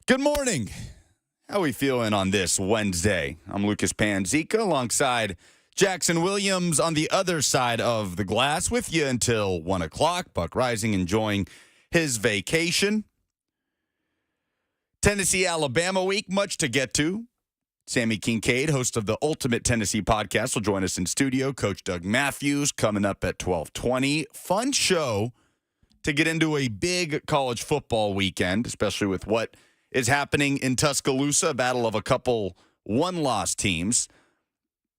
Good morning. How we feeling on this Wednesday? I'm Lucas Panzica alongside Jackson Williams on the other side of the glass with you until 1 o'clock. Buck Rising enjoying his vacation. Tennessee-Alabama week, much to get to. Sami Kincaid, host of the Ultimate Tennessee podcast, will join us in studio. Coach Doug Mathews coming up at 12:20. Fun show to get into a big college football weekend, especially with what is happening in Tuscaloosa, a battle of a couple one-loss teams.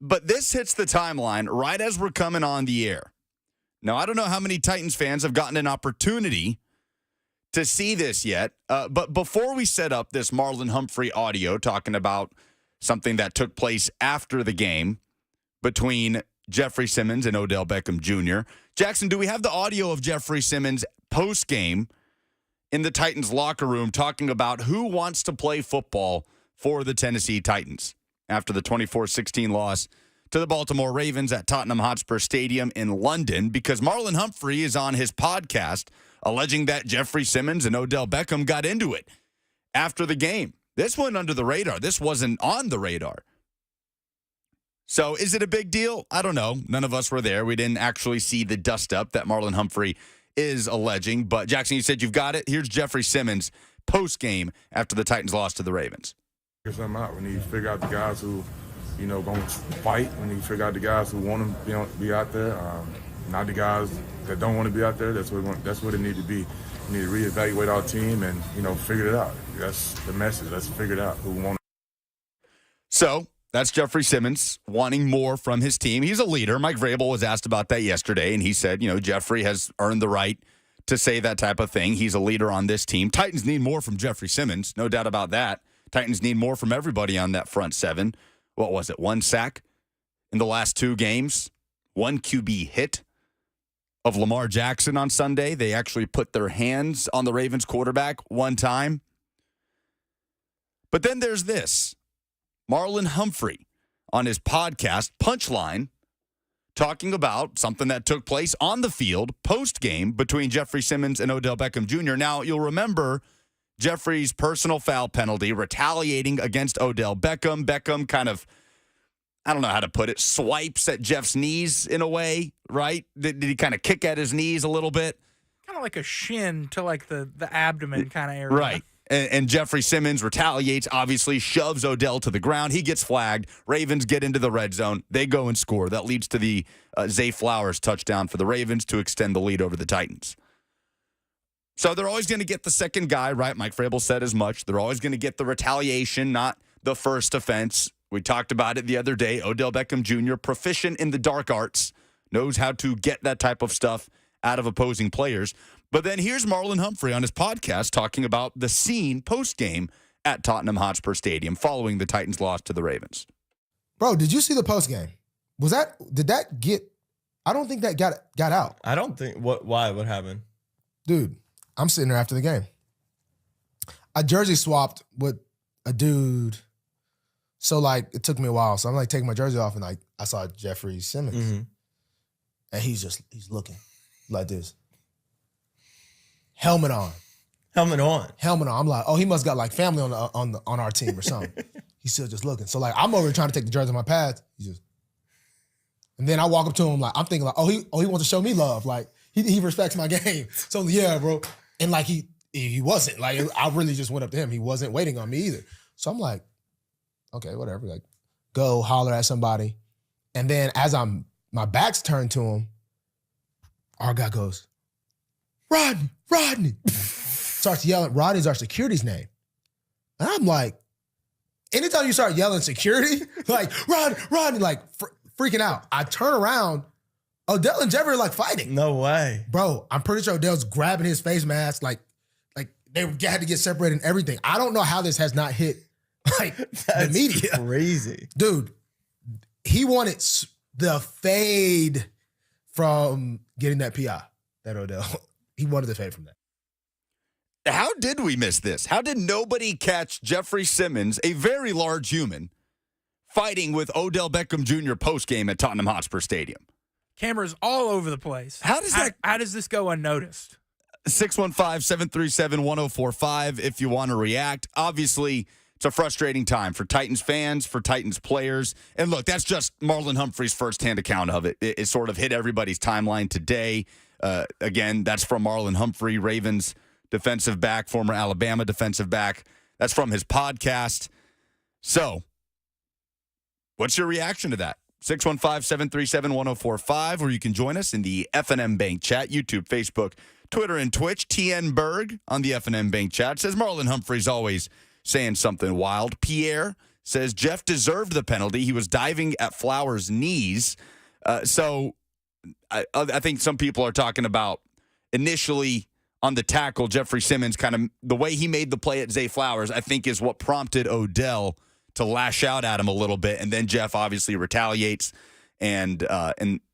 But this hits the timeline right as we're coming on the air. Now, I don't know how many Titans fans have gotten an opportunity to see this yet, but before we set up this Marlon Humphrey audio talking about something that took place after the game between Jeffrey Simmons and Odell Beckham Jr., Jackson, do we have the audio of Jeffrey Simmons post-game in the Titans locker room talking about who wants to play football for the Tennessee Titans after the 24-16 loss to the Baltimore Ravens at Tottenham Hotspur Stadium in London? Because Marlon Humphrey is on his podcast alleging that Jeffrey Simmons and Odell Beckham got into it after the game. This went under the radar. This wasn't on the radar. So is it a big deal? I don't know. None of us were there. We didn't actually see the dust-up that Marlon Humphrey is alleging. But, Jackson, you said you've got it. Here's Jeffrey Simmons post-game after the Titans lost to the Ravens. Figure something out. We need to figure out the guys who, going to fight. We need to figure out the guys who want to be out there. Not the guys that don't want to be out there. That's what it need to be. We need to reevaluate our team and, figure it out. That's the message. Let's figure it out who want to. So that's Jeffrey Simmons wanting more from his team. He's a leader. Mike Vrabel was asked about that yesterday, and he said, Jeffrey has earned the right to say that type of thing. He's a leader on this team. Titans need more from Jeffrey Simmons, no doubt about that. Titans need more from everybody on that front seven. What was it, 1 sack in the last 2 games? 1 QB hit of Lamar Jackson on Sunday. They actually put their hands on the Ravens quarterback 1 time. But then there's this. Marlon Humphrey on his podcast, Punchline, talking about something that took place on the field post-game between Jeffrey Simmons and Odell Beckham Jr. Now, you'll remember Jeffrey's personal foul penalty, retaliating against Odell Beckham. Beckham kind of, I don't know how to put it, swipes at Jeff's knees in a way, right? Did he kind of kick at his knees a little bit? Kind of like a shin to like the abdomen kind of area. Right. And Jeffrey Simmons retaliates, obviously, shoves Odell to the ground. He gets flagged. Ravens get into the red zone. They go and score. That leads to the Zay Flowers touchdown for the Ravens to extend the lead over the Titans. So they're always going to get the second guy, right? Mike Vrabel said as much. They're always going to get the retaliation, not the first offense. We talked about it the other day. Odell Beckham Jr., proficient in the dark arts, knows how to get that type of stuff out of opposing players. But then here's Marlon Humphrey on his podcast talking about the scene post-game at Tottenham Hotspur Stadium following the Titans' loss to the Ravens. Bro, did you see the post-game? Did that get, I don't think that got out. I don't think, why? What happened? Dude, I'm sitting there after the game. I jersey swapped with a dude. So, it took me a while. So I'm, taking my jersey off, and, I saw Jeffrey Simmons. Mm-hmm. And he's looking like this. Helmet on. Helmet on. I'm like, oh, he must got, family on our team or something. He's still just looking. So, I'm over here trying to take the jersey off my pads. And then I walk up to him, I'm thinking, oh, he wants to show me love. He respects my game. So, yeah, bro. And, he wasn't. I really just went up to him. He wasn't waiting on me either. So I'm like, okay, whatever. Go holler at somebody. And then as my back's turned to him, our guy goes, Rodney. Starts yelling. Rodney's our security's name. And I'm like, anytime you start yelling security, Rodney, freaking out. I turn around. Odell and Jeffrey are fighting. No way. Bro, I'm pretty sure Odell's grabbing his face mask. They had to get separated and everything. I don't know how this has not hit the media. Crazy. Dude, he wanted the fade from getting that PI, that Odell. He wanted the fade from that. How did we miss this? How did nobody catch Jeffrey Simmons, a very large human, fighting with Odell Beckham Jr. postgame at Tottenham Hotspur Stadium? Cameras all over the place. How does this go unnoticed? 615-737-1045 if you want to react. Obviously, it's a frustrating time for Titans fans, for Titans players. And look, that's just Marlon Humphrey's firsthand account of it. It sort of hit everybody's timeline today. Again, that's from Marlon Humphrey, Ravens defensive back, former Alabama defensive back. That's from his podcast. So, what's your reaction to that? 615-737-1045, or you can join us in the F&M Bank chat, YouTube, Facebook, Twitter, and Twitch. TN Berg on the F&M Bank chat says Marlon Humphrey's always saying something wild. Pierre says Jeff deserved the penalty. He was diving at Flowers' knees. So I think some people are talking about initially on the tackle, Jeffrey Simmons, kind of the way he made the play at Zay Flowers, I think is what prompted Odell to lash out at him a little bit, and then Jeff obviously retaliates, and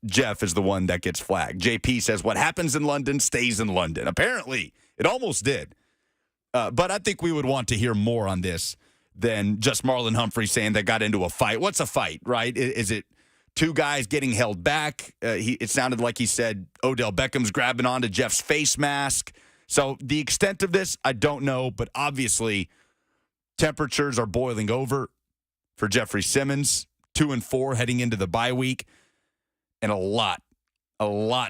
Jeff is the one that gets flagged. JP says, what happens in London stays in London. Apparently, it almost did. But I think we would want to hear more on this than just Marlon Humphrey saying they got into a fight. What's a fight, right? Is it two guys getting held back? It sounded like he said Odell Beckham's grabbing onto Jeff's face mask. So the extent of this, I don't know, but obviously temperatures are boiling over for Jeffrey Simmons, 2-4 heading into the bye week, and a lot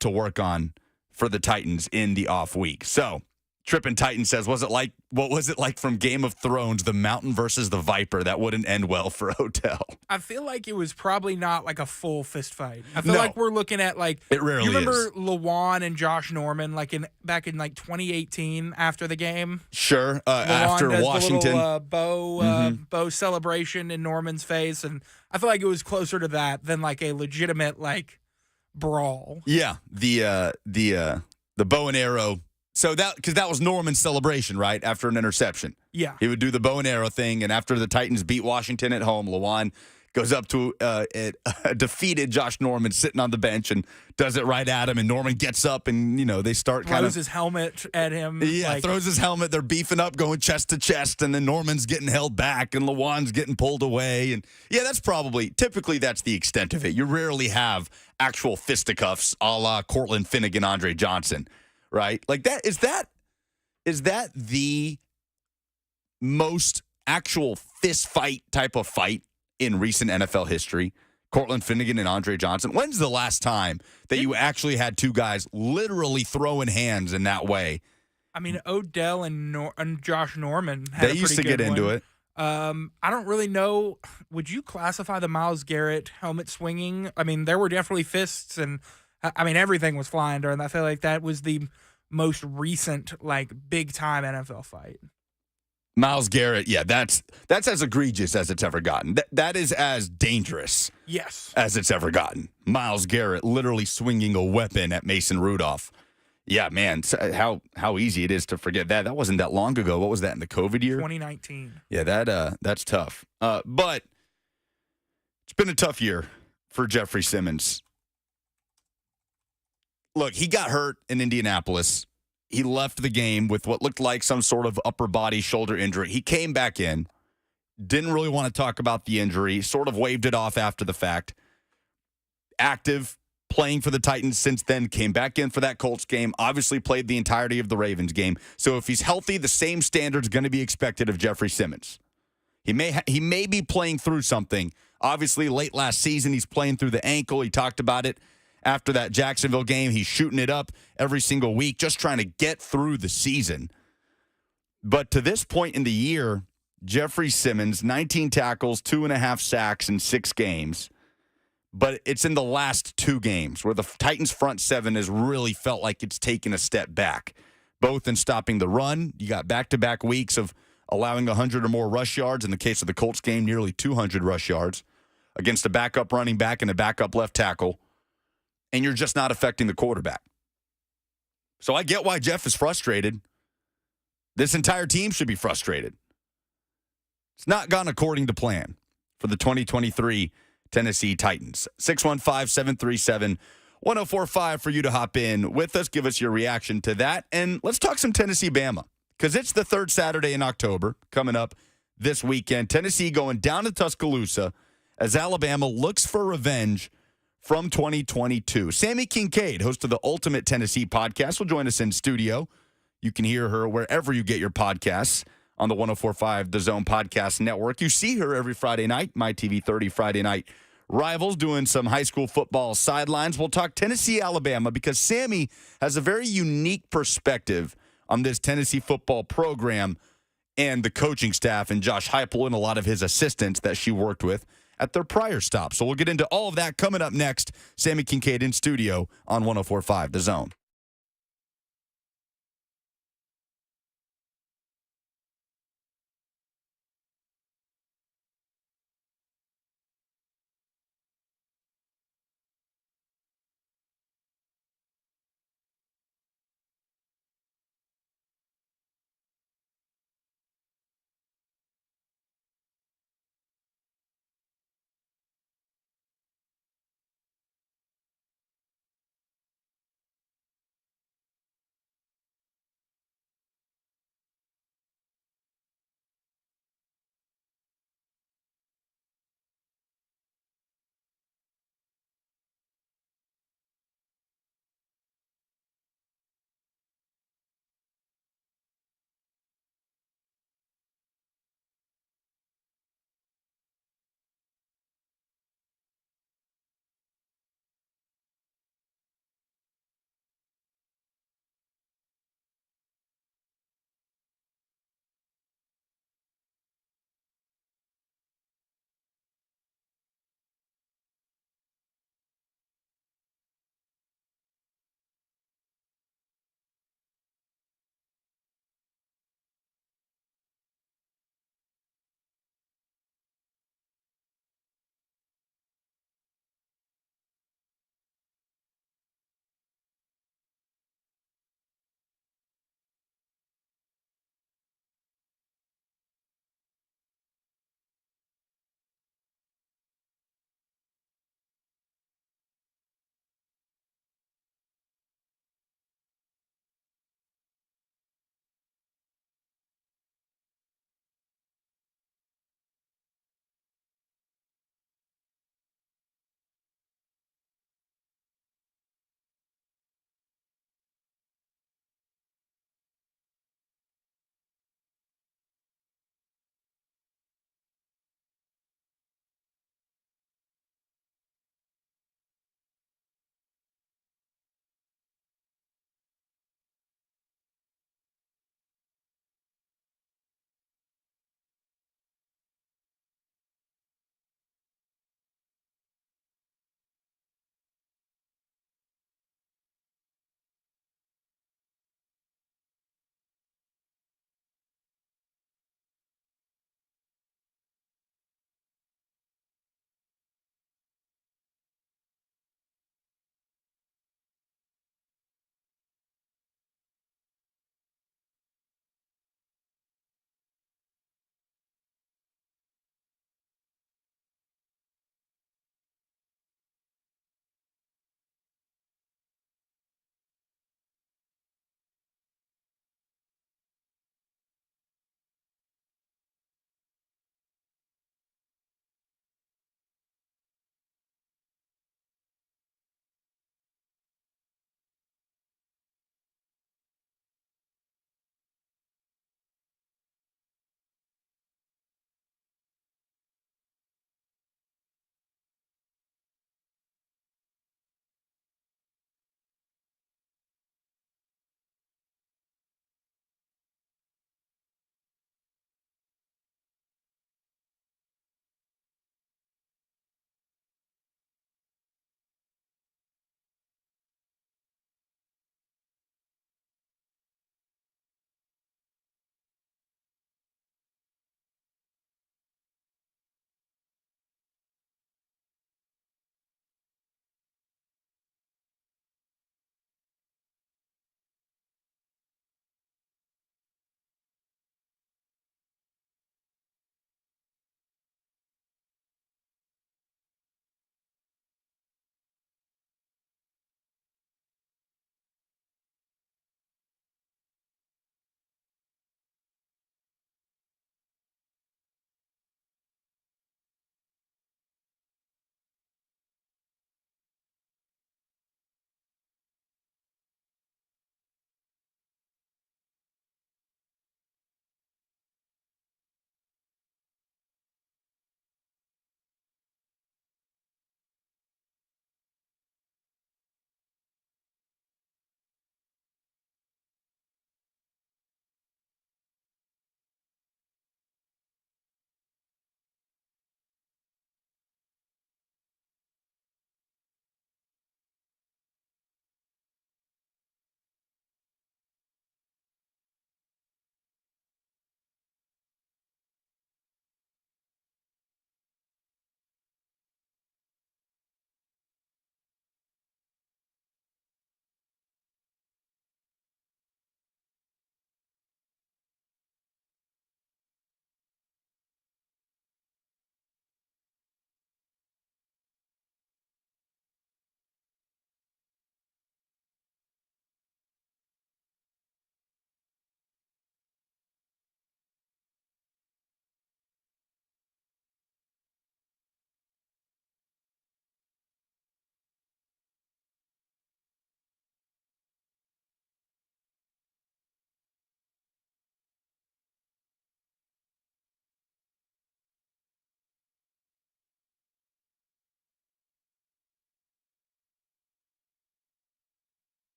to work on for the Titans in the off week. So, Trippin' Titan says, what was it like from Game of Thrones, the mountain versus the viper? That wouldn't end well for Odell. I feel like it was probably not like a full fist fight. I feel No. like we're looking at like It rarely you remember is. Lawan and Josh Norman back in 2018 after the game. Sure, Lawan after does Washington. the little bow celebration in Norman's face, and I feel like it was closer to that than like a legitimate like brawl. Yeah, the bow and arrow. So because that was Norman's celebration, right? After an interception. Yeah. He would do the bow and arrow thing, and after the Titans beat Washington at home, Lawan goes up to a defeated Josh Norman sitting on the bench and does it right at him, and Norman gets up and, they start kind of... Throws his helmet at him. Yeah, throws his helmet. They're beefing up, going chest to chest, and then Norman's getting held back, and Lawan's getting pulled away. And yeah, typically that's the extent of it. You rarely have actual fisticuffs a la Cortland Finnegan, Andre Johnson, right? Like that, is that the most actual fist fight type of fight in recent NFL history? Cortland Finnegan and Andre Johnson. When's the last time that you actually had two guys literally throwing hands in that way? I mean, Odell and Josh Norman had They a used pretty to get good into one. it. I don't really know. Would you classify the Myles Garrett helmet swinging? I mean, there were definitely fists, and I mean, everything was flying during that. I feel like that was the most recent, like, big-time NFL fight. Myles Garrett, yeah, that's as egregious as it's ever gotten. That is as dangerous Yes. as it's ever gotten. Myles Garrett literally swinging a weapon at Mason Rudolph. Yeah, man, how easy it is to forget that. That wasn't that long ago. What was that, in the COVID year? 2019. Yeah, that's tough. But it's been a tough year for Jeffrey Simmons. Look, he got hurt in Indianapolis. He left the game with what looked like some sort of upper body shoulder injury. He came back in, didn't really want to talk about the injury, sort of waved it off after the fact. Active, playing for the Titans since then, came back in for that Colts game, obviously played the entirety of the Ravens game. So if he's healthy, the same standard's going to be expected of Jeffrey Simmons. He may be playing through something. Obviously, late last season, he's playing through the ankle. He talked about it after that Jacksonville game. He's shooting it up every single week, just trying to get through the season. But to this point in the year, Jeffrey Simmons, 19 tackles, 2.5 sacks in 6 games. But it's in the last 2 games where the Titans' front seven has really felt like it's taken a step back, both in stopping the run. You got back-to-back weeks of allowing 100 or more rush yards. In the case of the Colts game, nearly 200 rush yards against a backup running back and a backup left tackle. And you're just not affecting the quarterback. So I get why Jeff is frustrated. This entire team should be frustrated. It's not gone according to plan for the 2023 Tennessee Titans. 615-737-1045 for you to hop in with us. Give us your reaction to that. And let's talk some Tennessee-Bama, because it's the third Saturday in October coming up this weekend. Tennessee going down to Tuscaloosa as Alabama looks for revenge from 2022. Sami Kincaid, host of the Ultimate Tennessee podcast, will join us in studio You can hear her wherever you get your podcasts on the 104.5 The Zone Podcast Network. You see her every Friday night, My TV 30 Friday Night Rivals, doing some high school football sidelines. We'll talk Tennessee, Alabama, because Sami has a very unique perspective on this Tennessee football program and the coaching staff and Josh Heupel and a lot of his assistants that she worked with at their prior stop. So we'll get into all of that coming up next. Sami Kincaid in studio on 104.5 The Zone.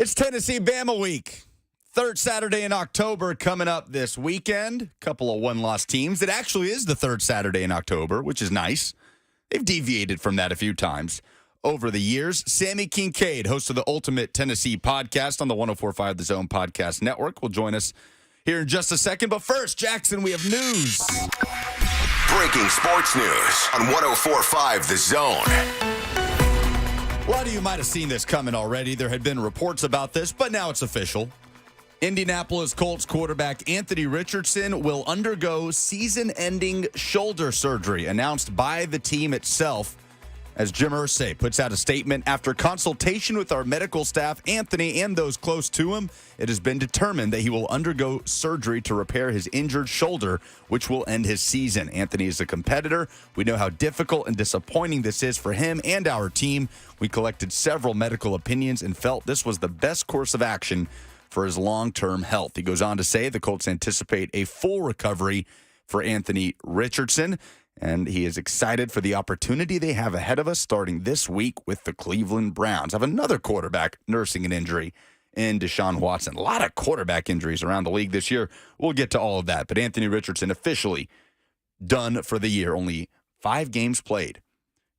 It's Tennessee Bama week. Third Saturday in October coming up this weekend. Couple of one-loss teams. It actually is the third Saturday in October, which is nice. They've deviated from that a few times over the years. Sami Kincaid, host of the Ultimate Tennessee podcast on the 104.5 The Zone Podcast Network, will join us here in just a second. But first, Jackson, we have news. Breaking sports news on 104.5 The Zone. A lot of you might have seen this coming already. There had been reports about this, but now it's official. Indianapolis Colts quarterback Anthony Richardson will undergo season-ending shoulder surgery, announced by the team itself. As Jim Irsay puts out a statement, after consultation with our medical staff, Anthony, and those close to him, it has been determined that he will undergo surgery to repair his injured shoulder, which will end his season. Anthony is a competitor. We know how difficult and disappointing this is for him and our team. We collected several medical opinions and felt this was the best course of action for his long-term health. He goes on to say the Colts anticipate a full recovery for Anthony Richardson, and he is excited for the opportunity they have ahead of us starting this week with the Cleveland Browns. I have another quarterback nursing an injury in Deshaun Watson. A lot of quarterback injuries around the league this year. We'll get to all of that. But Anthony Richardson officially done for the year. Only 5 games played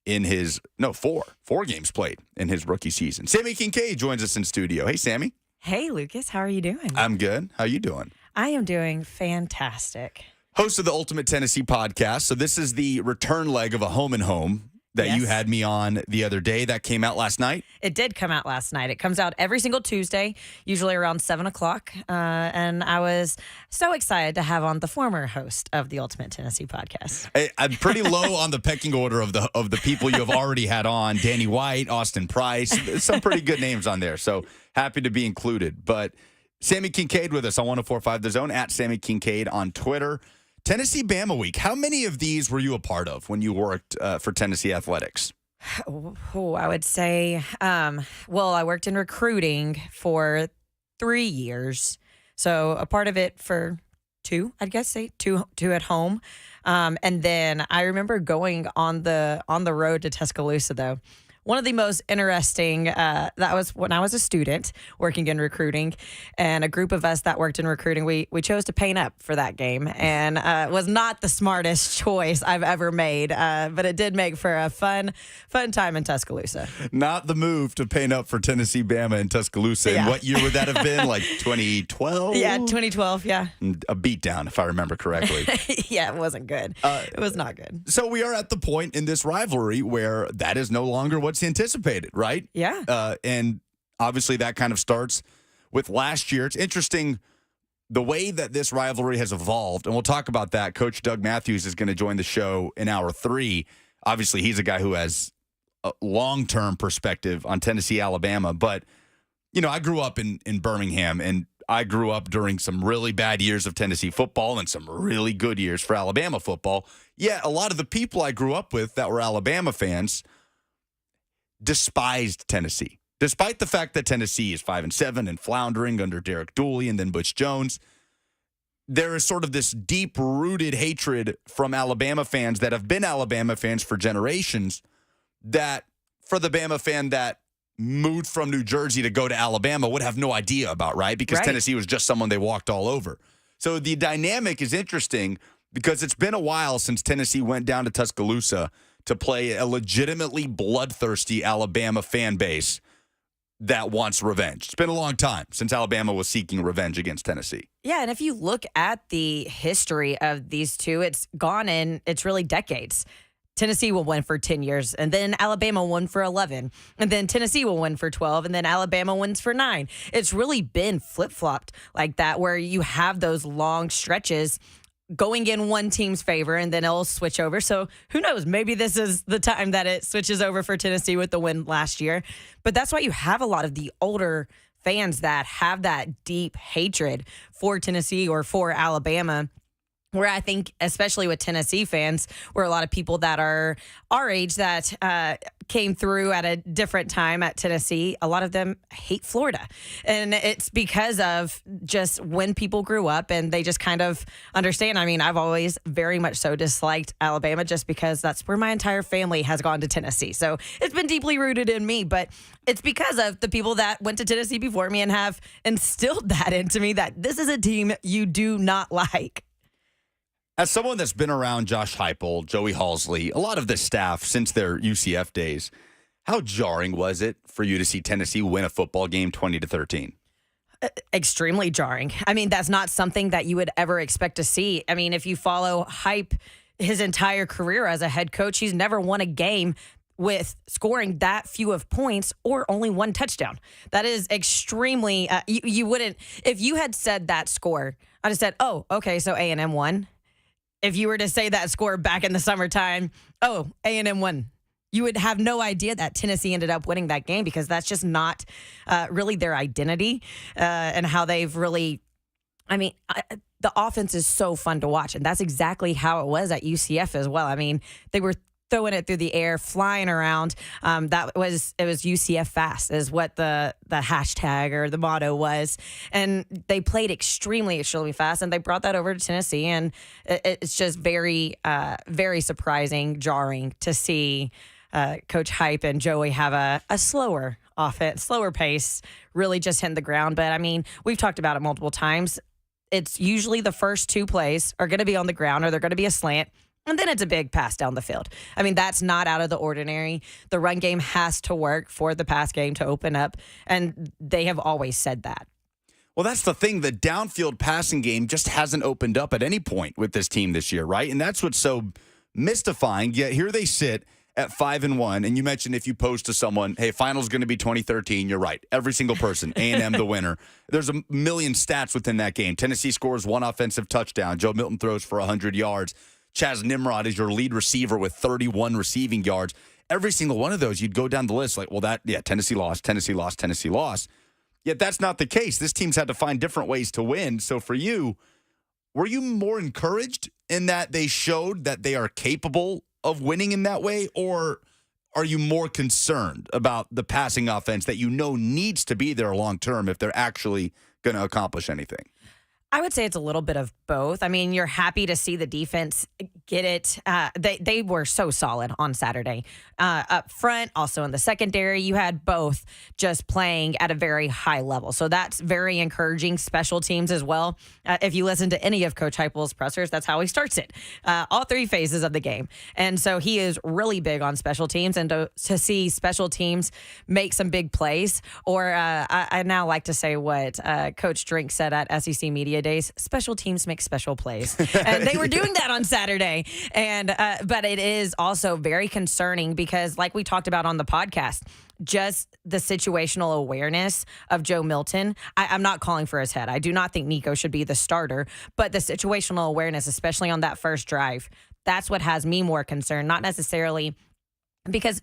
in his, no, 4 games played in his rookie season. Sami Kincaid joins us in studio. Hey, Sami. Hey, Lucas. How are you doing? I'm good. How you doing? I am doing fantastic. Host of the Ultimate Tennessee podcast. So this is the return leg of a home and home that you had me on the other day. That came out last night. It did come out last night. It comes out every single Tuesday, usually around 7 o'clock. And I was so excited to have on the former host of the Ultimate Tennessee podcast. I'm pretty low on the pecking order of the people you have already had on. Danny White, Austin Price, some pretty good names on there. So happy to be included. But Sami Kincaid with us on 104.5 The Zone, at Sami Kincaid on Twitter. Tennessee Bama Week. How many of these were you a part of when you worked for Tennessee Athletics? Oh, I would say, well, I worked in recruiting for 3 years. So a part of it for 2, I'd guess, say two at home. And then I remember going on the road to Tuscaloosa, though. One of the most interesting, that was when I was a student working in recruiting, and a group of us that worked in recruiting, we chose to paint up for that game, and it was not the smartest choice I've ever made, but it did make for a fun time in Tuscaloosa. Not the move to paint up for Tennessee Bama in Tuscaloosa. Yeah. And what year would that have been? Like 2012? Yeah, 2012, yeah. A beatdown, if I remember correctly. Yeah, it wasn't good. It was not good. So we are at the point in this rivalry where that is no longer what's anticipated, right? Yeah. And obviously that kind of starts with last year. It's interesting the way that this rivalry has evolved, and we'll talk about that. Coach Doug Mathews is going to join the show in hour 3. Obviously, he's a guy who has a long-term perspective on Tennessee, Alabama. But, you know, I grew up in Birmingham, and I grew up during some really bad years of Tennessee football and some really good years for Alabama football. Yet a lot of the people I grew up with that were Alabama fans despised Tennessee, despite the fact that Tennessee is 5-7 and floundering under Derek Dooley and then Butch Jones. There is sort of this deep-rooted hatred from Alabama fans that have been Alabama fans for generations, that for the Bama fan that moved from New Jersey to go to Alabama would have no idea about, right? Because Tennessee was just someone they walked all over. So the dynamic is interesting because it's been a while since Tennessee went down to Tuscaloosa to play a legitimately bloodthirsty Alabama fan base that wants revenge. It's been a long time since Alabama was seeking revenge against Tennessee. Yeah, and if you look at the history of these two, it's really decades. Tennessee will win for 10 years, and then Alabama won for 11, and then Tennessee will win for 12, and then Alabama wins for 9. It's really been flip-flopped like that, where you have those long stretches going in one team's favor, and then it'll switch over. So who knows? Maybe this is the time that it switches over for Tennessee with the win last year. But that's why you have a lot of the older fans that have that deep hatred for Tennessee or for Alabama. where I think, especially with Tennessee fans, where a lot of people that are our age that came through at a different time at Tennessee, a lot of them hate Florida. And it's because of just when people grew up and they just kind of understand. I mean, I've always very much so disliked Alabama just because that's where my entire family has gone to Tennessee. So it's been deeply rooted in me, but it's because of the people that went to Tennessee before me and have instilled that into me that this is a team you do not like. As someone that's been around Josh Heupel, Joey Halsley, a lot of the staff since their UCF days, how jarring was it for you to see Tennessee win a football game 20-13? Extremely jarring. I mean, that's not something that you would ever expect to see. I mean, if you follow Hype his entire career as a head coach, he's never won a game with scoring that few of points or only one touchdown. That is extremely, you wouldn't, if you had said that score, I'd have said, oh, okay, so A&M won. If you were to say that score back in the summertime, oh, A&M won, you would have no idea that Tennessee ended up winning that game because that's just not really their identity and how they've really, I mean, the offense is so fun to watch. And that's exactly how it was at UCF as well. I mean, they were throwing it through the air, flying around. It was UCF fast is what the hashtag or the motto was. And they played extremely, extremely fast. And they brought that over to Tennessee. And it's just very, very surprising, jarring to see Coach Hype and Joey have a slower offense, slower pace, really just hitting the ground. But I mean, we've talked about it multiple times. It's usually the first two plays are going to be on the ground or they're going to be a slant. And then it's a big pass down the field. I mean, that's not out of the ordinary. The run game has to work for the pass game to open up. And they have always said that. Well, that's the thing. The downfield passing game just hasn't opened up at any point with this team this year, right? And that's what's so mystifying. Yet here they sit at 5-1. And you mentioned if you post to someone, hey, final's going to be 2013, you're right. Every single person, A&M the winner. There's a million stats within that game. Tennessee scores one offensive touchdown. Joe Milton throws for 100 yards. Chaz Nimrod is your lead receiver with 31 receiving yards. Every single one of those, you'd go down the list like, well, Tennessee lost, Tennessee lost, Tennessee lost. Yet that's not the case. This team's had to find different ways to win. So for you, were you more encouraged in that they showed that they are capable of winning in that way? Or are you more concerned about the passing offense that you know needs to be there long term if they're actually going to accomplish anything? I would say it's a little bit of both. I mean, you're happy to see the defense get it. They were so solid on Saturday. Up front, also in the secondary, you had both just playing at a very high level. So that's very encouraging. Special teams as well. If you listen to any of Coach Heupel's pressers, that's how he starts it. All three phases of the game. And so he is really big on special teams. And to see special teams make some big plays, or I now like to say what Coach Drink said at SEC Media Days, special teams make special plays. And they were doing that on Saturday. And but it is also very concerning because, like we talked about on the podcast, just the situational awareness of Joe Milton. I'm not calling for his head. I do not think Nico should be the starter, but the situational awareness, especially on that first drive, that's what has me more concerned, not necessarily because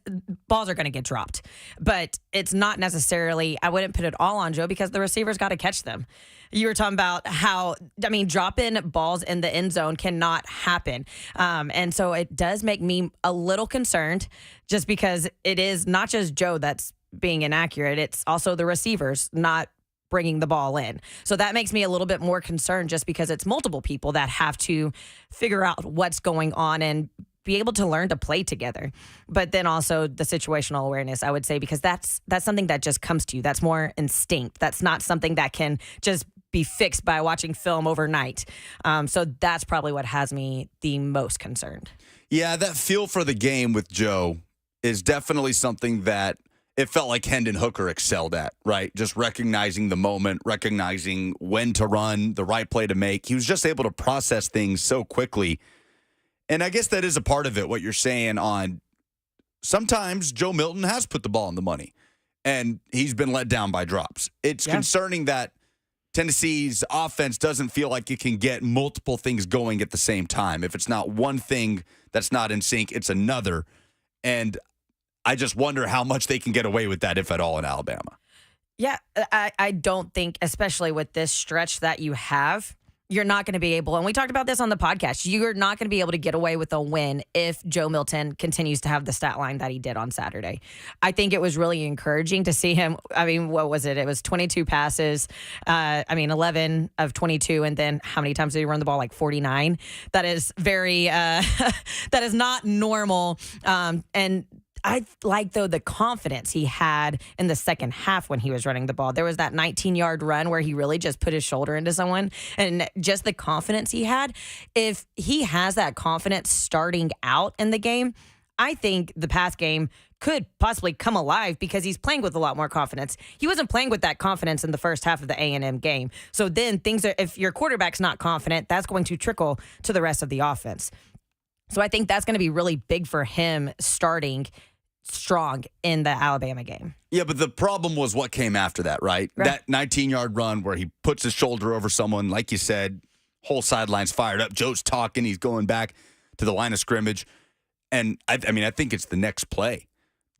balls are going to get dropped, but it's not necessarily, I wouldn't put it all on Joe because the receivers got to catch them. You were talking about how, I mean, dropping balls in the end zone cannot happen. And so it does make me a little concerned just because it is not just Joe that's being inaccurate. It's also the receivers not bringing the ball in. So that makes me a little bit more concerned just because it's multiple people that have to figure out what's going on and be able to learn to play together. But then also the situational awareness, I would say, because that's something that just comes to you. That's more instinct. That's not something that can just be fixed by watching film overnight. So that's probably what has me the most concerned. Yeah, that feel for the game with Joe is definitely something that it felt like Hendon Hooker excelled at, right? Just recognizing the moment, recognizing when to run, the right play to make. He was just able to process things so quickly. And I guess that is a part of it, what you're saying on sometimes Joe Milton has put the ball in the money and he's been let down by drops. It's concerning that Tennessee's offense doesn't feel like it can get multiple things going at the same time. If it's not one thing that's not in sync, it's another. And I just wonder how much they can get away with that, if at all, in Alabama. Yeah, I don't think, especially with this stretch that you have, you're not going to be able, and we talked about this on the podcast, you're not going to be able to get away with a win if Joe Milton continues to have the stat line that he did on Saturday. I think it was really encouraging to see him. I mean, what was it? It was 22 passes. 11 of 22. And then how many times did he run the ball? Like 49. That is very, that is not normal. And I like, though, the confidence he had in the second half when he was running the ball. There was that 19-yard run where he really just put his shoulder into someone, and just the confidence he had. If he has that confidence starting out in the game, I think the pass game could possibly come alive because he's playing with a lot more confidence. He wasn't playing with that confidence in the first half of the A&M game. So then if your quarterback's not confident, that's going to trickle to the rest of the offense. So I think that's going to be really big for him starting strong in the Alabama game. Yeah, but the problem was what came after that, right? That 19-yard run where he puts his shoulder over someone, like you said, whole sideline's fired up. Joe's talking. He's going back to the line of scrimmage. And, I think it's the next play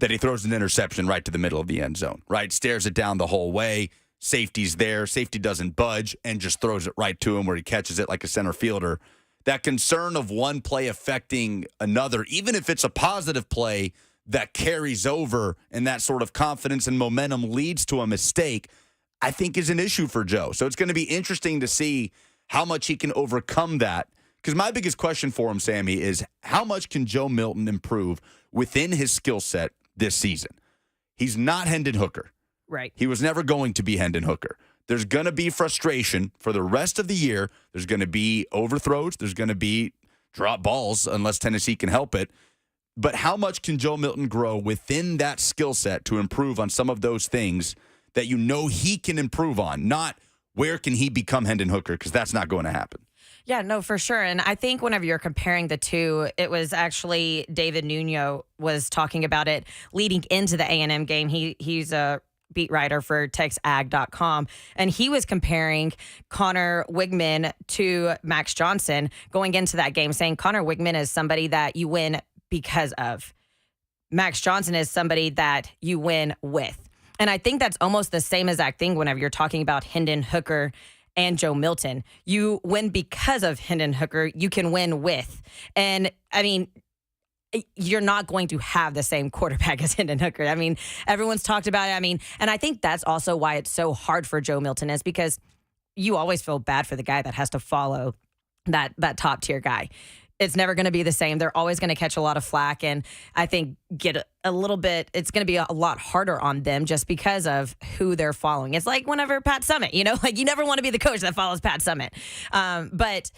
that he throws an interception right to the middle of the end zone, right? Stares it down the whole way. Safety's there. Safety doesn't budge and just throws it right to him where he catches it like a center fielder. That concern of one play affecting another, even if it's a positive play that carries over and that sort of confidence and momentum leads to a mistake, I think is an issue for Joe. So it's going to be interesting to see how much he can overcome that. Because my biggest question for him, Sammy, is how much can Joe Milton improve within his skill set this season? He's not Hendon Hooker. Right. He was never going to be Hendon Hooker. There's going to be frustration for the rest of the year. There's going to be overthrows. There's going to be drop balls unless Tennessee can help it. But how much can Joe Milton grow within that skill set to improve on some of those things that you know he can improve on? Not where can he become Hendon Hooker, because that's not going to happen. Yeah, no, for sure. And I think whenever you're comparing the two, it was actually David Nuno was talking about it leading into the A&M game. He's a beat writer for TexAg.com, and he was comparing Connor Wigman to Max Johnson going into that game, saying Connor Wigman is somebody that you win because of. Max Johnson is somebody that you win with. And I think that's almost the same exact thing whenever you're talking about Hendon Hooker and Joe Milton. You win because of Hendon Hooker. You can win with. And, you're not going to have the same quarterback as Hendon Hooker. Everyone's talked about it. And I think that's also why it's so hard for Joe Milton, is because you always feel bad for the guy that has to follow that top-tier guy. It's never going to be the same. They're always going to catch a lot of flack, and I think get a little bit, it's going to be a lot harder on them just because of who they're following. It's like whenever Pat Summitt, you never want to be the coach that follows Pat Summitt. But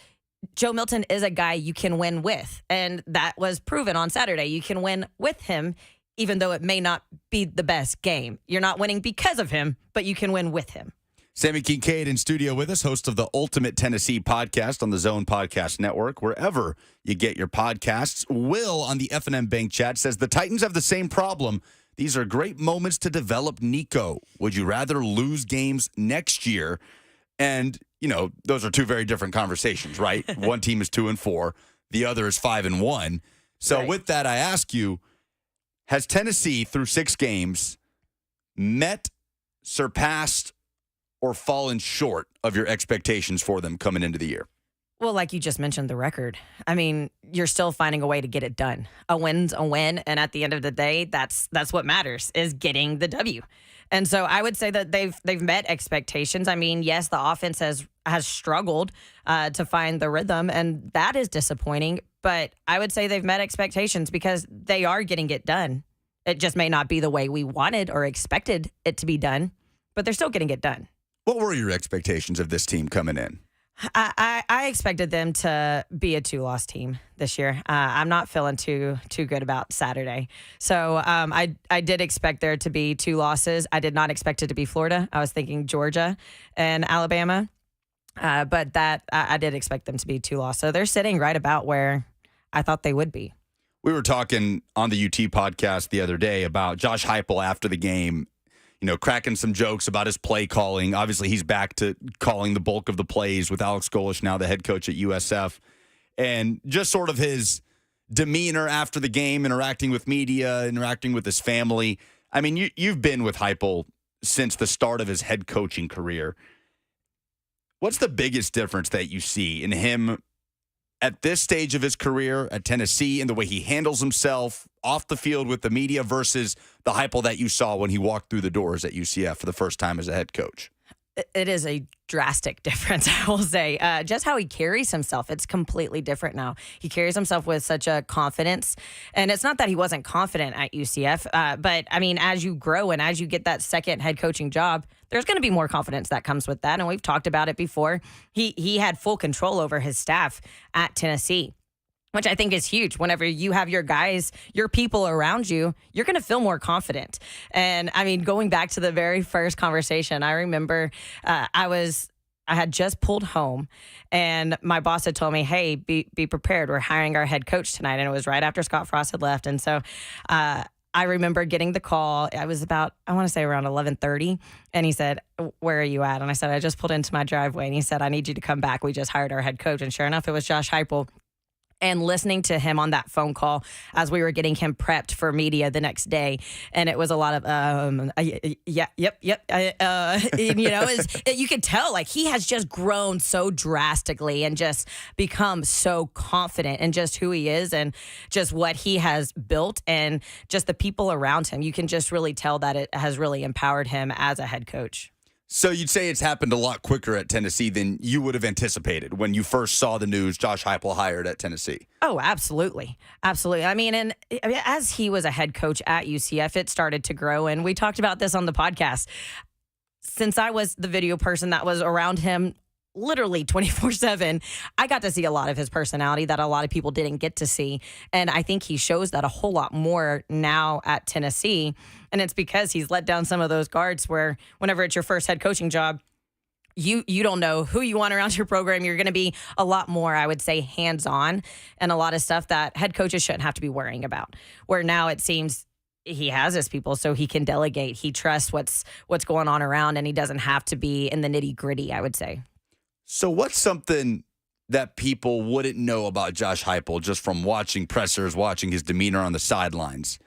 Joe Milton is a guy you can win with, and that was proven on Saturday. You can win with him, even though it may not be the best game. You're not winning because of him, but you can win with him. Sami Kincaid in studio with us, host of the Ultimate Tennessee podcast on the Zone Podcast Network, wherever you get your podcasts. Will on the F&M Bank chat says, the Titans have the same problem. These are great moments to develop Nico. Would you rather lose games next year? And, those are two very different conversations, right? One team is 2-4. The other is 5-1. So Right. With that, I ask you, has Tennessee through 6 games met, surpassed, or fallen short of your expectations for them coming into the year? Well, like you just mentioned, the record. You're still finding a way to get it done. A win's a win, and at the end of the day, that's what matters, is getting the W. And so I would say that they've met expectations. Yes, the offense has struggled to find the rhythm, and that is disappointing. But I would say they've met expectations because they are getting it done. It just may not be the way we wanted or expected it to be done, but they're still getting it done. What were your expectations of this team coming in? I expected them to be a 2-loss team this year. I'm not feeling too good about Saturday. So I did expect there to be 2 losses. I did not expect it to be Florida. I was thinking Georgia and Alabama. But that I did expect them to be 2 losses. So they're sitting right about where I thought they would be. We were talking on the UT podcast the other day about Josh Heupel after the game, cracking some jokes about his play calling. Obviously, he's back to calling the bulk of the plays with Alex Golish, now the head coach at USF. And just sort of his demeanor after the game, interacting with media, interacting with his family. You've been with Heupel since the start of his head coaching career. What's the biggest difference that you see in him at this stage of his career at Tennessee, in the way he handles himself off the field with the media versus the Heupel that you saw when he walked through the doors at UCF for the first time as a head coach? It is a drastic difference, I will say. Just how he carries himself, it's completely different now. He carries himself with such a confidence. And it's not that he wasn't confident at UCF, but, I mean, as you grow and as you get that second head coaching job, there's going to be more confidence that comes with that. And we've talked about it before. He had full control over his staff at Tennessee, which I think is huge. Whenever you have your guys, your people around you, you're going to feel more confident. And I mean, going back to the very first conversation, I remember I had just pulled home and my boss had told me, hey, be prepared. We're hiring our head coach tonight. And it was right after Scott Frost had left. And so I remember getting the call. I was about, I want to say around 11:30. And he said, where are you at? And I said, I just pulled into my driveway. And he said, I need you to come back. We just hired our head coach. And sure enough, it was Josh Heupel. And listening to him on that phone call as we were getting him prepped for media the next day. And it was a lot of, yep. And, you know, you could tell like he has just grown so drastically and just become so confident in just who he is and just what he has built and just the people around him. You can just really tell that it has really empowered him as a head coach. So you'd say it's happened a lot quicker at Tennessee than you would have anticipated when you first saw the news Josh Heupel hired at Tennessee. Oh, absolutely. Absolutely. I mean, as he was a head coach at UCF, it started to grow. And we talked about this on the podcast. Since I was the video person that was around him literally 24/7, I got to see a lot of his personality that a lot of people didn't get to see. And I think he shows that a whole lot more now at Tennessee. And it's because he's let down some of those guards where whenever it's your first head coaching job, you don't know who you want around your program. You're going to be a lot more, I would say, hands-on and a lot of stuff that head coaches shouldn't have to be worrying about. Where now it seems he has his people so he can delegate. He trusts what's going on around and he doesn't have to be in the nitty-gritty, I would say. So what's something that people wouldn't know about Josh Heupel just from watching pressers, watching his demeanor on the sidelines,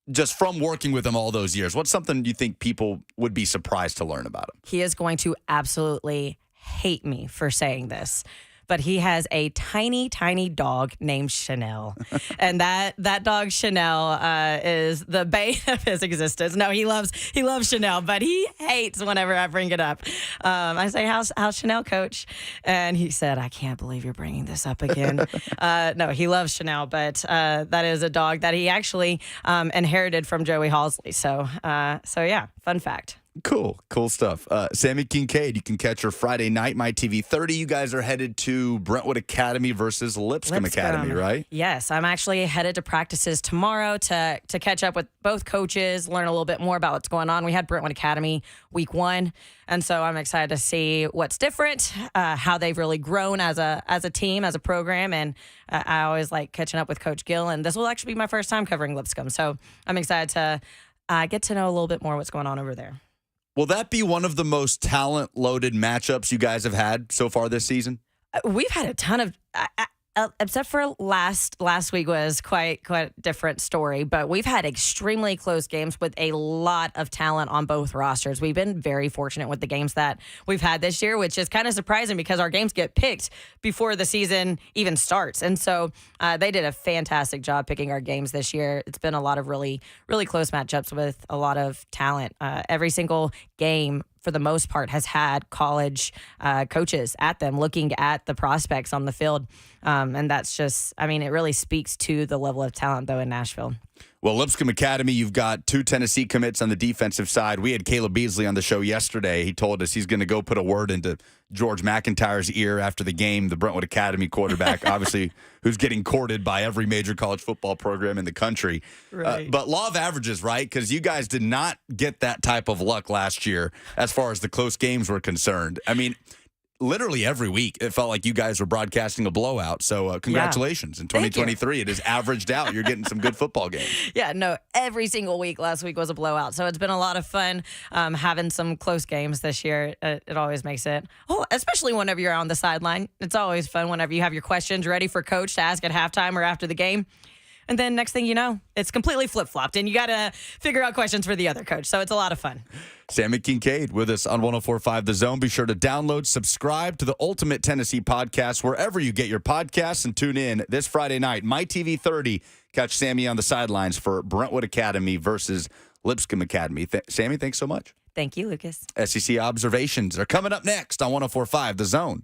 just from working with him all those years? What's something you think people would be surprised to learn about him? He is going to absolutely hate me for saying this, but he has a tiny, tiny dog named Chanel. And that dog Chanel is the bane of his existence. No, he loves Chanel, but he hates whenever I bring it up. I say, how's Chanel, coach? And he said, I can't believe you're bringing this up again. No, he loves Chanel, but that is a dog that he actually inherited from Joey Halsley. So yeah, fun fact. Cool stuff. Sami Kincaid, you can catch her Friday night, MyTV 30. You guys are headed to Brentwood Academy versus Lipscomb Academy, right? Yes, I'm actually headed to practices tomorrow to catch up with both coaches, learn a little bit more about what's going on. We had Brentwood Academy week 1, and so I'm excited to see what's different, how they've really grown as a team, as a program, and I always like catching up with Coach Gill, and this will actually be my first time covering Lipscomb, so I'm excited to get to know a little bit more what's going on over there. Will that be one of the most talent-loaded matchups you guys have had so far this season? We've had a ton of, except for last week was quite a different story, but we've had extremely close games with a lot of talent on both rosters. We've been very fortunate with the games that we've had this year, which is kind of surprising because our games get picked before the season even starts. And so they did a fantastic job picking our games this year. It's been a lot of really, really close matchups with a lot of talent. Every single game, for the most part, has had college coaches at them looking at the prospects on the field. And that's just, I mean, it really speaks to the level of talent, though, in Nashville. Well, Lipscomb Academy, you've got 2 Tennessee commits on the defensive side. We had Caleb Beasley on the show yesterday. He told us he's going to go put a word into George McIntyre's ear after the game, the Brentwood Academy quarterback, obviously, who's getting courted by every major college football program in the country. Right. But law of averages, right? Because you guys did not get that type of luck last year as far as the close games were concerned. I mean, literally every week, it felt like you guys were broadcasting a blowout. So congratulations. In 2023, it is averaged out. You're getting some good football games. Yeah, no, every single week last week was a blowout. So it's been a lot of fun having some close games this year. It always makes it, especially whenever you're on the sideline. It's always fun whenever you have your questions ready for coach to ask at halftime or after the game. And then next thing you know, it's completely flip-flopped, and you got to figure out questions for the other coach. So it's a lot of fun. Sammy Kincaid with us on 104.5 The Zone. Be sure to download, subscribe to the Ultimate Tennessee Podcast wherever you get your podcasts, and tune in this Friday night, MyTV 30. Catch Sammy on the sidelines for Brentwood Academy versus Lipscomb Academy. Sammy, thanks so much. Thank you, Lucas. SEC observations are coming up next on 104.5 The Zone.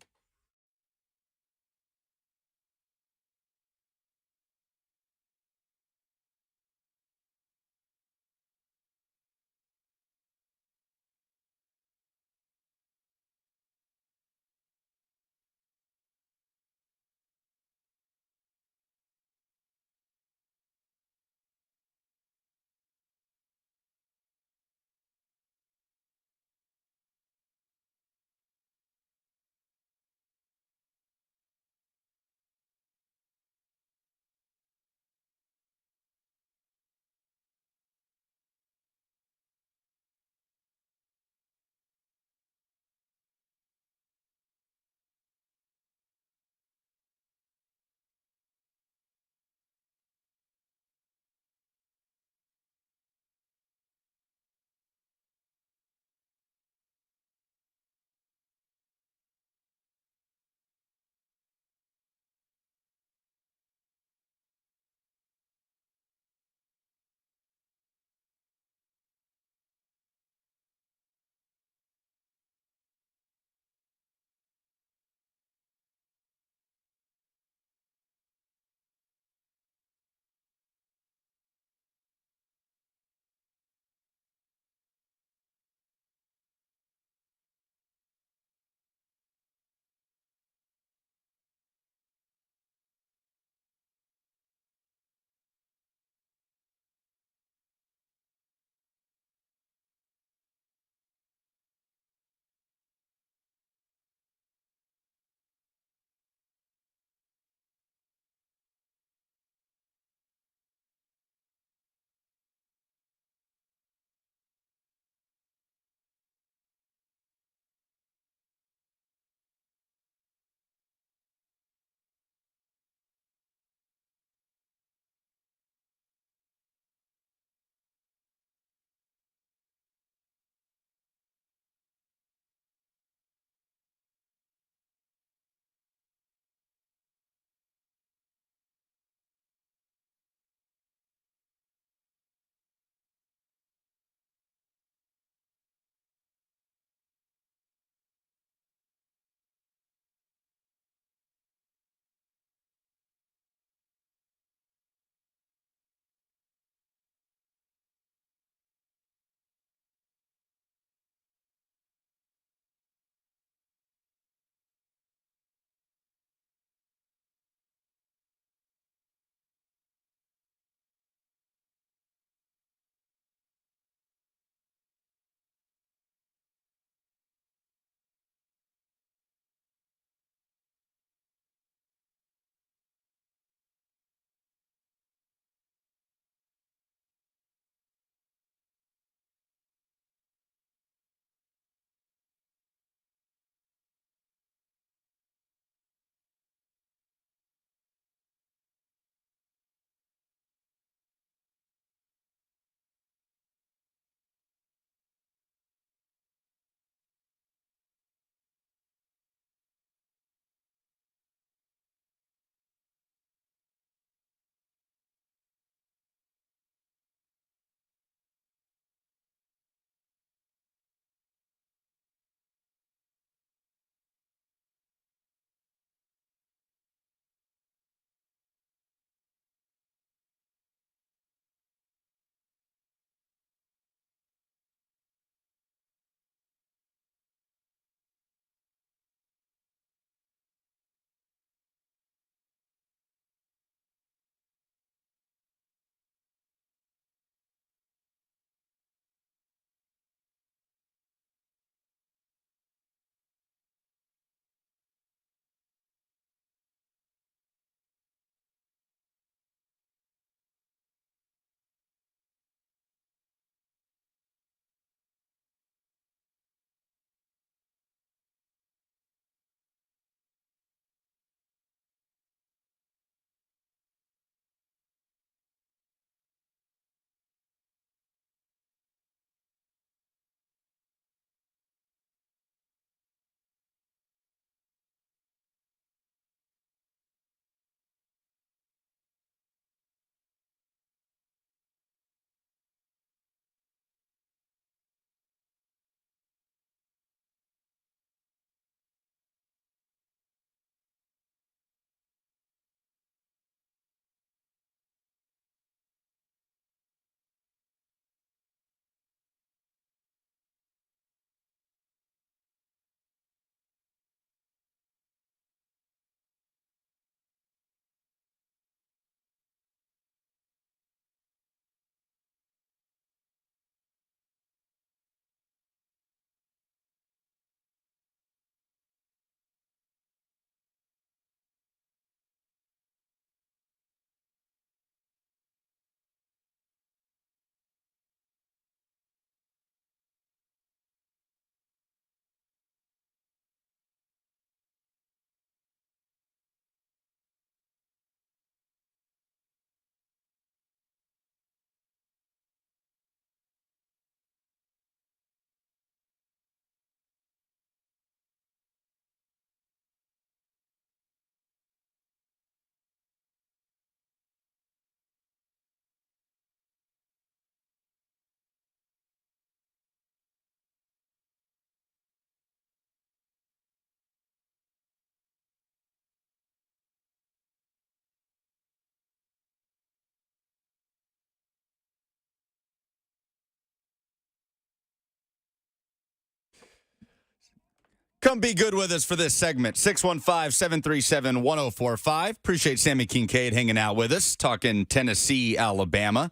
Come be good with us for this segment. 615-737-1045. Appreciate Sami Kincaid hanging out with us, talking Tennessee, Alabama.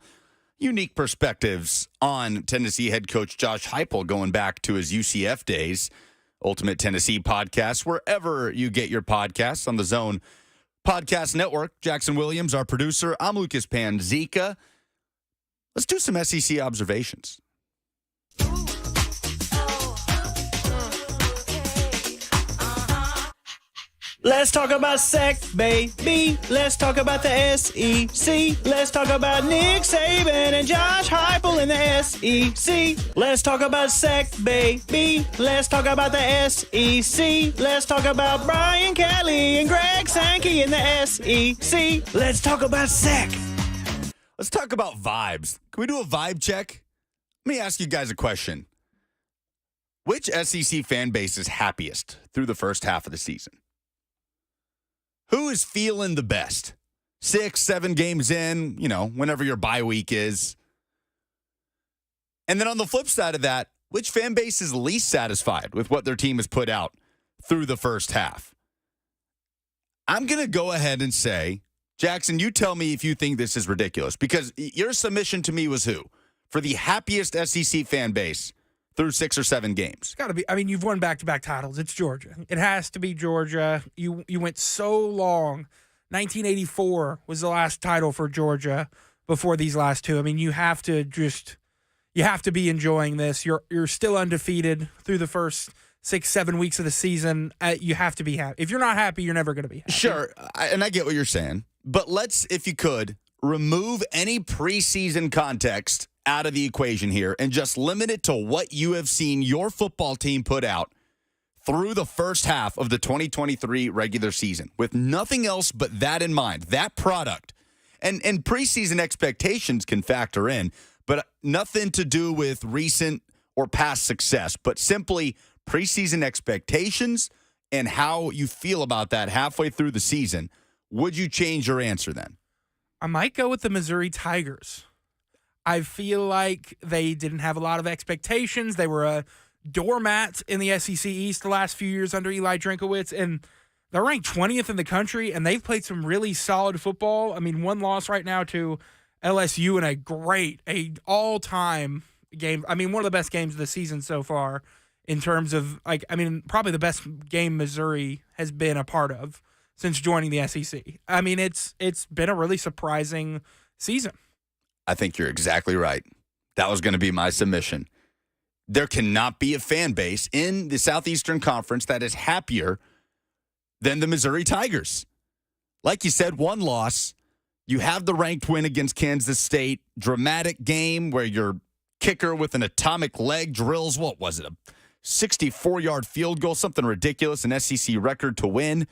Unique perspectives on Tennessee head coach Josh Heupel going back to his UCF days. Ultimate Tennessee podcast, wherever you get your podcasts on the Zone Podcast Network. Jackson Williams, our producer. I'm Lucas Panzica. Let's do some SEC observations. Let's talk about SEC, baby. Let's talk about the SEC. Let's talk about Nick Saban and Josh Heupel in the SEC. Let's talk about SEC, baby. Let's talk about the SEC. Let's talk about Brian Kelly and Greg Sankey in the SEC. Let's talk about SEC. Let's talk about vibes. Can we do a vibe check? Let me ask you guys a question. Which SEC fan base is happiest through the first half of the season? Who is feeling the best? 6, 7 games in, whenever your bye week is. And then on the flip side of that, which fan base is least satisfied with what their team has put out through the first half? I'm going to go ahead and say, Jackson, you tell me if you think this is ridiculous, because your submission to me was who? For the happiest SEC fan base through 6 or 7 games. It's got to be. I mean, you've won back-to-back titles. It's Georgia. It has to be Georgia. You went so long. 1984 was the last title for Georgia before these last two. I mean, you have to be enjoying this. You're still undefeated through the first 6, 7 weeks of the season. You have to be happy. If you're not happy, you're never going to be happy. Sure, and I get what you're saying. But let's, if you could, remove any preseason context out of the equation here and just limit it to what you have seen your football team put out through the first half of the 2023 regular season, with nothing else but that in mind, that product. And preseason expectations can factor in, but nothing to do with recent or past success, but simply preseason expectations and how you feel about that halfway through the season. Would you change your answer then? I might go with the Missouri Tigers. I feel like they didn't have a lot of expectations. They were a doormat in the SEC East the last few years under Eli Drinkowitz, and they're ranked 20th in the country, and they've played some really solid football. I mean, one loss right now to LSU in a all-time game. I mean, one of the best games of the season so far in terms of, probably the best game Missouri has been a part of since joining the SEC. I mean, it's been a really surprising season. I think you're exactly right. That was going to be my submission. There cannot be a fan base in the Southeastern Conference that is happier than the Missouri Tigers. Like you said, one loss. You have the ranked win against Kansas State. Dramatic game where your kicker with an atomic leg drills, what was it, a 64-yard field goal, something ridiculous, an SEC record to win.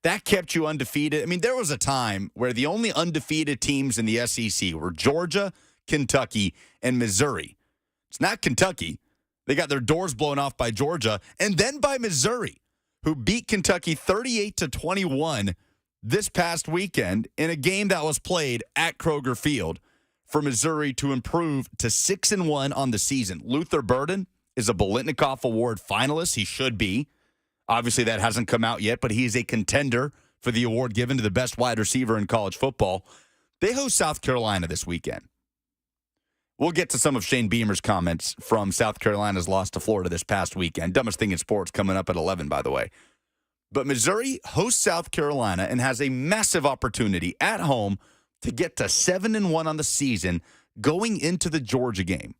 That kept you undefeated. I mean, there was a time where the only undefeated teams in the SEC were Georgia, Kentucky, and Missouri. It's not Kentucky. They got their doors blown off by Georgia and then by Missouri, who beat Kentucky 38-21 this past weekend in a game that was played at Kroger Field for Missouri to improve to 6-1 on the season. Luther Burden is a Biletnikoff Award finalist. He should be. Obviously, that hasn't come out yet, but he is a contender for the award given to the best wide receiver in college football. They host South Carolina this weekend. We'll get to some of Shane Beamer's comments from South Carolina's loss to Florida this past weekend. Dumbest thing in sports coming up at 11, by the way. But Missouri hosts South Carolina and has a massive opportunity at home to get to 7-1 on the season going into the Georgia game.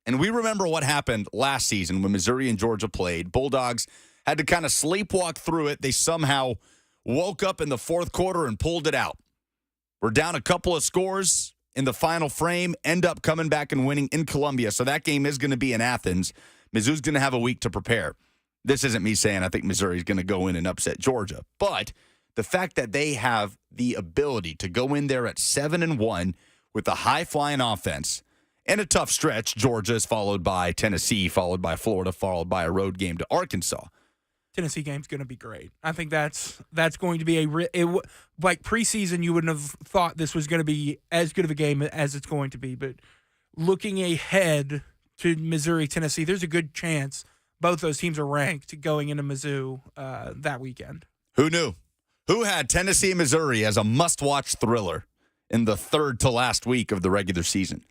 And we remember what happened last season when Missouri and Georgia played. Bulldogs had to kind of sleepwalk through it. They somehow woke up in the fourth quarter and pulled it out. We're down a couple of scores in the final frame, end up coming back and winning in Columbia. So that game is going to be in Athens. Mizzou's going to have a week to prepare. This isn't me saying I think Missouri's going to go in and upset Georgia. But the fact that they have the ability to go in there at 7-1 with a high-flying offense and a tough stretch. Georgia is followed by Tennessee, followed by Florida, followed by a road game to Arkansas. Tennessee game's going to be great. I think that's going to be like preseason. You wouldn't have thought this was going to be as good of a game as it's going to be. But looking ahead to Missouri, Tennessee, there's a good chance both those teams are ranked going into Mizzou that weekend. Who knew? Who had Tennessee, Missouri as a must-watch thriller in the third to last week of the regular season?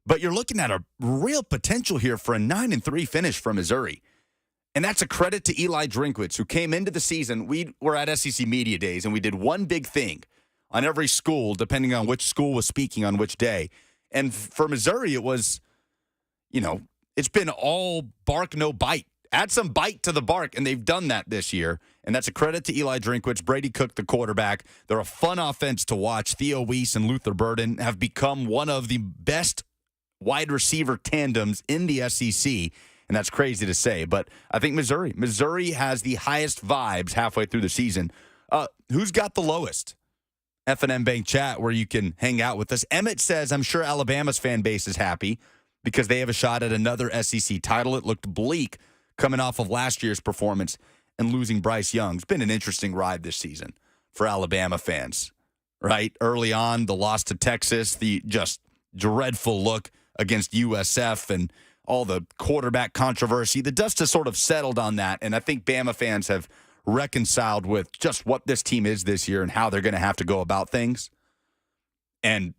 But you're looking at a real potential here for a 9-3 finish for Missouri. And that's a credit to Eli Drinkwitz, who came into the season. We were at SEC Media Days, and we did one big thing on every school, depending on which school was speaking on which day. And for Missouri, it was, it's been all bark, no bite. Add some bite to the bark, and they've done that this year. And that's a credit to Eli Drinkwitz, Brady Cook, the quarterback. They're a fun offense to watch. Theo Weiss and Luther Burden have become one of the best wide receiver tandems in the SEC, and that's crazy to say. But I think Missouri has the highest vibes halfway through the season. Who's got the lowest? F&M Bank chat where you can hang out with us. Emmett says, I'm sure Alabama's fan base is happy because they have a shot at another SEC title. It looked bleak coming off of last year's performance and losing Bryce Young. It's been an interesting ride this season for Alabama fans, right? Early on, the loss to Texas, the just dreadful look against USF and all the quarterback controversy. The dust has sort of settled on that, and I think Bama fans have reconciled with just what this team is this year and how they're going to have to go about things. And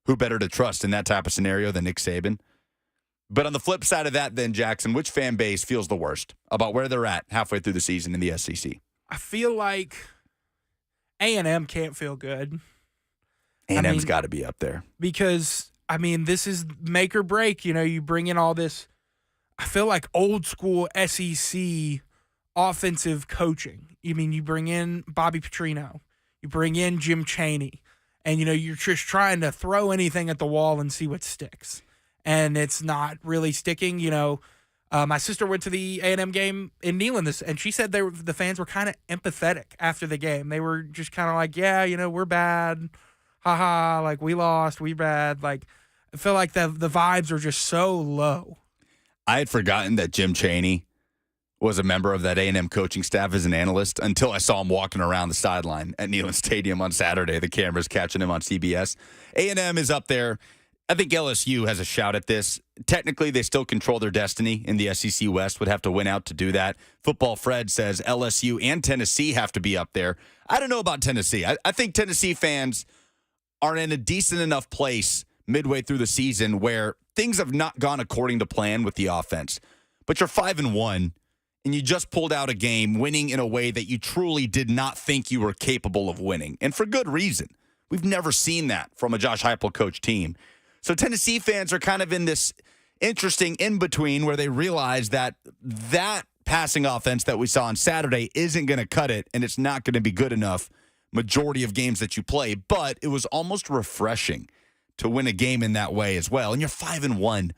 who better to trust in that type of scenario than Nick Saban? But on the flip side of that, then, Jackson, which fan base feels the worst about where they're at halfway through the season in the SEC? I feel like A&M can't feel good. A&M's got to be up there. Because, this is make or break. You bring in all this, I feel like old school SEC offensive coaching. You bring in Bobby Petrino. You bring in Jim Chaney. And, you're just trying to throw anything at the wall and see what sticks. And it's not really sticking. My sister went to the A&M game in Neyland, and she said the fans were kind of empathetic after the game. They were just kind of like, yeah, we're bad. Ha-ha, like, we lost, we bad. Like, I feel like the vibes are just so low. I had forgotten that Jim Chaney was a member of that A&M coaching staff as an analyst until I saw him walking around the sideline at Neyland Stadium on Saturday. The cameras catching him on CBS. A&M is up there. I think LSU has a shout at this. Technically, they still control their destiny in the SEC West, would have to win out to do that. Football Fred says LSU and Tennessee have to be up there. I don't know about Tennessee. I think Tennessee fans are in a decent enough place midway through the season where things have not gone according to plan with the offense. But you're 5-1, and you just pulled out a game winning in a way that you truly did not think you were capable of winning, and for good reason. We've never seen that from a Josh Heupel coach team. So Tennessee fans are kind of in this interesting in-between where they realize that passing offense that we saw on Saturday isn't going to cut it, and it's not going to be good enough majority of games that you play. But it was almost refreshing to win a game in that way as well. And you're 5-1.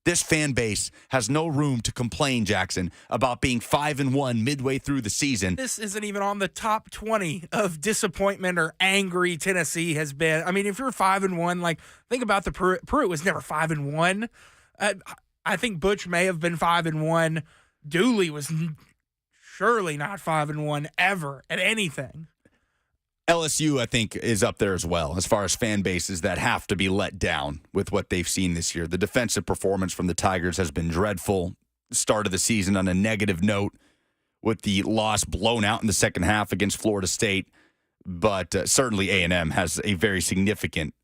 This fan base has no room to complain, Jackson, about being 5-1 midway through the season. This isn't even on the top 20 of disappointment or angry Tennessee has been. If you're 5-1, like, think about the Pruitt was never 5-1. I think Butch may have been 5-1. Dooley was surely not 5-1 ever at anything. LSU, I think, is up there as well as far as fan bases that have to be let down with what they've seen this year. The defensive performance from the Tigers has been dreadful. Start of the season on a negative note with the loss blown out in the second half against Florida State. But certainly A&M has a very significant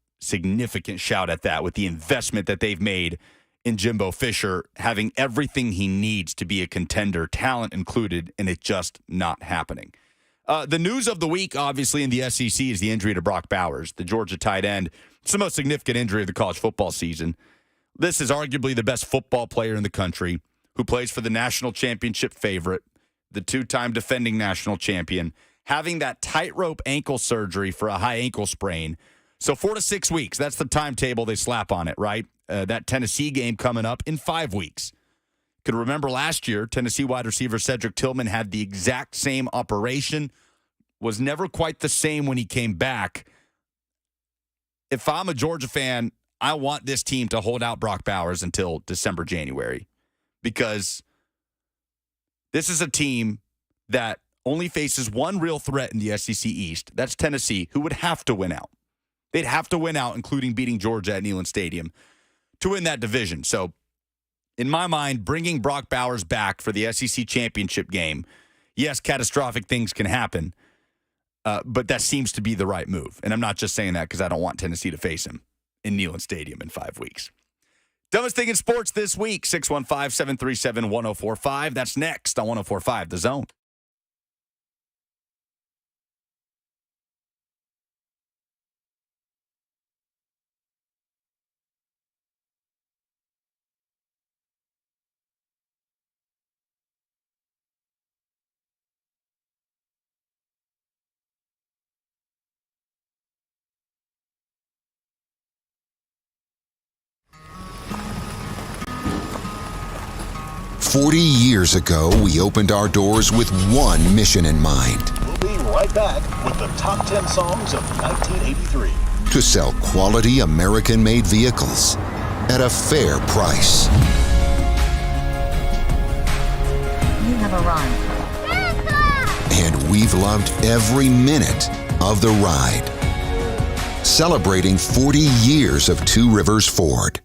shout at that with the investment that they've made in Jimbo Fisher, having everything he needs to be a contender, talent included, and it just not happening. The news of the week, obviously, in the SEC is the injury to Brock Bowers, the Georgia tight end. It's the most significant injury of the college football season. This is arguably the best football player in the country who plays for the national championship favorite, the two-time defending national champion, having that tightrope ankle surgery for a high ankle sprain. So 4 to 6 weeks, that's the timetable they slap on it, right? That Tennessee game coming up in 5 weeks. Could remember last year, Tennessee wide receiver Cedric Tillman had the exact same operation, was never quite the same when he came back. If I'm a Georgia fan, I want this team to hold out Brock Bowers until December, January, because this is a team that only faces one real threat in the SEC East. That's Tennessee, who would have to win out. They'd have to win out, including beating Georgia at Neyland Stadium, to win that division. So In my mind, bringing Brock Bowers back for the SEC championship game, yes, catastrophic things can happen, but that seems to be the right move. And I'm not just saying that because I don't want Tennessee to face him in Neyland Stadium in 5 weeks. Dumbest thing in sports this week, 615-737-1045. That's next on 1045 The Zone. "40 years ago, we opened our doors with one mission in mind: We'll be right back with the top 10 songs of 1983. to sell quality American-made vehicles at a fair price. You have arrived. And we've loved every minute of the ride. Celebrating 40 years of Two Rivers Ford.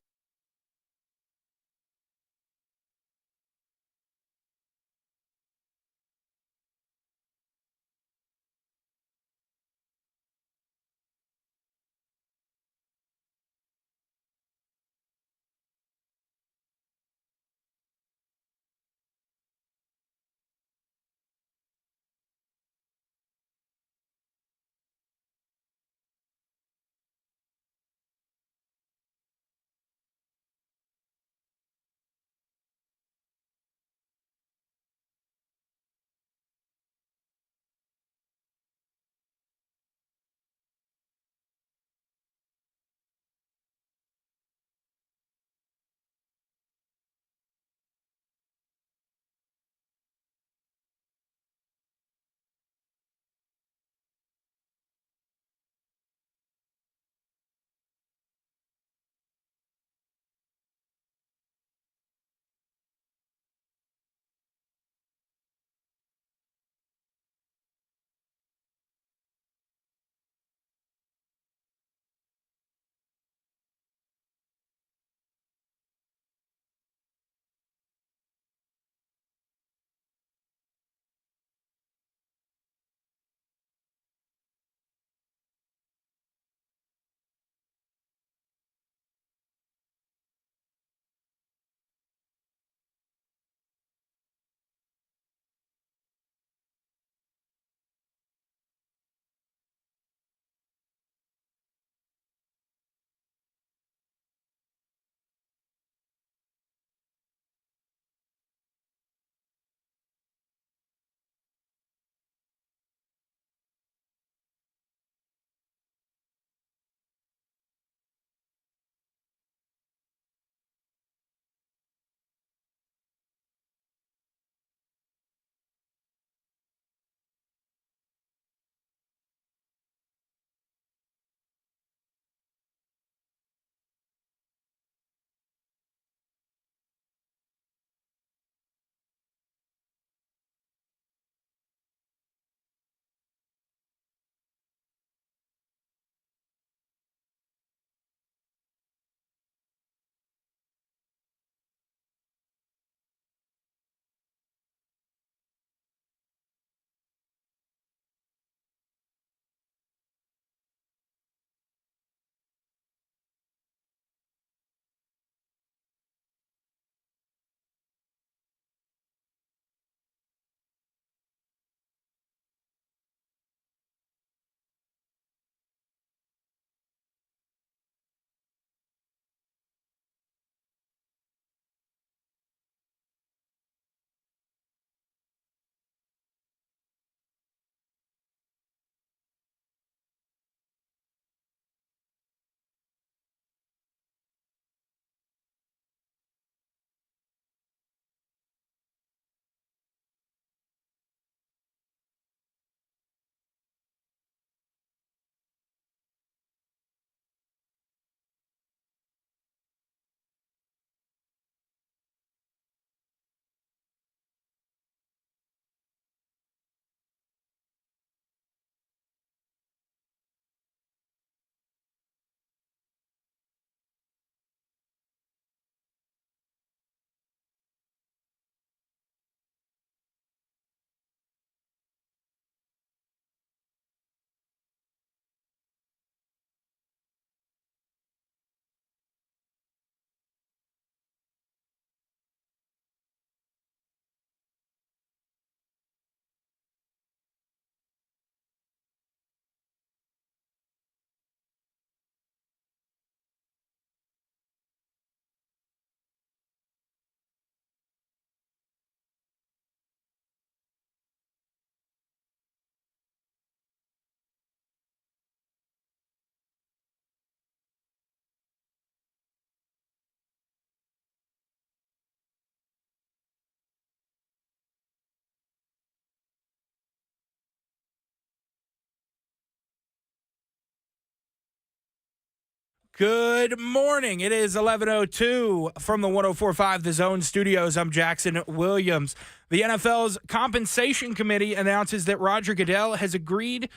Good morning. It is 11:02 from the 104.5 The Zone Studios. I'm Jackson Williams. The NFL's Compensation Committee announces that Roger Goodell has agreed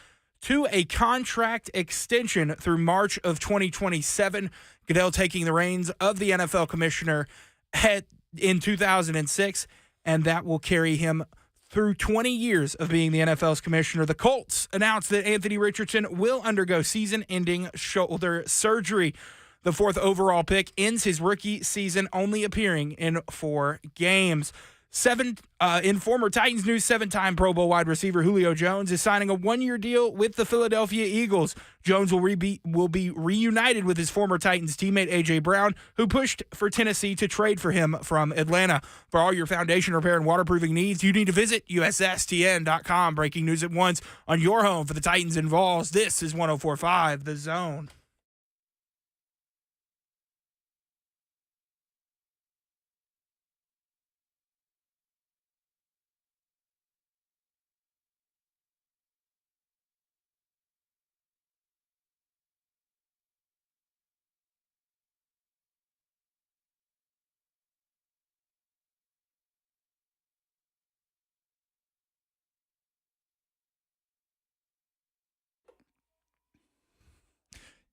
to a contract extension through March of 2027. Goodell taking the reins of the NFL commissioner in 2006, and that will carry him through 20 years of being the NFL's commissioner. The Colts announced that Anthony Richardson will undergo season-ending shoulder surgery. The fourth overall pick ends his rookie season only appearing in 4 games. In former Titans news, 7-time Pro Bowl wide receiver Julio Jones is signing a 1-year deal with the Philadelphia Eagles. Jones will be reunited with his former Titans teammate A.J. Brown, who pushed for Tennessee to trade for him from Atlanta. For all your foundation repair and waterproofing needs, you need to visit USSTN.com. Breaking news at once on your home for the Titans and Vols. This is 104.5 The Zone.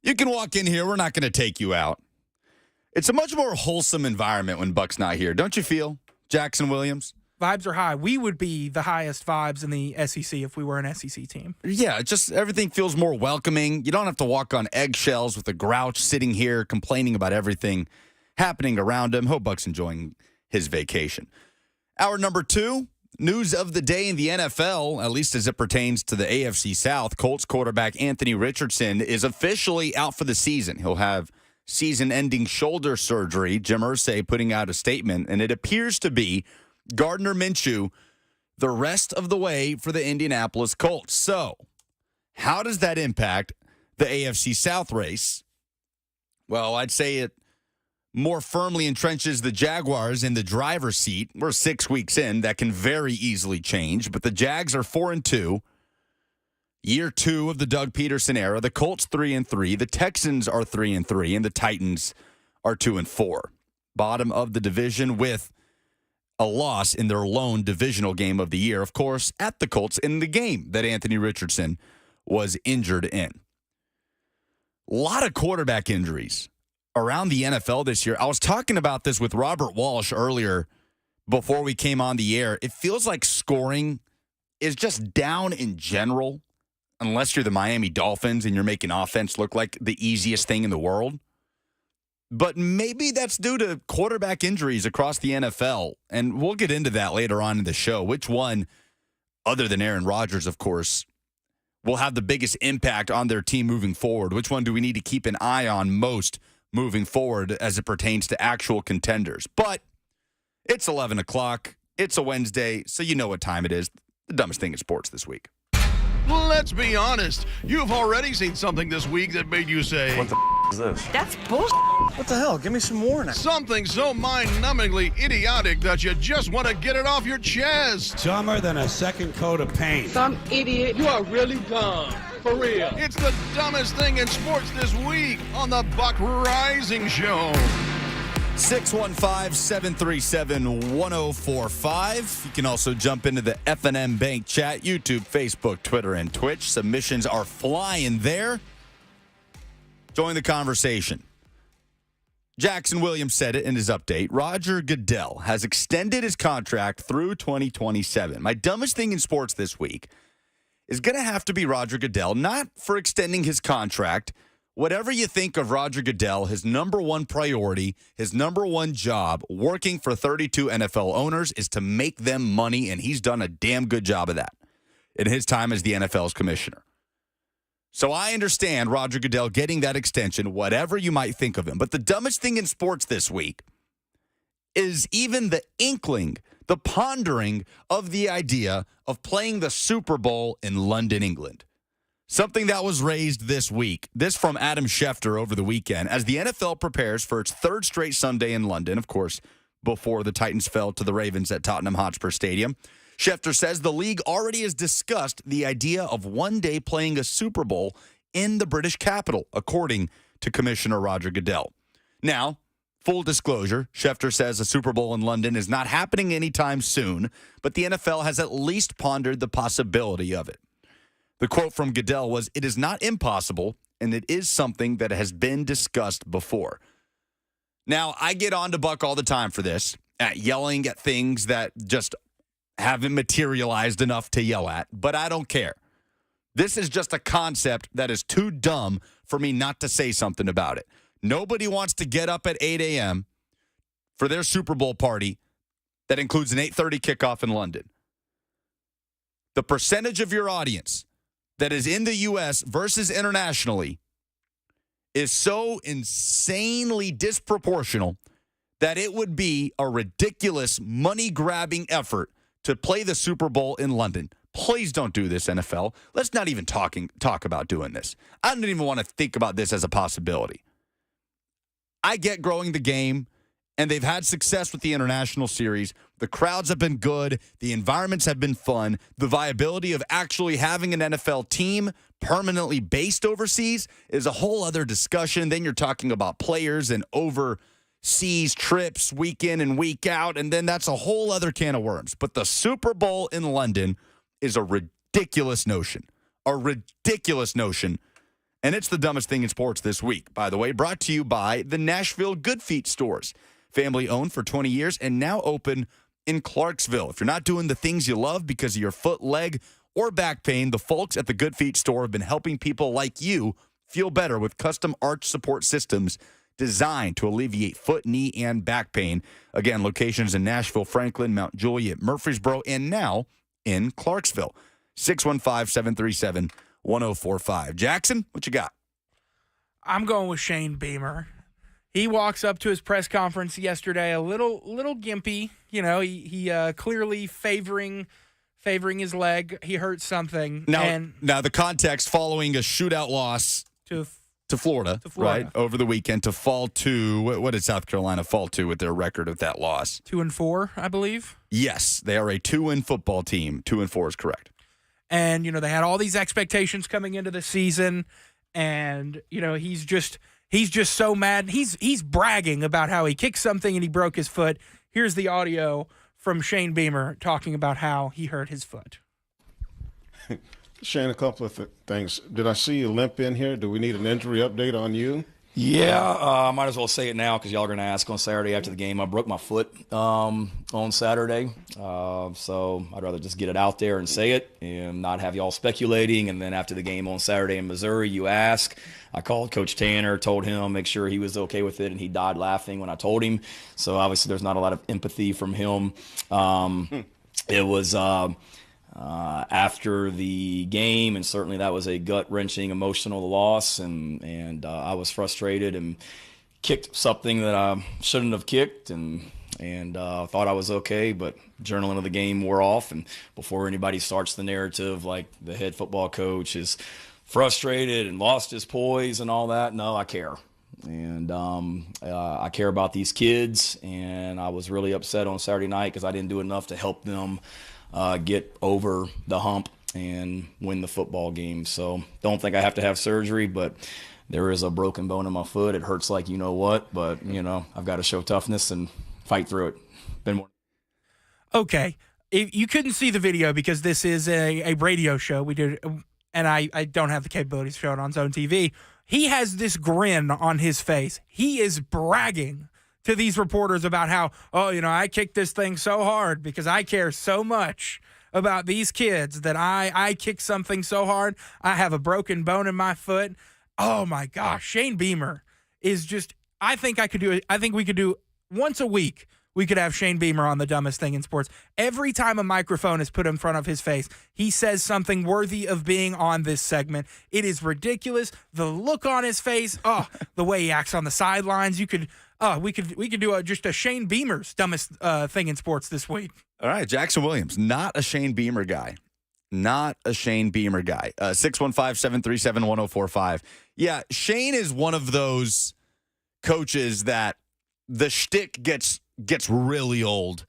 You can walk in here. We're not going to take you out. It's a much more wholesome environment when Buck's not here. Don't you feel, Jackson Williams? Vibes are high. We would be the highest vibes in the SEC if we were an SEC team. Yeah, just everything feels more welcoming. You don't have to walk on eggshells with a grouch sitting here complaining about everything happening around him. Hope Buck's enjoying his vacation. Hour number 2. News of the day in the NFL, at least as it pertains to the AFC South. Colts quarterback Anthony Richardson is officially out for the season. He'll have season-ending shoulder surgery. Jim Irsay putting out a statement, and it appears to be Gardner Minshew the rest of the way for the Indianapolis Colts. So, how does that impact the AFC South race? Well, I'd say it more firmly entrenches the Jaguars in the driver's seat. We're 6 weeks in. That can very easily change. But the Jags are 4-2. Year 2 of the Doug Peterson era. The Colts 3-3. The Texans are 3-3. And the Titans are 2-4. Bottom of the division with a loss in their lone divisional game of the year. Of course, at the Colts in the game that Anthony Richardson was injured in. A lot of quarterback injuries around the NFL this year. I was talking about this with Robert Walsh earlier before we came on the air. It feels like scoring is just down in general, unless you're the Miami Dolphins and you're making offense look like the easiest thing in the world. But maybe that's due to quarterback injuries across the NFL, and we'll get into that later on in the show. Which one, other than Aaron Rodgers, of course, will have the biggest impact on their team moving forward? Which one do we need to keep an eye on most moving forward as it pertains to actual contenders? But it's 11 o'clock. It's a Wednesday, so you know what time it is. The dumbest thing in sports this week. Let's be honest. You've already seen something this week that made you say, "What the is this?" That's bullshit. What the hell? Give me some more now. Something so mind-numbingly idiotic that you just want to get it off your chest. Dumber than a second coat of paint. Some idiot. You are really dumb. For real. It's the dumbest thing in sports this week on the Buck Rising Show. 615-737-1045. You can also jump into the F&M Bank chat, YouTube, Facebook, Twitter, and Twitch. Submissions are flying there. Join the conversation. Jackson Williams said it in his update. Roger Goodell has extended his contract through 2027. My dumbest thing in sports this week is going to have to be Roger Goodell, not for extending his contract. Whatever you think of Roger Goodell, his number one priority, his number one job, working for 32 NFL owners, is to make them money, and he's done a damn good job of that in his time as the NFL's commissioner. So I understand Roger Goodell getting that extension, whatever you might think of him. But the dumbest thing in sports this week is even the inkling, the pondering of the idea of playing the Super Bowl in London, England. Something that was raised this week. This from Adam Schefter over the weekend. As the NFL prepares for its third straight Sunday in London, of course, before the Titans fell to the Ravens at Tottenham Hotspur Stadium, Schefter says the league already has discussed the idea of one day playing a Super Bowl in the British capital, according to Commissioner Roger Goodell. Now, full disclosure, Schefter says a Super Bowl in London is not happening anytime soon, but the NFL has at least pondered the possibility of it. The quote from Goodell was, "It is not impossible, and it is something that has been discussed before." Now, I get on to Buck all the time for this, at yelling at things that just haven't materialized enough to yell at, but I don't care. This is just a concept that is too dumb for me not to say something about it. Nobody wants to get up at 8 a.m. for their Super Bowl party that includes an 8:30 kickoff in London. The percentage of your audience that is in the U.S. versus internationally is so insanely disproportional that it would be a ridiculous money-grabbing effort to play the Super Bowl in London. Please don't do this, NFL. Let's not even talk about doing this. I don't even want to think about this as a possibility. I get growing the game, and they've had success with the international series. The crowds have been good. The environments have been fun. The viability of actually having an NFL team permanently based overseas is a whole other discussion. Then you're talking about players and overseas trips week in and week out, and then that's a whole other can of worms. But the Super Bowl in London is a ridiculous notion. A ridiculous notion. And it's the dumbest thing in sports this week, by the way, brought to you by the Nashville Good Feet stores. Family owned for 20 years and now open in Clarksville. If you're not doing the things you love because of your foot, leg, or back pain, the folks at the Good Feet store have been helping people like you feel better with custom arch support systems designed to alleviate foot, knee, and back pain. Again, locations in Nashville, Franklin, Mount Juliet, Murfreesboro, and now in Clarksville. 615-737-1045. Jackson, what you got? I'm going with Shane Beamer. He walks up to his press conference yesterday a little gimpy. You know, he clearly favoring his leg. He hurt something. Now the context following a shootout loss to Florida, right, over the weekend to fall to, what did South Carolina fall to with their record of that loss? 2-4, I believe. Yes, they are a 2-win football team. 2-4 is correct. And, you know, they had all these expectations coming into the season, and, you know, he's just so mad. He's bragging about how he kicked something and he broke his foot. Here's the audio from Shane Beamer talking about how he hurt his foot. Shane, a couple of things. Did I see you limp in here? Do we need an injury update on you? Yeah, I might as well say it now because y'all are going to ask on Saturday after the game. I broke my foot on Saturday, so I'd rather just get it out there and say it and not have y'all speculating. And then after the game on Saturday in Missouri, you ask. I called Coach Tanner, told him, make sure he was okay with it, and he died laughing when I told him. So obviously there's not a lot of empathy from him. It was after the game, and certainly that was a gut-wrenching emotional loss, and I was frustrated and kicked something that I shouldn't have kicked, and thought I was okay, but adrenaline of the game wore off, and before anybody starts the narrative like the head football coach is frustrated and lost his poise and all that, no, I care. And I care about these kids, and I was really upset on Saturday night because I didn't do enough to help them get over the hump and win the football game. So don't think I have to have surgery, but there is a broken bone in my foot. It hurts like you know what, but, you know, I've got to show toughness and fight through it. Okay. You couldn't see the video because this is a radio show. We did, and I don't have the capabilities to show it on Zone TV. He has this grin on his face. He is bragging to these reporters about how, oh, you know, I kicked this thing so hard because I care so much about these kids that I kicked something so hard. I have a broken bone in my foot. Oh my gosh, Shane Beamer is just, I think we could do once a week. We could have Shane Beamer on the dumbest thing in sports. Every time a microphone is put in front of his face, he says something worthy of being on this segment. It is ridiculous. The look on his face, the way he acts on the sidelines. We could do just a Shane Beamer's dumbest thing in sports this week. All right, Jackson Williams, not a Shane Beamer guy. Not a Shane Beamer guy. 615-737-1045. Yeah, Shane is one of those coaches that the shtick gets really old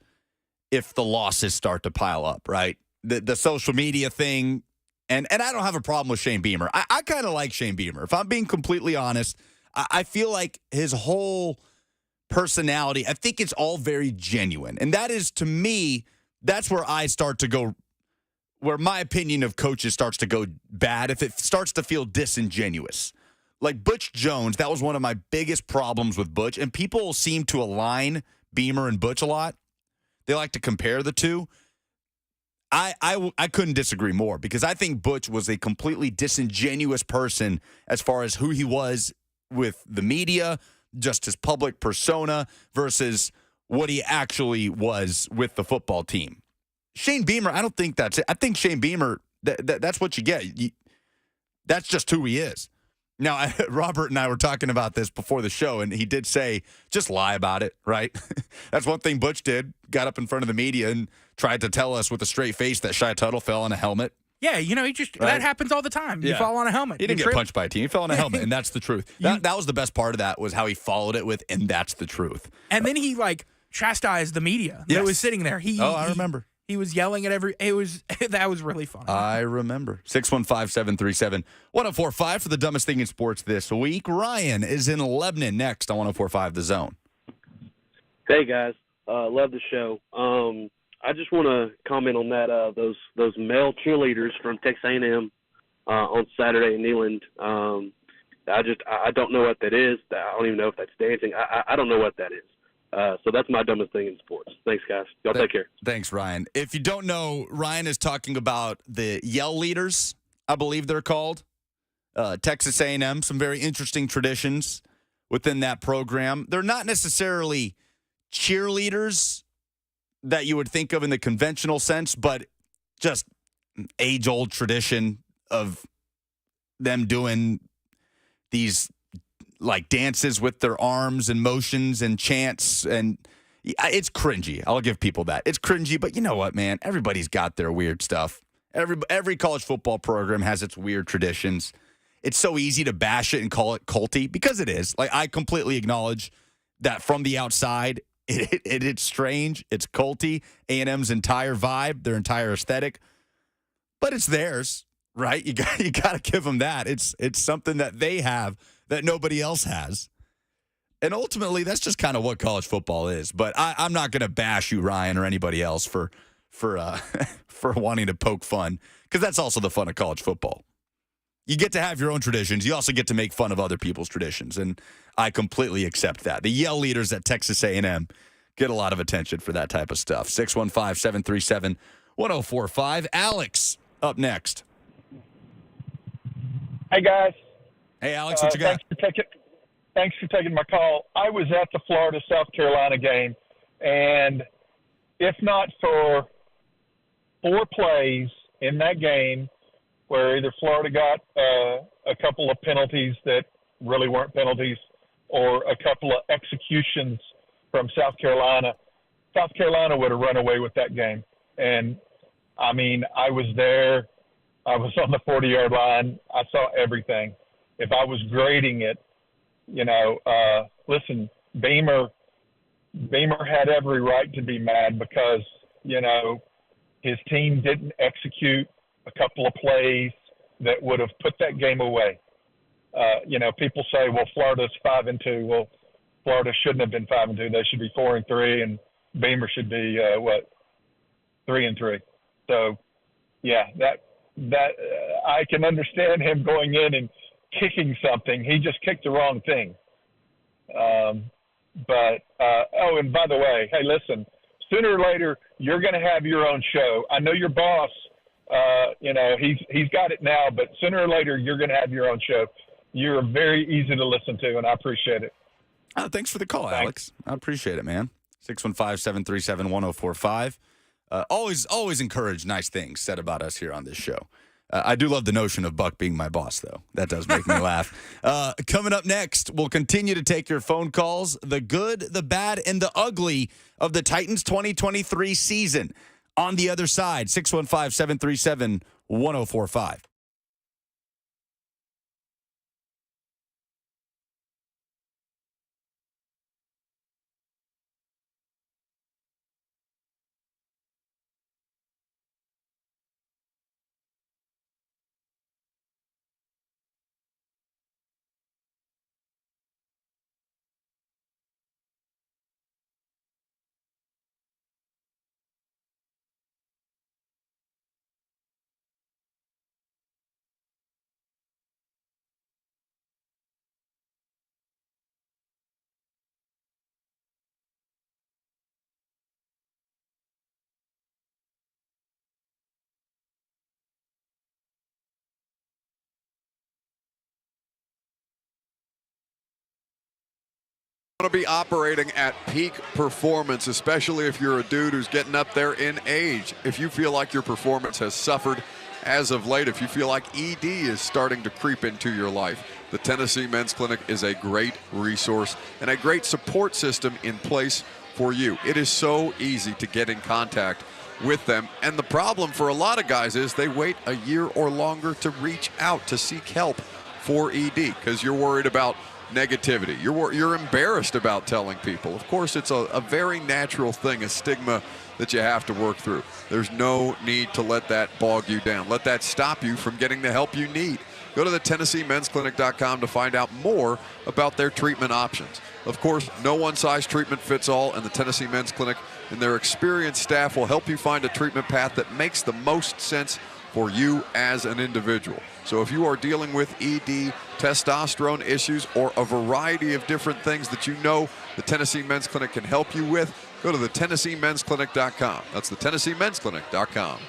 if the losses start to pile up, right? The social media thing, and I don't have a problem with Shane Beamer. I kind of like Shane Beamer. If I'm being completely honest, I feel like his whole personality, I think it's all very genuine. And that is, to me, that's where I start to go, where my opinion of coaches starts to go bad, if it starts to feel disingenuous. Like Butch Jones, that was one of my biggest problems with Butch. And people seem to align Beamer and Butch a lot. They like to compare the two. I couldn't disagree more, because I think Butch was a completely disingenuous person as far as who he was with the media, just his public persona versus what he actually was with the football team. Shane Beamer, I don't think that's it. I think Shane Beamer, that's what you get. That's just who he is. Now, Robert and I were talking about this before the show, and he did say, just lie about it, right? That's one thing Butch did, got up in front of the media and tried to tell us with a straight face that Shai Tuttle fell on a helmet. Yeah, he just, right? That happens all the time. You fall on a helmet. He didn't get punched by a team. He fell on a helmet, and that's the truth. That was the best part of that, was how he followed it with, and that's the truth. And then he, chastised the media that was sitting there. I remember. He was yelling at that was really funny. I remember. 615-737-1045 for the dumbest thing in sports this week. Ryan is in Lebanon next on 1045 The Zone. Hey, guys. Love the show. I just want to comment on that, those male cheerleaders from Texas A&M on Saturday in Neyland. I don't know what that is. I don't even know if that's dancing. I don't know what that is. So that's my dumbest thing in sports. Thanks, guys. Y'all take care. Thanks, Ryan. If you don't know, Ryan is talking about the Yell Leaders, I believe they're called. Texas A&M, some very interesting traditions within that program. They're not necessarily cheerleaders that you would think of in the conventional sense, but just age-old tradition of them doing these dances with their arms and motions and chants, and it's cringy. I'll give people that. It's cringy, but you know what, man? Everybody's got their weird stuff. Every college football program has its weird traditions. It's so easy to bash it and call it culty, because it is. I completely acknowledge that from the outside, it's strange. It's culty. A&M's entire vibe, their entire aesthetic, but it's theirs, right? You got to give them that. It's something that they have that nobody else has. And ultimately, that's just kind of what college football is. But I'm not going to bash you, Ryan, or anybody else for wanting to poke fun, because that's also the fun of college football. You get to have your own traditions. You also get to make fun of other people's traditions, and I completely accept that. The Yell Leaders at Texas A&M get a lot of attention for that type of stuff. 615-737-1045. Alex up next. Hey, guys. Hey, Alex, what you got? Thanks for taking my call. I was at the Florida-South Carolina game, and if not for 4 plays in that game where either Florida got a couple of penalties that really weren't penalties, or a couple of executions from South Carolina would have run away with that game. And, I mean, I was there. I was on the 40-yard line. I saw everything. If I was grading it, listen, Beamer had every right to be mad because, his team didn't execute a couple of plays that would have put that game away. People say, well, Florida's 5-2. Well, Florida shouldn't have been 5-2. They should be 4-3, and Beamer should be 3-3. So, yeah, that I can understand him going in and kicking something. He just kicked the wrong thing. And by the way, hey, listen, sooner or later, you're going to have your own show. I know your boss, he's got it now, but sooner or later, you're going to have your own show. You're very easy to listen to, and I appreciate it. Thanks for the call, Alex. I appreciate it, man. 615-737-1045. Always encourage nice things said about us here on this show. I do love the notion of Buck being my boss, though. That does make me laugh. Coming up next, we'll continue to take your phone calls, the good, the bad, and the ugly of the Titans 2023 season. On the other side, 615-737-1045. Want to be operating at peak performance, especially if you're a dude who's getting up there in age. If you feel like your performance has suffered as of late, if you feel like ED is starting to creep into your life, the Tennessee Men's Clinic is a great resource and a great support system in place for you. It is so easy to get in contact with them, and the problem for a lot of guys is they wait a year or longer to reach out to seek help for ED because you're worried about negativity. You're embarrassed about telling people. Of course, it's a very natural thing, a stigma that you have to work through. There's no need to let that bog you down. Let that stop you from getting the help you need. Go to the TennesseeMen'sClinic.com to find out more about their treatment options. Of course, no one-size treatment fits all, and the Tennessee Men's Clinic and their experienced staff will help you find a treatment path that makes the most sense for you as an individual. So if you are dealing with ED, testosterone issues, or a variety of different things that you know the Tennessee Men's Clinic can help you with, go to the TennesseeMen'sClinic.com. That's the TennesseeMen'sClinic.com.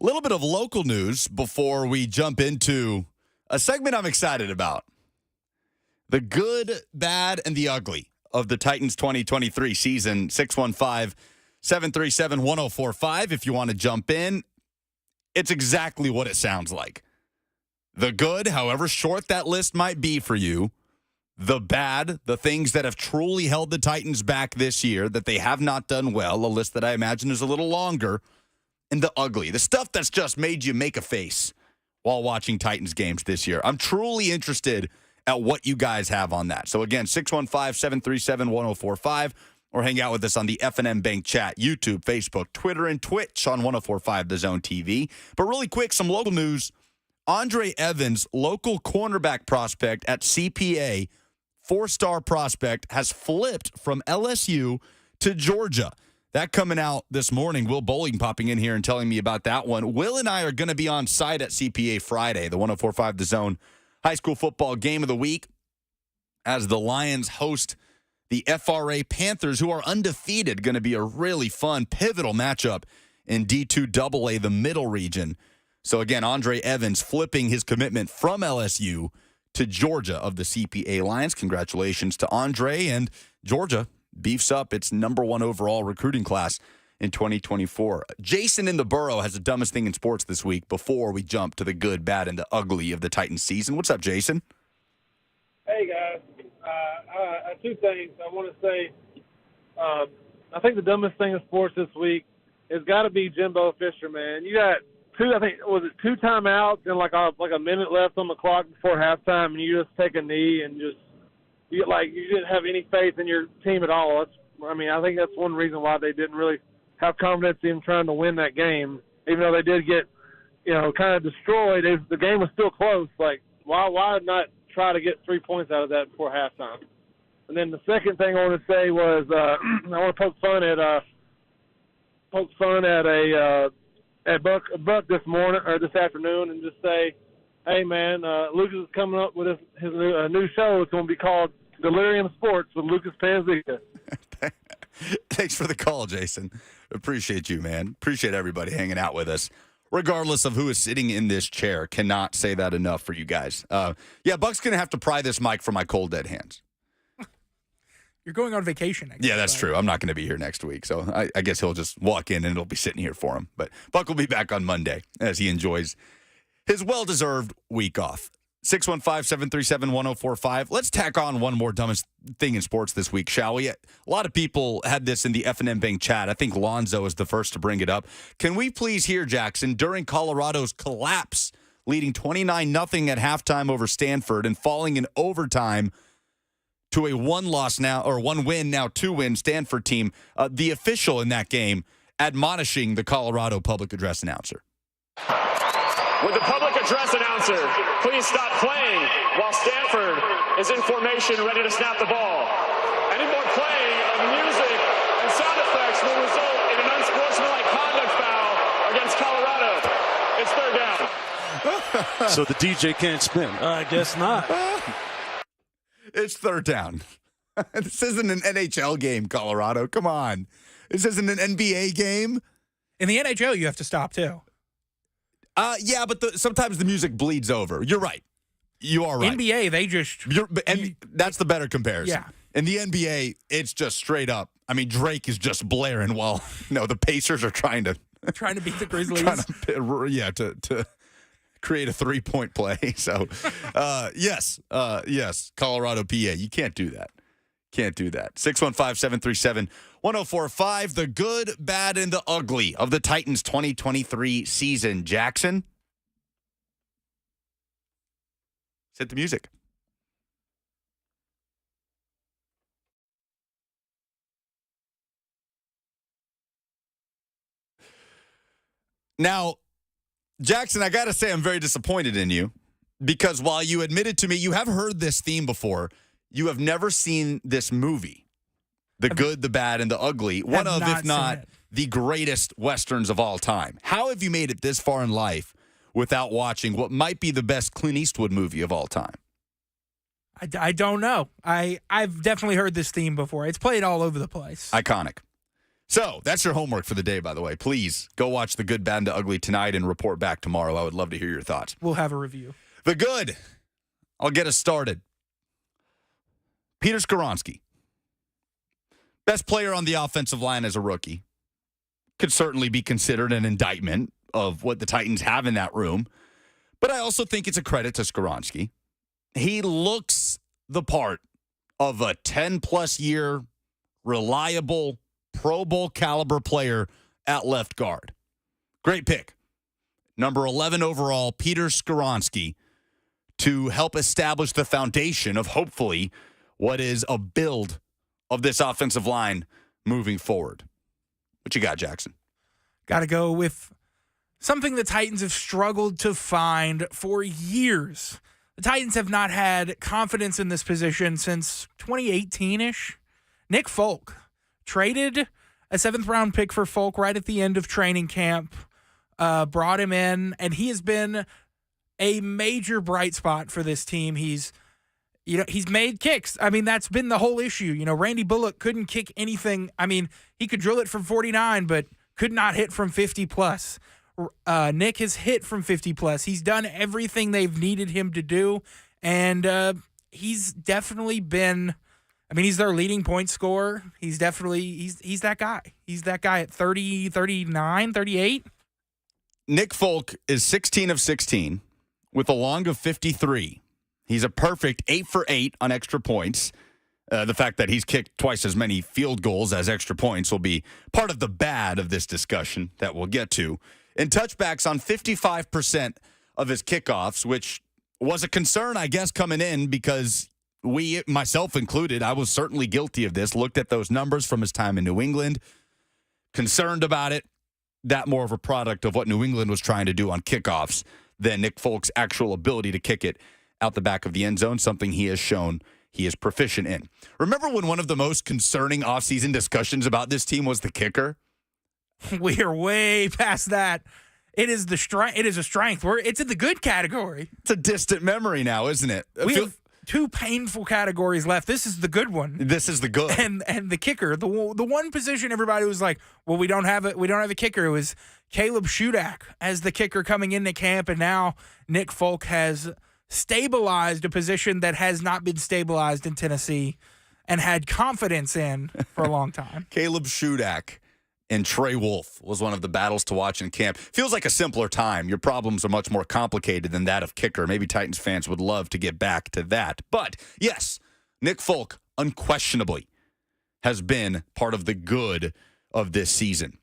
A little bit of local news before we jump into a segment I'm excited about. The good, bad, and the ugly of the Titans 2023 season. 615-737-1045 if you want to jump in. It's exactly what it sounds like. The good, however short that list might be for you. The bad, the things that have truly held the Titans back this year, that they have not done well, a list that I imagine is a little longer. And the ugly, the stuff that's just made you make a face while watching Titans games this year. I'm truly interested at what you guys have on that. So again, 615-737-1045, or hang out with us on the F&M Bank chat, YouTube, Facebook, Twitter, and Twitch on 1045 The Zone TV. But really quick, some local news. Andre Evans, local cornerback prospect at CPA, 4-star prospect, has flipped from LSU to Georgia. That coming out this morning. Will Bowling popping in here and telling me about that one. Will and I are going to be on site at CPA Friday, the 1045 The Zone high school football game of the week, as the Lions host the FRA Panthers, who are undefeated. Going to be a really fun, pivotal matchup in D2 AA, the middle region. So again, Andre Evans flipping his commitment from LSU to Georgia of the CPA Lions. Congratulations to Andre, and Georgia beefs up its number 1 overall recruiting class in 2024. Jason in the Borough has the dumbest thing in sports this week before we jump to the good, bad, and the ugly of the Titans season. What's up, Jason? Hey, guys. Two things. I want to say I think the dumbest thing in sports this week has got to be Jimbo Fisher, man. You got two timeouts and like a minute left on the clock before halftime, and you just take a knee and you didn't have any faith in your team at all. I think that's one reason why they didn't really have confidence in trying to win that game, even though they did get, kind of destroyed. The game was still close. Like, why not try to get 3 points out of that before halftime? And then the second thing I want to say was I want to poke fun at Buck this morning or this afternoon, and just say, hey man, Lucas is coming up with his new show. It's going to be called Delirium Sports with Lucas Panzica. Thanks for the call, Jason. Appreciate you, man. Appreciate everybody hanging out with us, regardless of who is sitting in this chair. Cannot say that enough for you guys. Buck's going to have to pry this mic from my cold, dead hands. You're going on vacation next week. Yeah, that's true. I'm not going to be here next week, so I guess he'll just walk in and it'll be sitting here for him. But Buck will be back on Monday as he enjoys his well-deserved week off. 615-737-1045. Let's tack on one more dumbest thing in sports this week, shall we? A lot of people had this in the F&M Bank chat. I think Lonzo is the first to bring it up. Can we please hear, Jackson, during Colorado's collapse, leading 29-0 at halftime over Stanford and falling in overtime to a one win, now 2-win Stanford team, the official in that game admonishing the Colorado public address announcer. Would the public address announcer please stop playing while Stanford is in formation ready to snap the ball? Any more playing of music and sound effects will result in an unsportsmanlike conduct foul against Colorado. It's third down. So the DJ can't spin. I guess not. It's third down. This isn't an NHL game, Colorado. Come on. This isn't an NBA game. In the NHL, you have to stop, too. Yeah, but sometimes the music bleeds over. You're right. You are right. NBA, they just... that's the better comparison. Yeah. In the NBA, it's just straight up. I mean, Drake is just blaring while the Pacers are trying to beat the Grizzlies. To create a 3-point play. So, yes, Colorado, PA. You can't do that. Can't do that. 615-737-1045. The good, bad, and the ugly of the Titans 2023 season. Jackson? Set the music. Now, Jackson, I got to say I'm very disappointed in you because while you admitted to me you have heard this theme before, you have never seen this movie, The Good, the Bad, and the Ugly, one of, if not, the greatest Westerns of all time. How have you made it this far in life without watching what might be the best Clint Eastwood movie of all time? I don't know. I've definitely heard this theme before. It's played all over the place. Iconic. So that's your homework for the day, by the way. Please go watch The Good, Bad, and the Ugly tonight and report back tomorrow. I would love to hear your thoughts. We'll have a review. The good. I'll get us started. Peter Skoronski. Best player on the offensive line as a rookie. Could certainly be considered an indictment of what the Titans have in that room. But I also think it's a credit to Skoronski. He looks the part of a 10-plus year, reliable, Pro Bowl caliber player at left guard. Great pick. Number 11 overall, Peter Skoronski, to help establish the foundation of hopefully what is a build of this offensive line moving forward. What you got, Jackson? Got to go with something the Titans have struggled to find for years. The Titans have not had confidence in this position since 2018-ish. Nick Folk traded a 7th-round pick for Folk right at the end of training camp, brought him in, and he has been a major bright spot for this team. He's made kicks. I mean, that's been the whole issue. Randy Bullock couldn't kick anything. I mean, he could drill it from 49, but could not hit from 50-plus. Nick has hit from 50-plus. He's done everything they've needed him to do, and he's definitely been – I mean, he's their leading point scorer. He's definitely – he's that guy. He's that guy at 30, 39, 38. Nick Folk is 16 of 16 with a long of 53. He's a perfect 8 for 8 on extra points. The fact that he's kicked twice as many field goals as extra points will be part of the bad of this discussion that we'll get to. And touchbacks on 55% of his kickoffs, which was a concern, I guess, coming in because we, myself included, I was certainly guilty of this, looked at those numbers from his time in New England, concerned about it, that more of a product of what New England was trying to do on kickoffs than Nick Folk's actual ability to kick it out the back of the end zone, something he has shown he is proficient in. Remember when one of the most concerning offseason discussions about this team was the kicker? We are way past that. It is the strength. It is a strength. It's in the good category. It's a distant memory now, isn't it? We have two painful categories left. This is the good one. This is the good. And the kicker, the one position everybody was like, well, we don't have it. We don't have a kicker. It was Caleb Shudak as the kicker coming into camp, and now Nick Folk has stabilized a position that has not been stabilized in Tennessee and had confidence in for a long time. Caleb Shudak and Trey Wolf was one of the battles to watch in camp. Feels like a simpler time. Your problems are much more complicated than that of kicker. Maybe Titans fans would love to get back to that. But, yes, Nick Folk unquestionably has been part of the good of this season.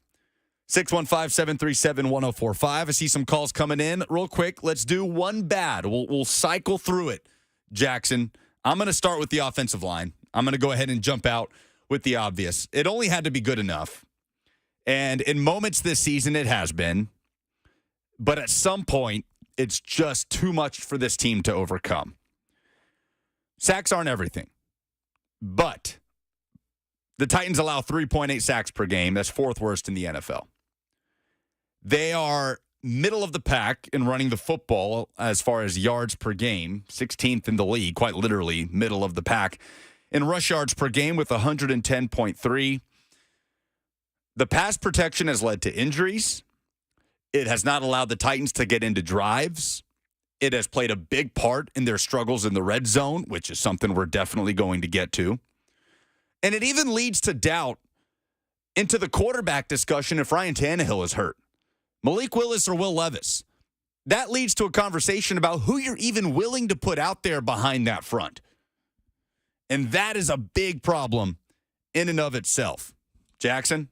615-737-1045. I see some calls coming in. Real quick, let's do one bad. We'll cycle through it, Jackson. I'm going to start with the offensive line. I'm going to go ahead and jump out with the obvious. It only had to be good enough. And in moments this season, it has been. But at some point, it's just too much for this team to overcome. Sacks aren't everything. But the Titans allow 3.8 sacks per game. That's 4th worst in the NFL. They are middle of the pack in running the football as far as yards per game, 16th in the league, quite literally middle of the pack. In rush yards per game with 110.3. The pass protection has led to injuries. It has not allowed the Titans to get into drives. It has played a big part in their struggles in the red zone, which is something we're definitely going to get to. And it even leads to doubt into the quarterback discussion if Ryan Tannehill is hurt. Malik Willis or Will Levis. That leads to a conversation about who you're even willing to put out there behind that front. And that is a big problem in and of itself. Jackson?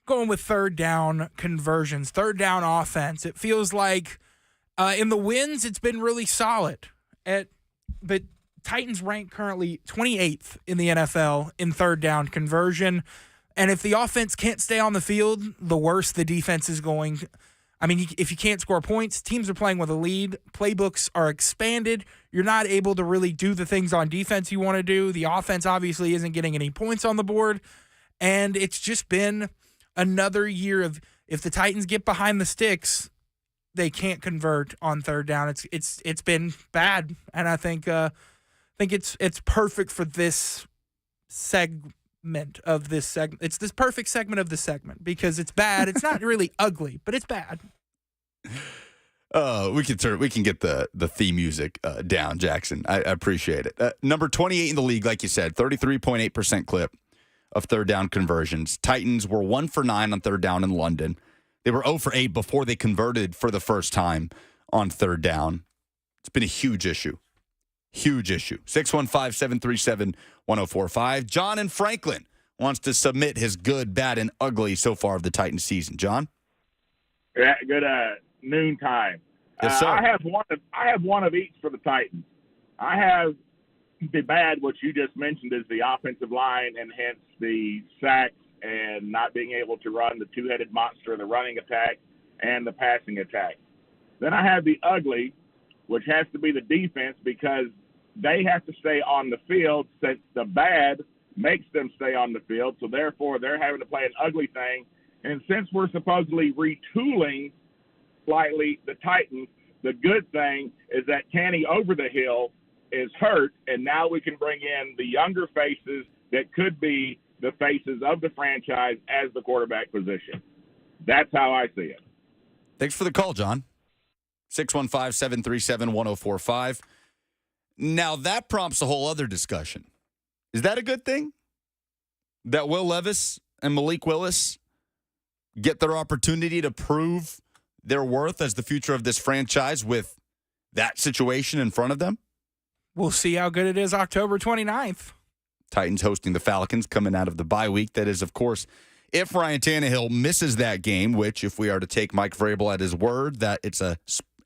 Going with third down conversions, third down offense. It feels like in the wins, it's been really solid. But Titans rank currently 28th in the NFL in third down conversion. And if the offense can't stay on the field, the worse the defense is going. I mean, if you can't score points, teams are playing with a lead. Playbooks are expanded. You're not able to really do the things on defense you want to do. The offense obviously isn't getting any points on the board. And it's just been another year of if the Titans get behind the sticks, they can't convert on third down. It's been bad. And I think it's perfect for this of this segment. It's this perfect segment of the segment because it's bad. It's not really ugly, but it's bad. We can get the theme music down, Jackson. I appreciate it. Number 28 in the league, like you said, 33.8% clip of third down conversions. Titans were 1 for 9 on third down in London. They were 0 for 8 before they converted for the first time on third down. It's been a huge issue. Huge issue. 615-737-1045. John in Franklin wants to submit his good, bad, and ugly so far of the Titans season. John? Yeah, good noon time. Yes, sir. I have one of each for the Titans. I have the bad, which you just mentioned, is the offensive line and hence the sacks and not being able to run the two-headed monster, the running attack and the passing attack. Then I have the ugly, which has to be the defense because they have to stay on the field since the bad makes them stay on the field. So therefore they're having to play an ugly thing. And since we're supposedly retooling slightly the Titans, the good thing is that Tanny Over the Hill is hurt, and now we can bring in the younger faces that could be the faces of the franchise as the quarterback position. That's how I see it. Thanks for the call, John. 615-737-1045. Now, that prompts a whole other discussion. Is that a good thing? That Will Levis and Malik Willis get their opportunity to prove their worth as the future of this franchise with that situation in front of them? We'll see how good it is October 29th. Titans hosting the Falcons coming out of the bye week. That is, of course, if Ryan Tannehill misses that game, which if we are to take Mike Vrabel at his word, that it's a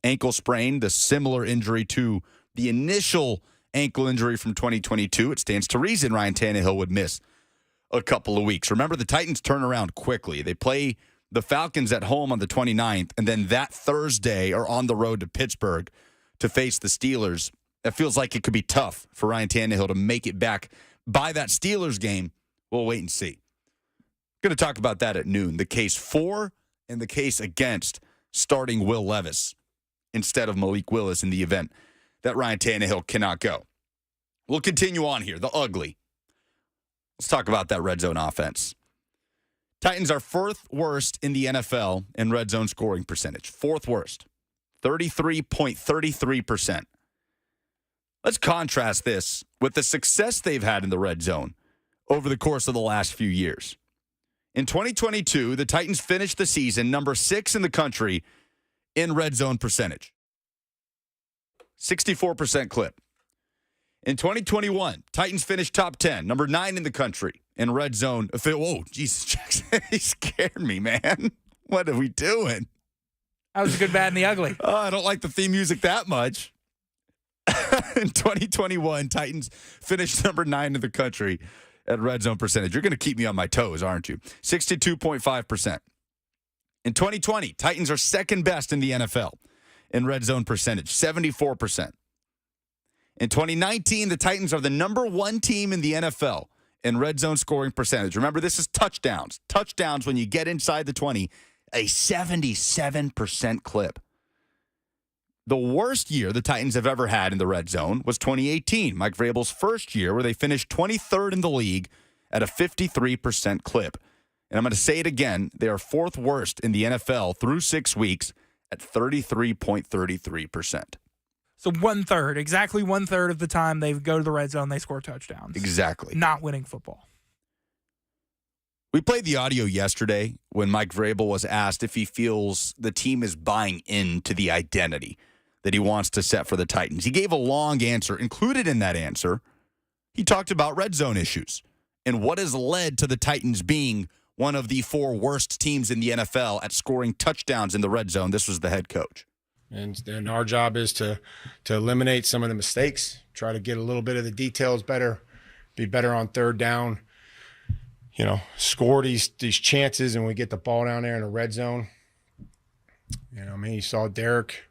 ankle sprain, the similar injury to the initial ankle injury from 2022, it stands to reason Ryan Tannehill would miss a couple of weeks. Remember, the Titans turn around quickly. They play the Falcons at home on the 29th, and then that Thursday are on the road to Pittsburgh to face the Steelers. That feels like it could be tough for Ryan Tannehill to make it back by that Steelers game. We'll wait and see. Going to talk about that at noon. The case for and the case against starting Will Levis instead of Malik Willis in the event that Ryan Tannehill cannot go. We'll continue on here. The ugly. Let's talk about that red zone offense. Titans are fourth worst in the NFL in red zone scoring percentage. Fourth worst. 33.33%. Let's contrast this with the success they've had in the red zone over the course of the last few years. In 2022, the Titans finished the season number 6 in the country in red zone percentage. 64% clip. In 2021, Titans finished top 10, number 9 in the country in red zone. Whoa, Jesus, Jackson, he scared me, man. What are we doing? That was a good, bad, and the ugly. Oh, I don't like the theme music that much. In 2021, Titans finished number 9 in the country at red zone percentage. You're going to keep me on my toes, aren't you? 62.5%. In 2020, Titans are second best in the NFL in red zone percentage, 74%. In 2019, the Titans are the number 1 team in the NFL in red zone scoring percentage. Remember, this is touchdowns. Touchdowns when you get inside the 20, a 77% clip. The worst year the Titans have ever had in the red zone was 2018, Mike Vrabel's first year, where they finished 23rd in the league at a 53% clip. And I'm going to say it again, they are fourth worst in the NFL through 6 weeks at 33.33%. So exactly one third of the time they go to the red zone, they score touchdowns. Exactly. Not winning football. We played the audio yesterday when Mike Vrabel was asked if he feels the team is buying into the identity that he wants to set for the Titans. He gave a long answer. Included in that answer, he talked about red zone issues and what has led to the Titans being one of the 4 worst teams in the NFL at scoring touchdowns in the red zone. This was the head coach. And our job is to eliminate some of the mistakes, try to get a little bit of the details better, be better on third down, score these chances, and we get the ball down there in the red zone. You saw Derek,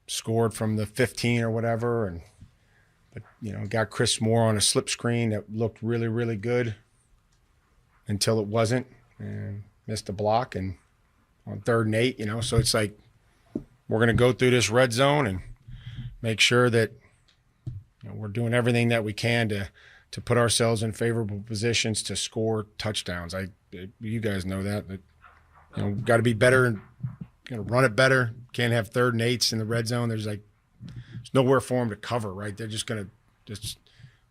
scored from the 15 or whatever, but got Chris Moore on a slip screen that looked really, really good until it wasn't, and missed a block and on 3rd and 8, so it's like we're going to go through this red zone and make sure that we're doing everything that we can to put ourselves in favorable positions to score touchdowns. You guys know that got to be better, got to run it better. Can't have 3rd and 8s in the red zone. There's nowhere for them to cover, right? They're just going to just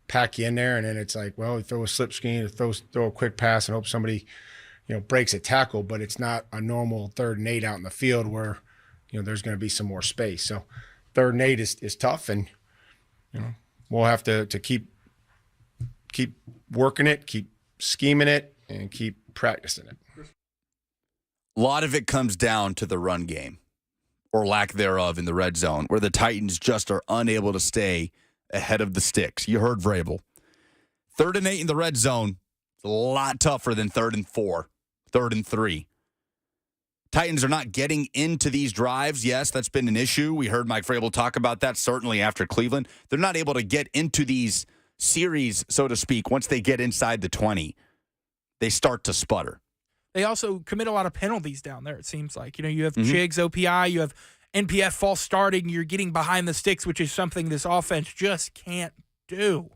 pack you in there, and then it's like, well, you throw a slip screen, or throw a quick pass and hope somebody, breaks a tackle, but it's not a normal 3rd and 8 out in the field where, there's going to be some more space. So 3rd and 8 is tough, and, we'll have to keep working it, keep scheming it, and keep practicing it. A lot of it comes down to the run game, or lack thereof, in the red zone, where the Titans just are unable to stay ahead of the sticks. You heard Vrabel. 3rd and 8 in the red zone, a lot tougher than 3rd and 4, 3rd and 3. Titans are not getting into these drives. Yes, that's been an issue. We heard Mike Vrabel talk about that, certainly after Cleveland. They're not able to get into these series, so to speak. Once they get inside the 20, they start to sputter. They also commit a lot of penalties down there, it seems like. You have Chiggs, OPI, you have NPF false starting, you're getting behind the sticks, which is something this offense just can't do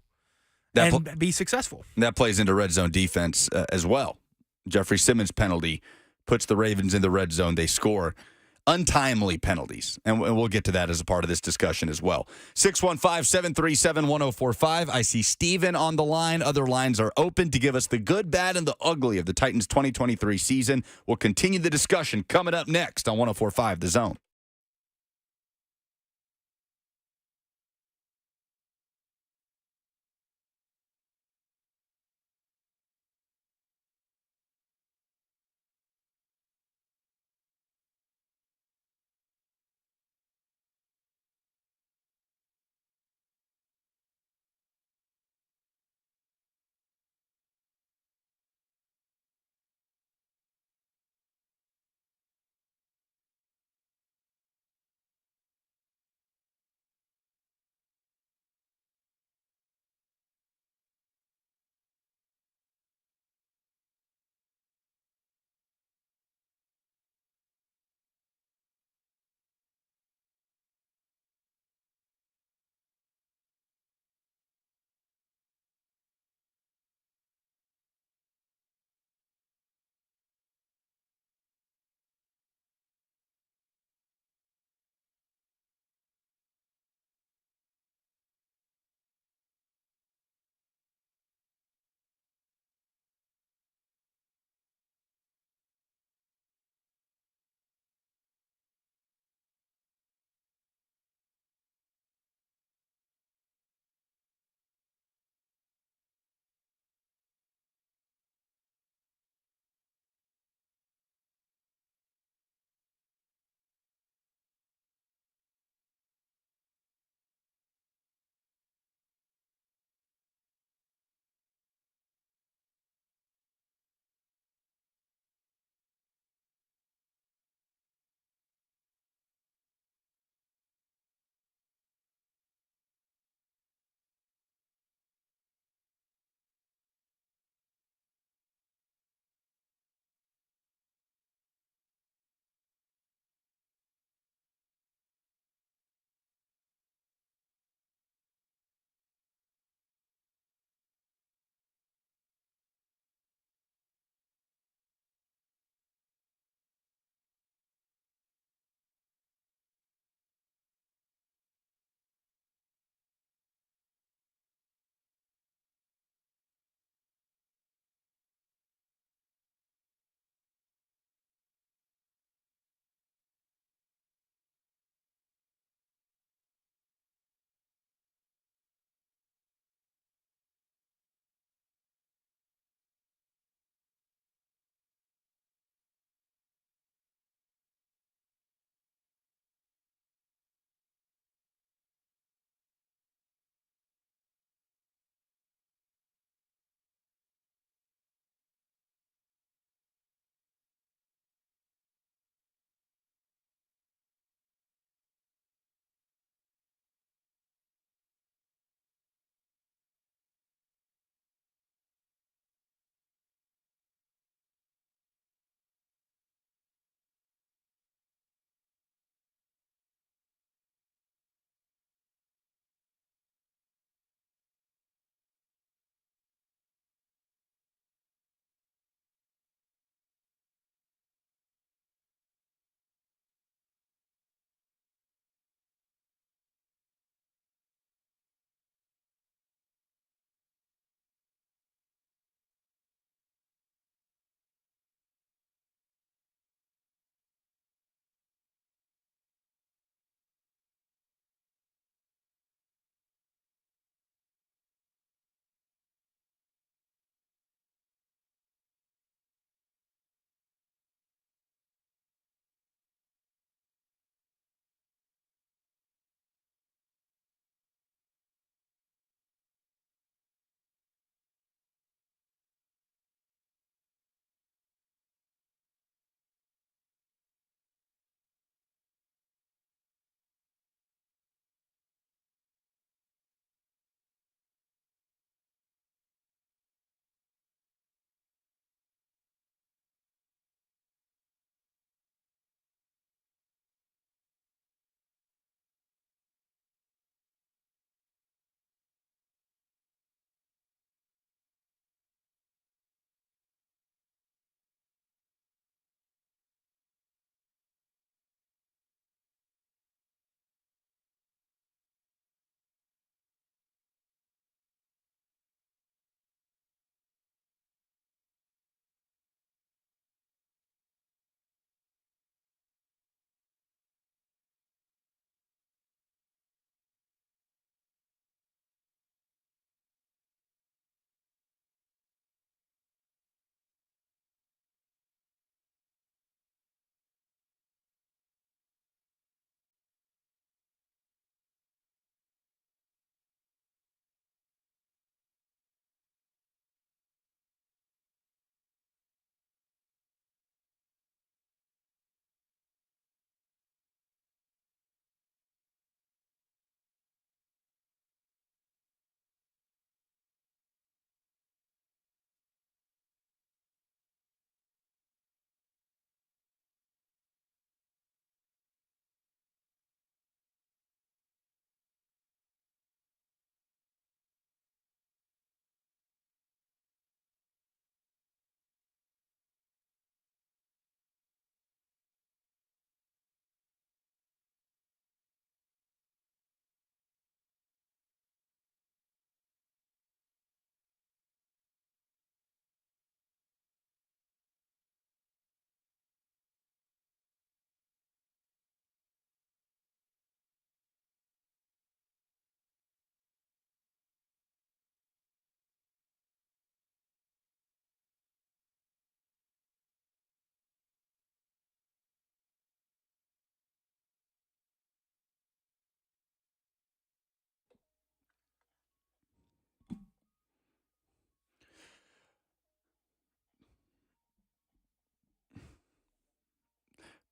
and be successful. That plays into red zone defense as well. Jeffrey Simmons penalty puts the Ravens in the red zone. They score untimely penalties, and we'll get to that as a part of this discussion as well. 615-737-1045. I see Steven on the line. Other lines are open to give us the good, bad, and the ugly of the Titans' 2023 season. We'll continue the discussion coming up next on 1045 The Zone.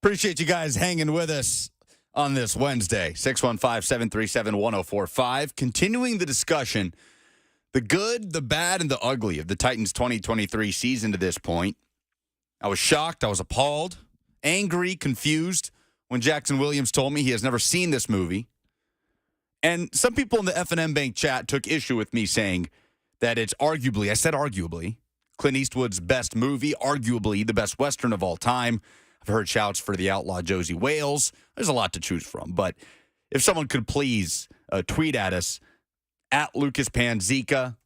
Appreciate you guys hanging with us on this Wednesday. 615-737-1045. Continuing the discussion, the good, the bad, and the ugly of the Titans' 2023 season to this point. I was shocked. I was appalled, angry, confused when Jackson Williams told me he has never seen this movie. And some people in the F&M Bank chat took issue with me saying that it's arguably, I said arguably, Clint Eastwood's best movie, arguably the best Western of all time. I've heard shouts for The Outlaw Josie Wales. There's a lot to choose from. But if someone could please tweet at us, at Lucas Panzika,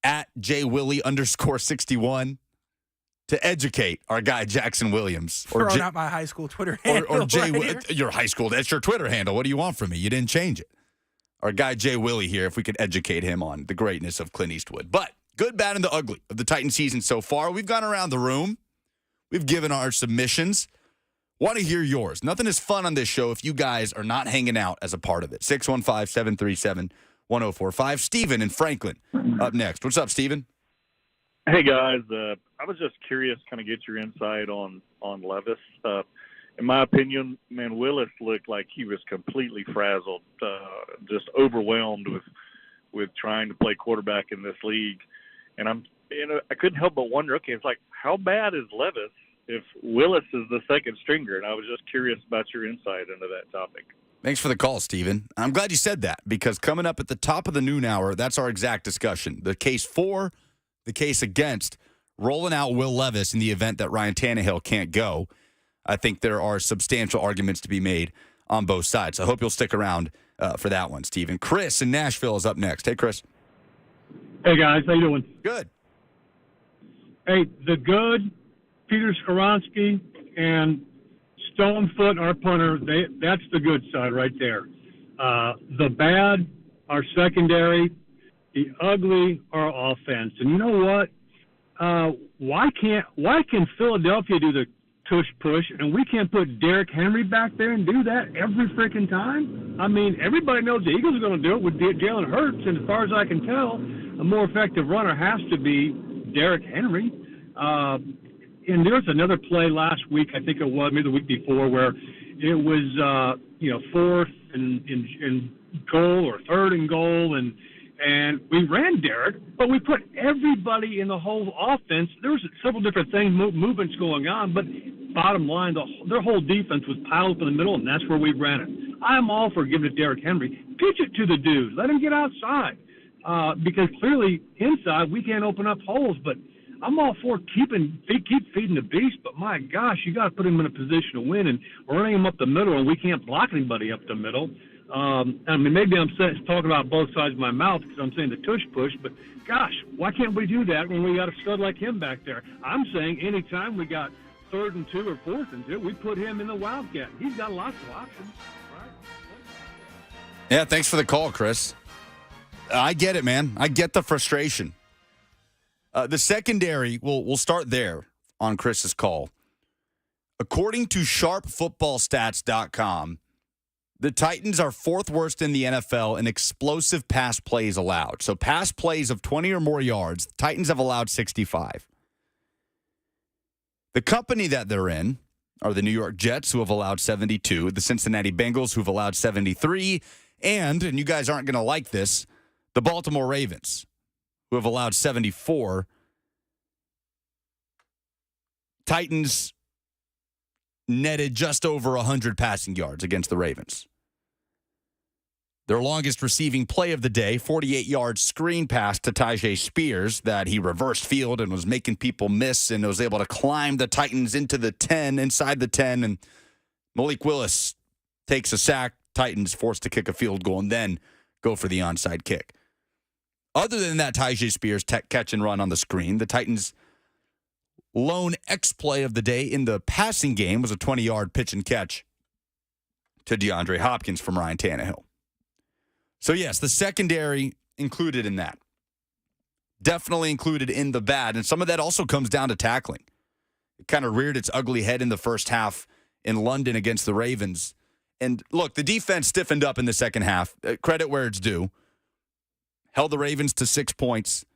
at JWillie_61, to educate our guy Jackson Williams. Or throwing out my high school Twitter handle. Or your high school, that's your Twitter handle. What do you want from me? You didn't change it. Our guy Jay Willie here, if we could educate him on the greatness of Clint Eastwood. But good, bad, and the ugly of the Titan season so far. We've gone around the room. We've given our submissions. Want to hear yours. Nothing is fun on this show if you guys are not hanging out as a part of it. 615-737-1045. Steven in Franklin up next. What's up, Steven? Hey, guys. I was just curious, kind of get your insight on Levis. In my opinion, man, Willis looked like he was completely frazzled, just overwhelmed with trying to play quarterback in this league. And I couldn't help but wonder, okay, it's like, how bad is Levis if Willis is the second stringer? And I was just curious about your insight into that topic. Thanks for the call, Steven. I'm glad you said that, because coming up at the top of the noon hour, that's our exact discussion. The case for, the case against rolling out Will Levis in the event that Ryan Tannehill can't go. I think there are substantial arguments to be made on both sides. I hope you'll stick around for that one, Steven. Chris in Nashville is up next. Hey, Chris. Hey, guys. How you doing? Good. Hey, the good, Peter Skoronski and Stonefoot, our punter, that's the good side right there. The bad, our secondary. The ugly, our offense. And you know what? Why can Philadelphia do the tush push and we can't put Derrick Henry back there and do that every freaking time? I mean, everybody knows the Eagles are going to do it with Jalen Hurts, and as far as I can tell, a more effective runner has to be Derrick Henry. And there was another play last week, I think it was, maybe the week before, where it was, fourth and goal or third and goal, and we ran Derrick, but we put everybody in the whole offense. There was several different things, movements going on, but bottom line, their whole defense was piled up in the middle, and that's where we ran it. I'm all for giving it to Derrick Henry. Pitch it to the dude. Let him get outside, because clearly inside we can't open up holes, but I'm all for keep feeding the beast, but my gosh, you got to put him in a position to win, and running him up the middle, and we can't block anybody up the middle. I mean, maybe I'm talking about both sides of my mouth because I'm saying the tush push, but gosh, why can't we do that when we got a stud like him back there? I'm saying anytime we got 3rd and 2 or 4th and 2, we put him in the Wildcat. He's got lots of options, right? Yeah, thanks for the call, Chris. I get it, man. I get the frustration. The secondary, we'll start there on Chris's call. According to sharpfootballstats.com, the Titans are 4th worst in the NFL in explosive pass plays allowed. So pass plays of 20 or more yards, the Titans have allowed 65. The company that they're in are the New York Jets, who have allowed 72, the Cincinnati Bengals, who have allowed 73, and you guys aren't going to like this, the Baltimore Ravens, who have allowed 74. Titans netted just over 100 passing yards against the Ravens. Their longest receiving play of the day, 48-yard screen pass to Tyjae Spears that he reversed field and was making people miss and was able to climb the Titans into the 10, inside the 10, and Malik Willis takes a sack. Titans forced to kick a field goal and then go for the onside kick. Other than that Tyjae Spears catch and run on the screen, the Titans' lone X-play of the day in the passing game was a 20-yard pitch and catch to DeAndre Hopkins from Ryan Tannehill. So, yes, the secondary included in that. Definitely included in the bad. And some of that also comes down to tackling. It kind of reared its ugly head in the first half in London against the Ravens. And, look, the defense stiffened up in the second half. Credit where it's due. Held the Ravens to 6 points.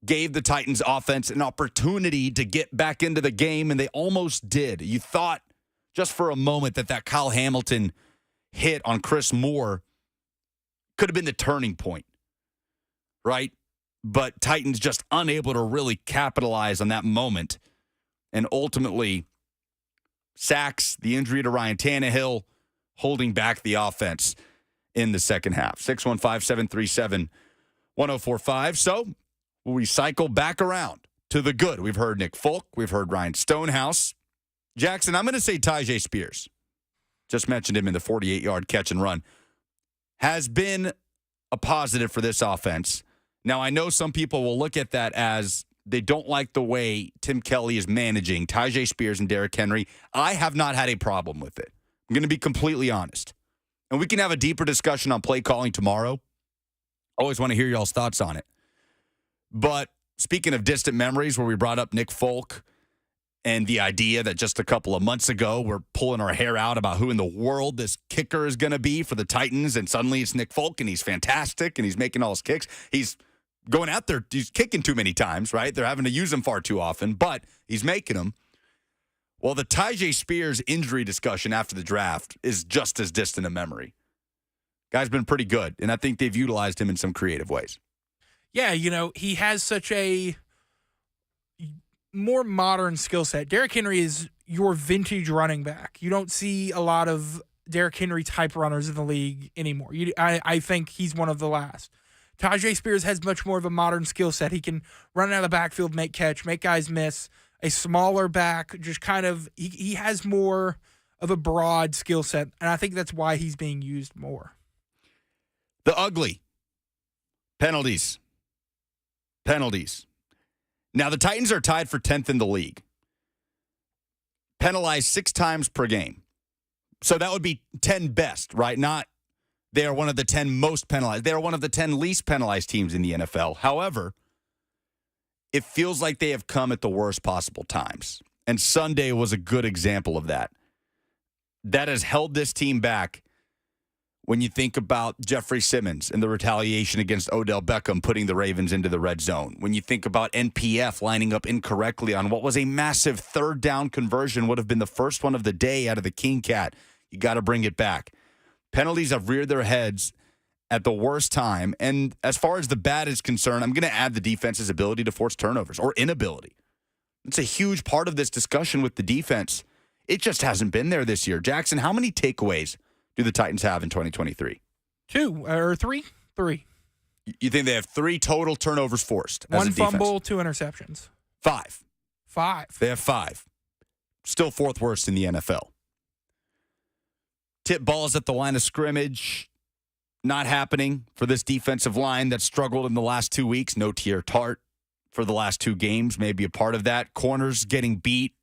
gave the Titans offense an opportunity to get back into the game, and they almost did. You thought just for a moment that Kyle Hamilton hit on Chris Moore could have been the turning point, right? But Titans just unable to really capitalize on that moment. And ultimately, sacks, the injury to Ryan Tannehill, holding back the offense in the second half. 615-737-1045. So we cycle back around to the good. We've heard Nick Folk. We've heard Ryan Stonehouse. Jackson, I'm going to say Tyjae Spears. Just mentioned him in the 48-yard catch and run. Has been a positive for this offense. Now, I know some people will look at that as they don't like the way Tim Kelly is managing Tyjae Spears and Derrick Henry. I have not had a problem with it. I'm going to be completely honest. And we can have a deeper discussion on play calling tomorrow. Always want to hear y'all's thoughts on it. But speaking of distant memories where we brought up Nick Folk and the idea that just a couple of months ago we're pulling our hair out about who in the world this kicker is going to be for the Titans, and suddenly it's Nick Folk, and he's fantastic, and he's making all his kicks. He's going out there, he's kicking too many times, right? They're having to use him far too often, but he's making them. Well, the Tyjae Spears injury discussion after the draft is just as distant a memory. Guy's been pretty good, and I think they've utilized him in some creative ways. Yeah, he has such a more modern skill set. Derrick Henry is your vintage running back. You don't see a lot of Derrick Henry type runners in the league anymore. I think he's one of the last. Tyjae Spears has much more of a modern skill set. He can run out of the backfield, make catch, make guys miss. A smaller back, just kind of, he has more of a broad skill set, and I think that's why he's being used more. The ugly. Penalties. Now, the Titans are tied for 10th in the league. Penalized 6 times per game. So that would be 10 best, right? Not they are one of the 10 most penalized. They are one of the 10 least penalized teams in the NFL. However, it feels like they have come at the worst possible times. And Sunday was a good example of that. That has held this team back when you think about Jeffrey Simmons and the retaliation against Odell Beckham putting the Ravens into the red zone. When you think about NPF lining up incorrectly on what was a massive third down conversion, would have been the first one of the day out of the King Cat. You got to bring it back. Penalties have reared their heads at the worst time. And as far as the bad is concerned, I'm going to add the defense's ability to force turnovers or inability. It's a huge part of this discussion with the defense. It just hasn't been there this year. Jackson, how many takeaways do the Titans have in 2023? 2 or 3? 3. You think they have 3 total turnovers forced? As 1 fumble, 2 interceptions. 5. 5. They have 5. Still 4th worst in the NFL. Tip balls at the line of scrimmage. Not happening for this defensive line that struggled in the last 2 weeks. No Tier Tart for the last 2 games, maybe a part of that. Corners getting beat.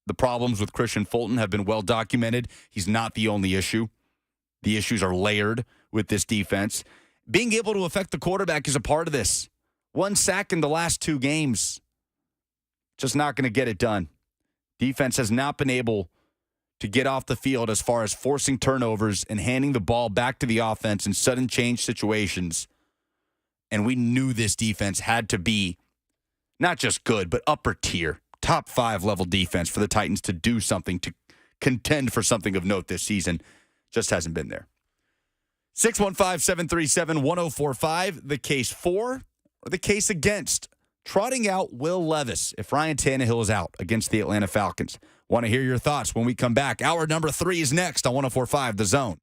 The problems with Christian Fulton have been well documented. He's not the only issue. The issues are layered with this defense. Being able to affect the quarterback is a part of this. 1 sack in the last 2 games. Just not going to get it done. Defense has not been able to get off the field as far as forcing turnovers and handing the ball back to the offense in sudden change situations. And we knew this defense had to be not just good, but upper tier, top 5 level defense for the Titans to do something, to contend for something of note this season. Just hasn't been there. 615-737-1045, the case for or the case against trotting out Will Levis if Ryan Tannehill is out against the Atlanta Falcons. Want to hear your thoughts when we come back. Hour number 3 is next on 104.5 The Zone.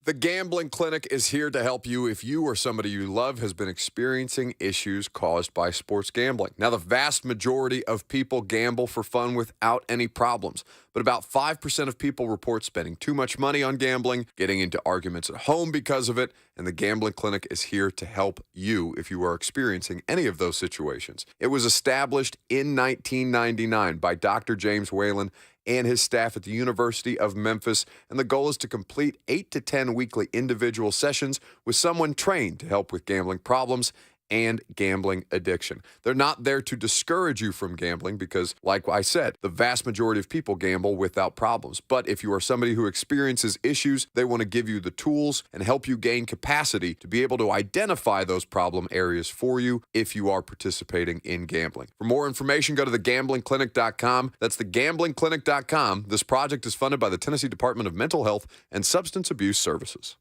The Gambling Clinic is here to help you if you or somebody you love has been experiencing issues caused by sports gambling. Now, the vast majority of people gamble for fun without any problems, but about 5% of people report spending too much money on gambling, getting into arguments at home because of it, and the Gambling Clinic is here to help you if you are experiencing any of those situations. It was established in 1999 by Dr. James Whalen and his staff at the University of Memphis, and the goal is to complete 8 to 10 weekly individual sessions with someone trained to help with gambling problems and gambling addiction. They're not there to discourage you from gambling because, like I said, the vast majority of people gamble without problems. But if you are somebody who experiences issues, they want to give you the tools and help you gain capacity to be able to identify those problem areas for you if you are participating in gambling. For more information, go to thegamblingclinic.com. That's thegamblingclinic.com. This project is funded by the Tennessee Department of Mental Health and Substance Abuse Services.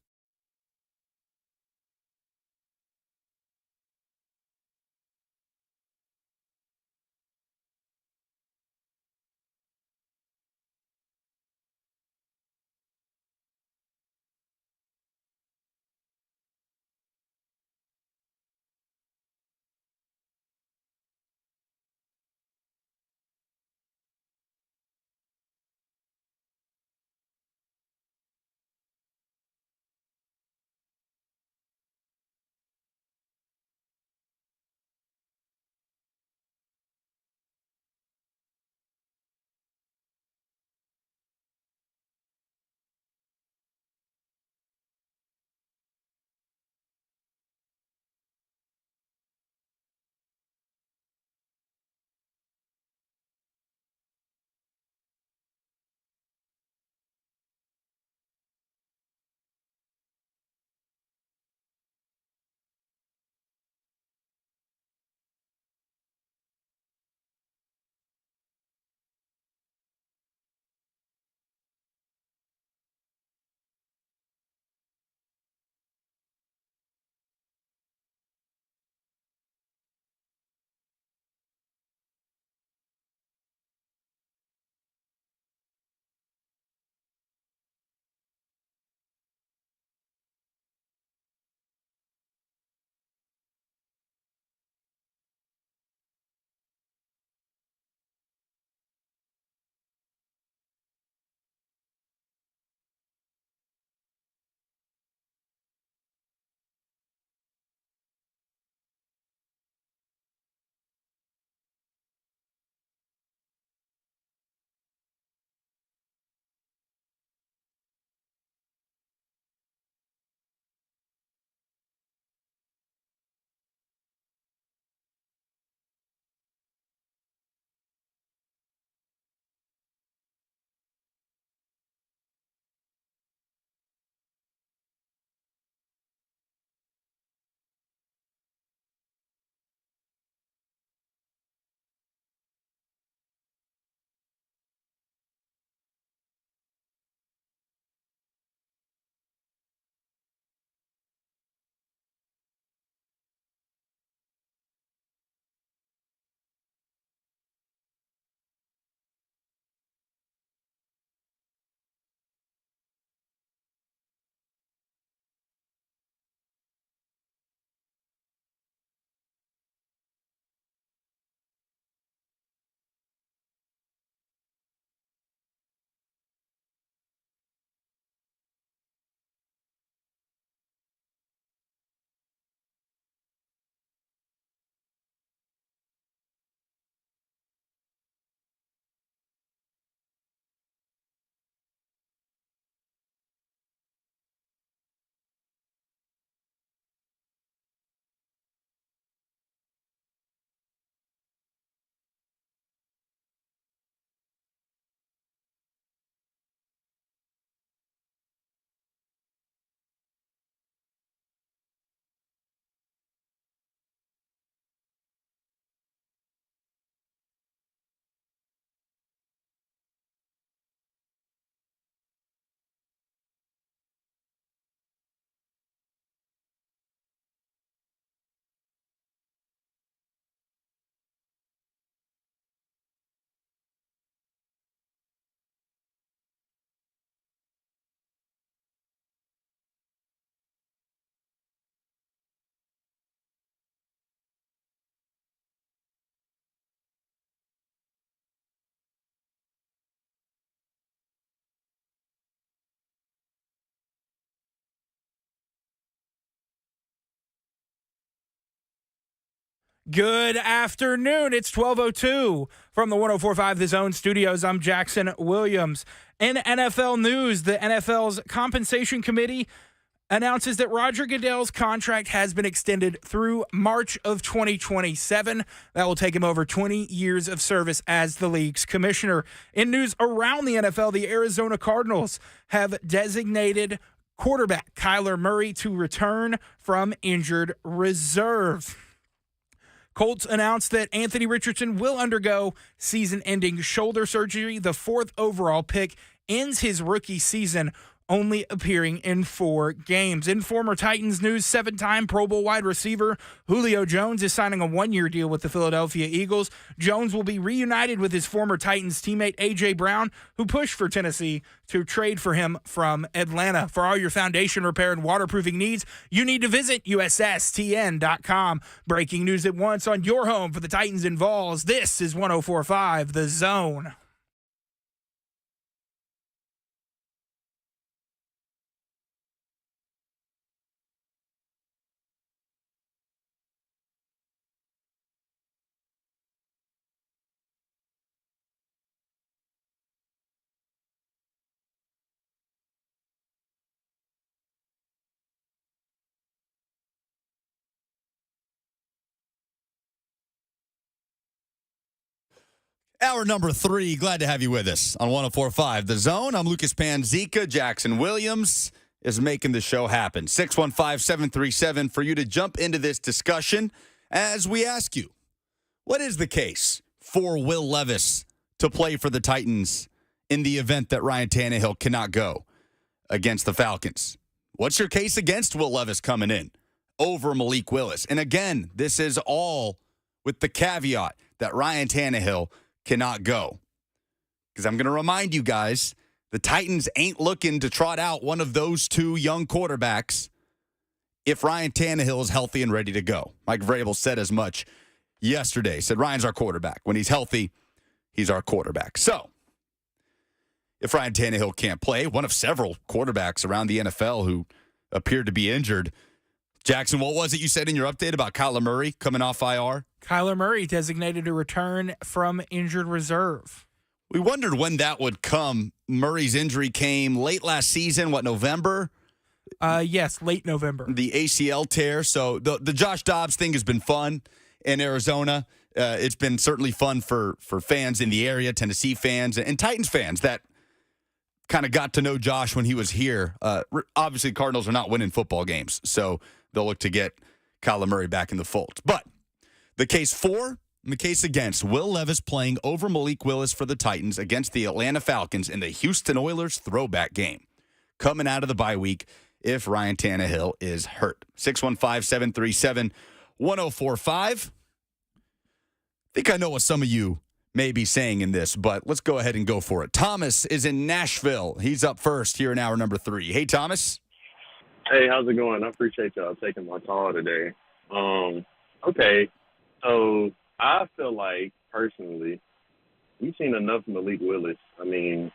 Good afternoon. It's 12:02 from the 104.5 The Zone studios. I'm Jackson Williams. In NFL news, the NFL's compensation committee announces that Roger Goodell's contract has been extended through March of 2027. That will take him over 20 years of service as the league's commissioner. In news around the NFL, the Arizona Cardinals have designated quarterback Kyler Murray to return from injured reserve. Colts announced that Anthony Richardson will undergo season-ending shoulder surgery. The 4th overall pick ends his rookie season only appearing in 4 games. In former Titans news, 7-time Pro Bowl wide receiver Julio Jones is signing a 1-year deal with the Philadelphia Eagles. Jones will be reunited with his former Titans teammate A.J. Brown, who pushed for Tennessee to trade for him from Atlanta. For all your foundation repair and waterproofing needs, you need to visit USSTN.com. Breaking news at once on your home for the Titans and Vols. This is 104.5 The Zone. Hour number 3, glad to have you with us on 104.5 The Zone. I'm Lucas Panzica. Jackson Williams is making the show happen. 615-737 for you to jump into this discussion as we ask you, what is the case for Will Levis to play for the Titans in the event that Ryan Tannehill cannot go against the Falcons? What's your case against Will Levis coming in over Malik Willis? And again, this is all with the caveat that Ryan Tannehill cannot go. Because I'm going to remind you guys, the Titans ain't looking to trot out one of those 2 young quarterbacks if Ryan Tannehill is healthy and ready to go. Mike Vrabel said as much yesterday. Said Ryan's our quarterback. When he's healthy, he's our quarterback. So, if Ryan Tannehill can't play, one of several quarterbacks around the NFL who appeared to be injured. Jackson, what was it you said in your update about Kyler Murray coming off IR? Kyler Murray designated to return from injured reserve. We wondered when that would come. Murray's injury came late last season, November? Yes, late November. The ACL tear. So the Josh Dobbs thing has been fun in Arizona. It's been certainly fun for fans in the area, Tennessee fans and Titans fans that kind of got to know Josh when he was here. Obviously, Cardinals are not winning football games, so they'll look to get Kyler Murray back in the fold. But the case for and the case against Will Levis playing over Malik Willis for the Titans against the Atlanta Falcons in the Houston Oilers throwback game coming out of the bye week if Ryan Tannehill is hurt. 615-737-1045. I think I know what some of you may be saying in this, but let's go ahead and go for it. Thomas is in Nashville. He's up first here in hour number 3. Hey, Thomas. Hey, how's it going? I appreciate y'all taking my call today. Okay, so I feel like, personally, we've seen enough of Malik Willis. I mean,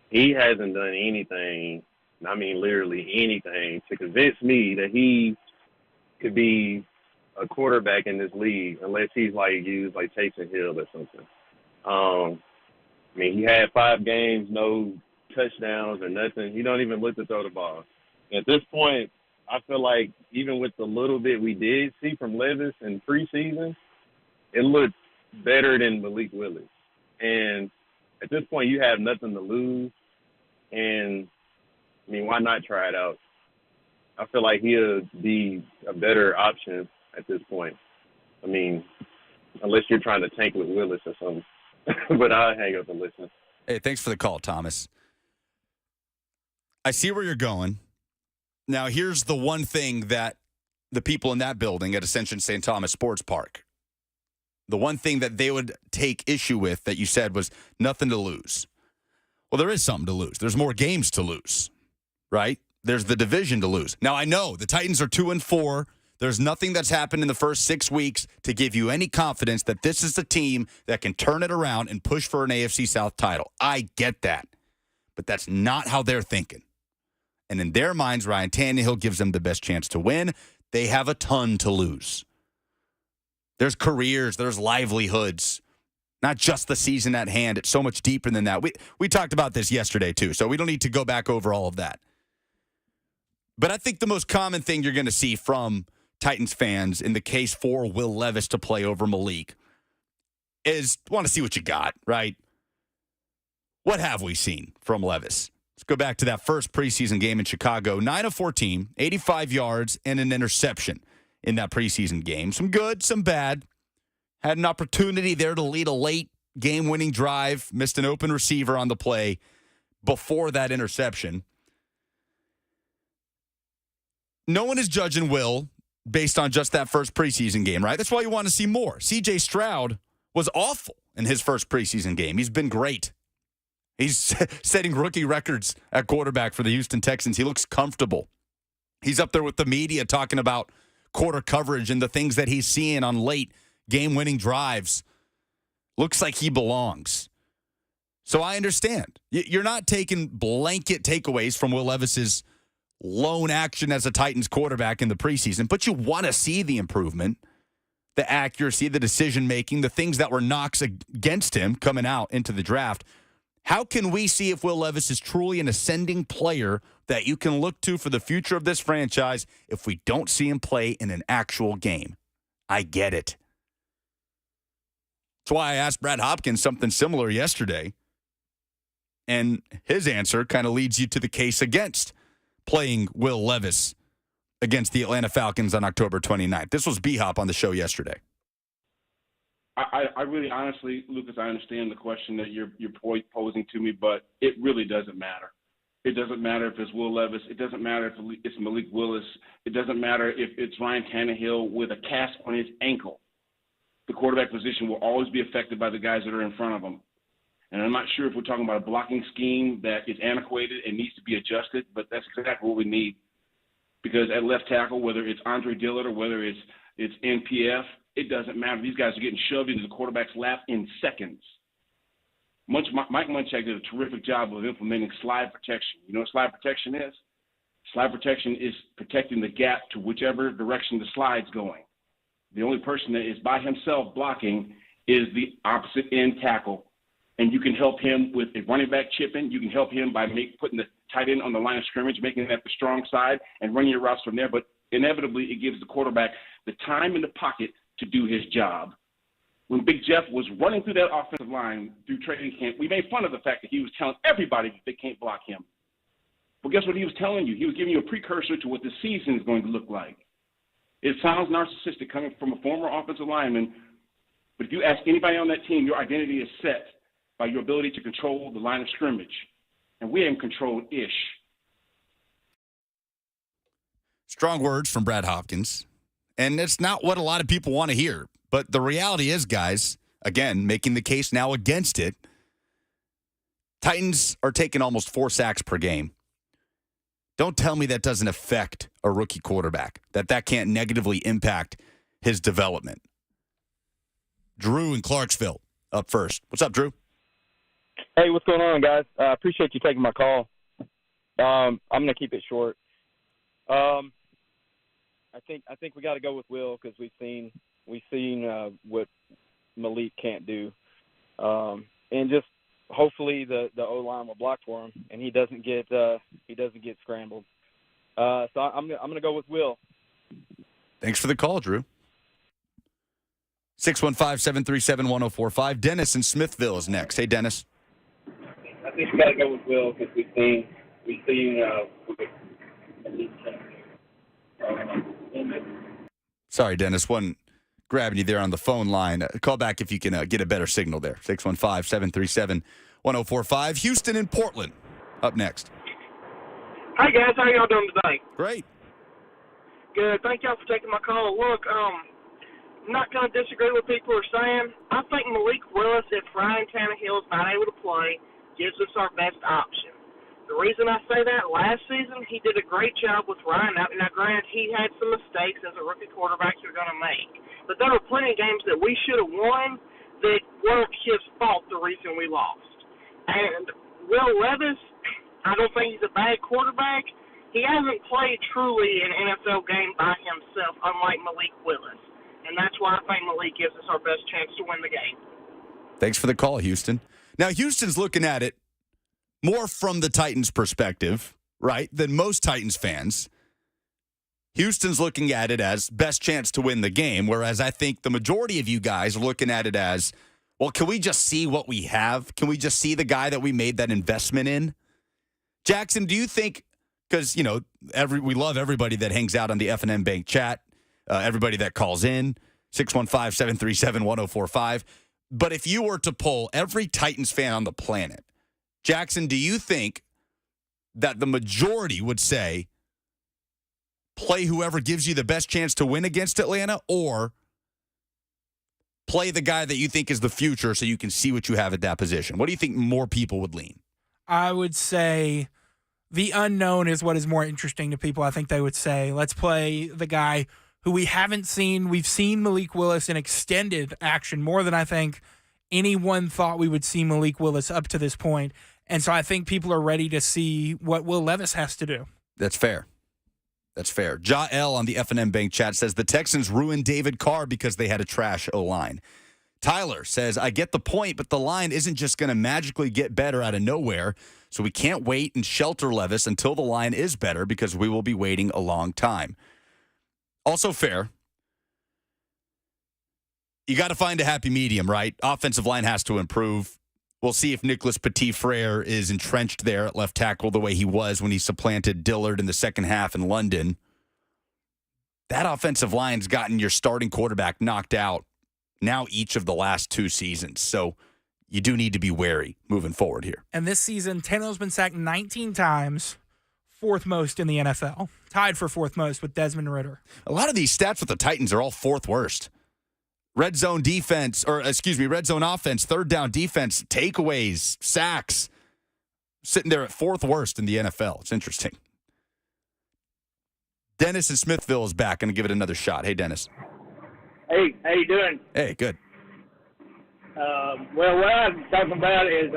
he hasn't done anything, literally anything, to convince me that he could be a quarterback in this league unless he's, used like Taysom Hill or something. He had 5 games, no touchdowns or nothing. He don't even look to throw the ball. At this point, I feel like even with the little bit we did see from Levis in preseason, it looked better than Malik Willis. And at this point, you have nothing to lose. And, why not try it out? I feel like he'll be a better option at this point. Unless you're trying to tank with Willis or something. But I'll hang up and listen. Hey, thanks for the call, Thomas. I see where you're going. Now, here's the one thing that the people in that building at Ascension St. Thomas Sports Park, the one thing that they would take issue with that you said was nothing to lose. Well, there is something to lose. There's more games to lose, right? There's the division to lose. Now, I know the Titans are 2-4. There's nothing that's happened in the first 6 weeks to give you any confidence that this is a team that can turn it around and push for an AFC South title. I get that. But that's not how they're thinking. And in their minds, Ryan Tannehill gives them the best chance to win. They have a ton to lose. There's careers, there's livelihoods, not just the season at hand. It's so much deeper than that. We talked about this yesterday, too, so we don't need to go back over all of that. But I think the most common thing you're going to see from Titans fans in the case for Will Levis to play over Malik is want to see what you got, right? What have we seen from Levis? Let's go back to that first preseason game in Chicago. 9 of 14, 85 yards, and an interception in that preseason game. Some good, some bad. Had an opportunity there to lead a late game-winning drive. Missed an open receiver on the play before that interception. No one is judging Will based on just that first preseason game, right? That's why you want to see more. C.J. Stroud was awful in his first preseason game. He's been great. He's setting rookie records at quarterback for the Houston Texans. He looks comfortable. He's up there with the media talking about quarter coverage and the things that he's seeing on late game-winning drives. Looks like he belongs. So I understand. You're not taking blanket takeaways from Will Levis's lone action as a Titans quarterback in the preseason, but you want to see the improvement, the accuracy, the decision-making, the things that were knocks against him coming out into the draft. How can we see if Will Levis is truly an ascending player that you can look to for the future of this franchise if we don't see him play in an actual game? I get it. That's why I asked Brad Hopkins something similar yesterday. And his answer kind of leads you to the case against playing Will Levis against the Atlanta Falcons on October 29th. This was B-Hop on the show yesterday. I really honestly, Lucas, I understand the question that you're posing to me, but it really doesn't matter. It doesn't matter if it's Will Levis. It doesn't matter if it's Malik Willis. It doesn't matter if it's Ryan Tannehill with a cast on his ankle. The quarterback position will always be affected by the guys that are in front of him. And I'm not sure if we're talking about a blocking scheme that is antiquated and needs to be adjusted, but that's exactly what we need. Because at left tackle, whether it's Andre Dillard or whether it's NPF, it doesn't matter. These guys are getting shoved into the quarterback's lap in seconds. Mike Munchak did a terrific job of implementing slide protection. You know what slide protection is? Slide protection is protecting the gap to whichever direction the slide's going. The only person that is by himself blocking is the opposite end tackle. And you can help him with a running back chipping. You can help him by putting the tight end on the line of scrimmage, making that the strong side, and running your routes from there. But inevitably, it gives the quarterback the time in the pocket to do his job. When Big Jeff was running through that offensive line through training camp, we made fun of the fact that he was telling everybody that they can't block him. Well, guess what he was telling you? He was giving you a precursor to what the season is going to look like. It sounds narcissistic coming from a former offensive lineman, but if you ask anybody on that team, your identity is set by your ability to control the line of scrimmage. And we haven't controlled ish. Strong words from Brad Hopkins. And it's not what a lot of people want to hear. But the reality is, guys, again, making the case now against it, Titans are taking almost 4 sacks per game. Don't tell me that doesn't affect a rookie quarterback, that can't negatively impact his development. Drew in Clarksville up first. What's up, Drew? Hey, what's going on, guys? I appreciate you taking my call. I'm going to keep it short. I think we got to go with Will because we've seen what Malik can't do, and just hopefully the O-line will block for him and he doesn't get scrambled. So I'm gonna go with Will. Thanks for the call, Drew. 615-737-1045. Dennis in Smithville is next. Hey, Dennis. I think we got to go with Will because we've seen Sorry, Dennis. Wasn't grabbing you there on the phone line. Call back if you can get a better signal there. 615-737-1045. Houston and Portland up next. Hey, guys. How y'all doing today? Great. Good. Thank y'all for taking my call. Look, I'm not going to disagree with people are saying. I think Malik Willis, if Ryan Tannehill is not able to play, gives us our best option. The reason I say that, last season he did a great job with Ryan. Now, granted, he had some mistakes as a rookie quarterback you're going to make. But there were plenty of games that we should have won that weren't his fault, the reason we lost. And Will Levis, I don't think he's a bad quarterback. He hasn't played truly an NFL game by himself, unlike Malik Willis. and that's why I think Malik gives us our best chance to win the game. Thanks for the call, Houston. Now, Houston's looking at it more from the Titans' perspective, right, than most Titans fans. Houston's looking at it as best chance to win the game, whereas I think the majority of you guys are looking at it as, well, can we just see what we have? Can we just see the guy that we made that investment in? Jackson, do you think, because, you know, we love everybody that hangs out on the F&M Bank chat, everybody that calls in, 615-737-1045. But if you were to poll every Titans fan on the planet, Jackson, do you think that the majority would say play whoever gives you the best chance to win against Atlanta, or play the guy that you think is the future so you can see what you have at that position? What do you think more people would lean? I would say the unknown is what is more interesting to people. I think they would say, let's play the guy who we haven't seen. We've seen Malik Willis in extended action more than I think anyone thought we would see Malik Willis up to this point. And so I think people are ready to see what Will Levis has to do. That's fair. That's fair. Jael on the F&M Bank chat says the Texans ruined David Carr because they had a trash O-line. Tyler says, I get the point, but the line isn't just going to magically get better out of nowhere, so we can't wait and shelter Levis until the line is better because we will be waiting a long time. Also fair. You got to find a happy medium, right? Offensive line has to improve. We'll see if Nicholas Petit-Frere is entrenched there at left tackle the way he was when he supplanted Dillard in the second half in London. That offensive line's gotten your starting quarterback knocked out now each of the last 2 seasons. So you do need to be wary moving forward here. And this season, Tannehill's been sacked 19 times, 4th most in the NFL. Tied for 4th most with Desmond Ridder. A lot of these stats with the Titans are all 4th worst. Red zone offense, 3rd down defense, takeaways, sacks, sitting there at 4th worst in the NFL. It's interesting. Dennis in Smithville is back. Going to give it another shot. Hey, Dennis. Hey, how you doing? Hey, good. Well, what I'm talking about is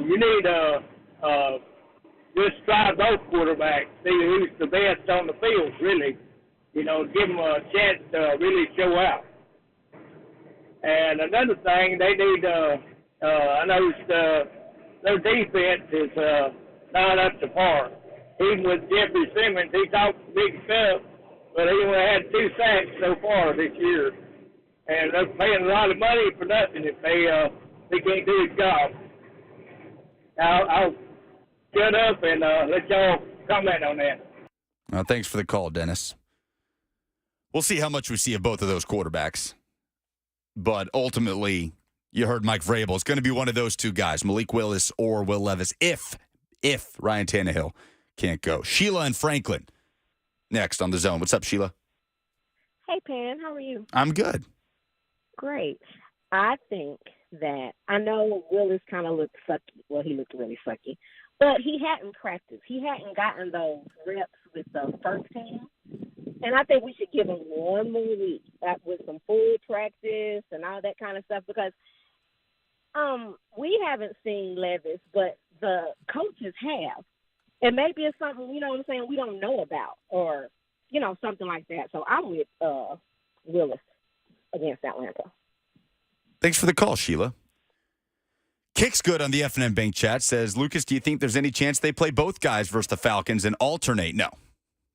you need just try both quarterbacks, see who's the best on the field, really. You know, give them a chance to really show out. And another thing, they need, I noticed their defense is not up to par. Even with Jeffrey Simmons, he talks big stuff, but he only had 2 sacks so far this year. And they're paying a lot of money for nothing if they can't do his job. I'll shut up and let y'all comment on that. Well, thanks for the call, Dennis. We'll see how much we see of both of those quarterbacks. But ultimately, you heard Mike Vrabel. It's going to be one of those 2 guys, Malik Willis or Will Levis, if Ryan Tannehill can't go. Sheila and Franklin next on The Zone. What's up, Sheila? Hey, Pan. How are you? I'm good. Great. I think that I know Willis kind of looked sucky. Well, he looked really sucky. But he hadn't practiced. He hadn't gotten those reps with the first team. And I think we should give him one more week with some full practice and all that kind of stuff because we haven't seen Levis, but the coaches have. And maybe it's something, you know what I'm saying, we don't know about or, you know, something like that. So I'm with Willis against Atlanta. Thanks for the call, Sheila. Kick's good on the F&M Bank chat. Says, Lucas, do you think there's any chance they play both guys versus the Falcons and alternate? No.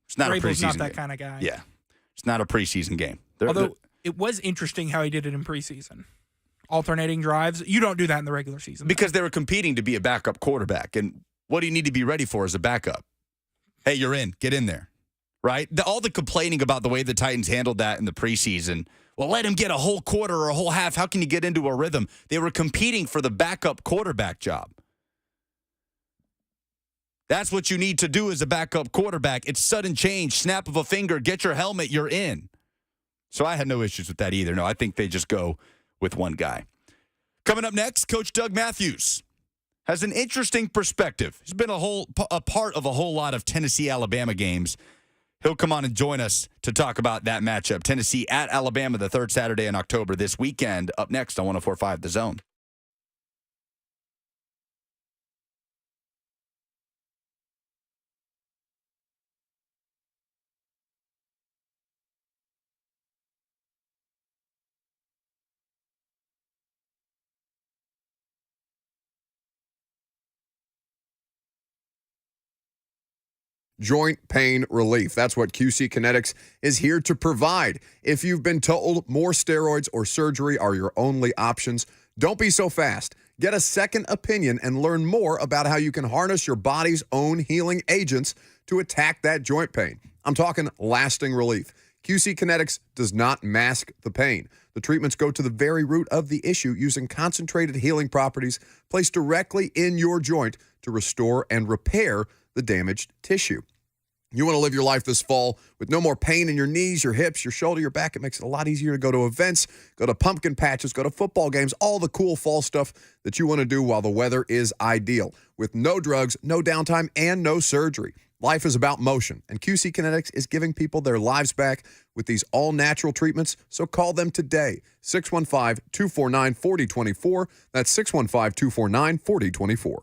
It's not Vrabel's a preseason not that game. kind of guy. Yeah. It's not a preseason game. Although it was interesting how he did it in preseason. Alternating drives. You don't do that in the regular season. Because they were competing to be a backup quarterback. And what do you need to be ready for as a backup? Hey, you're in. Get in there. Right? All the complaining about the way the Titans handled that in the preseason. Well, let him get a whole quarter or a whole half. How can you get into a rhythm? They were competing for the backup quarterback job. That's what you need to do as a backup quarterback. It's sudden change, snap of a finger, get your helmet, you're in. So I had no issues with that either. No, I think they just go with one guy. Coming up next, Coach Doug Mathews has an interesting perspective. He's been a part of a whole lot of Tennessee-Alabama games. He'll come on and join us to talk about that matchup. Tennessee at Alabama, the 3rd Saturday in October this weekend. Up next on 104.5 The Zone. joint pain relief. That's what QC Kinetics is here to provide. If you've been told more steroids or surgery are your only options, don't be so fast. Get a second opinion and learn more about how you can harness your body's own healing agents to attack that joint pain. I'm talking lasting relief. QC Kinetics does not mask the pain. The treatments go to the very root of the issue using concentrated healing properties placed directly in your joint to restore and repair the damaged tissue. You want to live your life this fall with no more pain in your knees, your hips, your shoulder, your back. It makes it a lot easier to go to events, go to pumpkin patches, go to football games, all the cool fall stuff that you want to do while the weather is ideal. With no drugs, no downtime, and no surgery. Life is about motion, and QC Kinetics is giving people their lives back with these all-natural treatments, so call them today. 615-249-4024. That's 615-249-4024.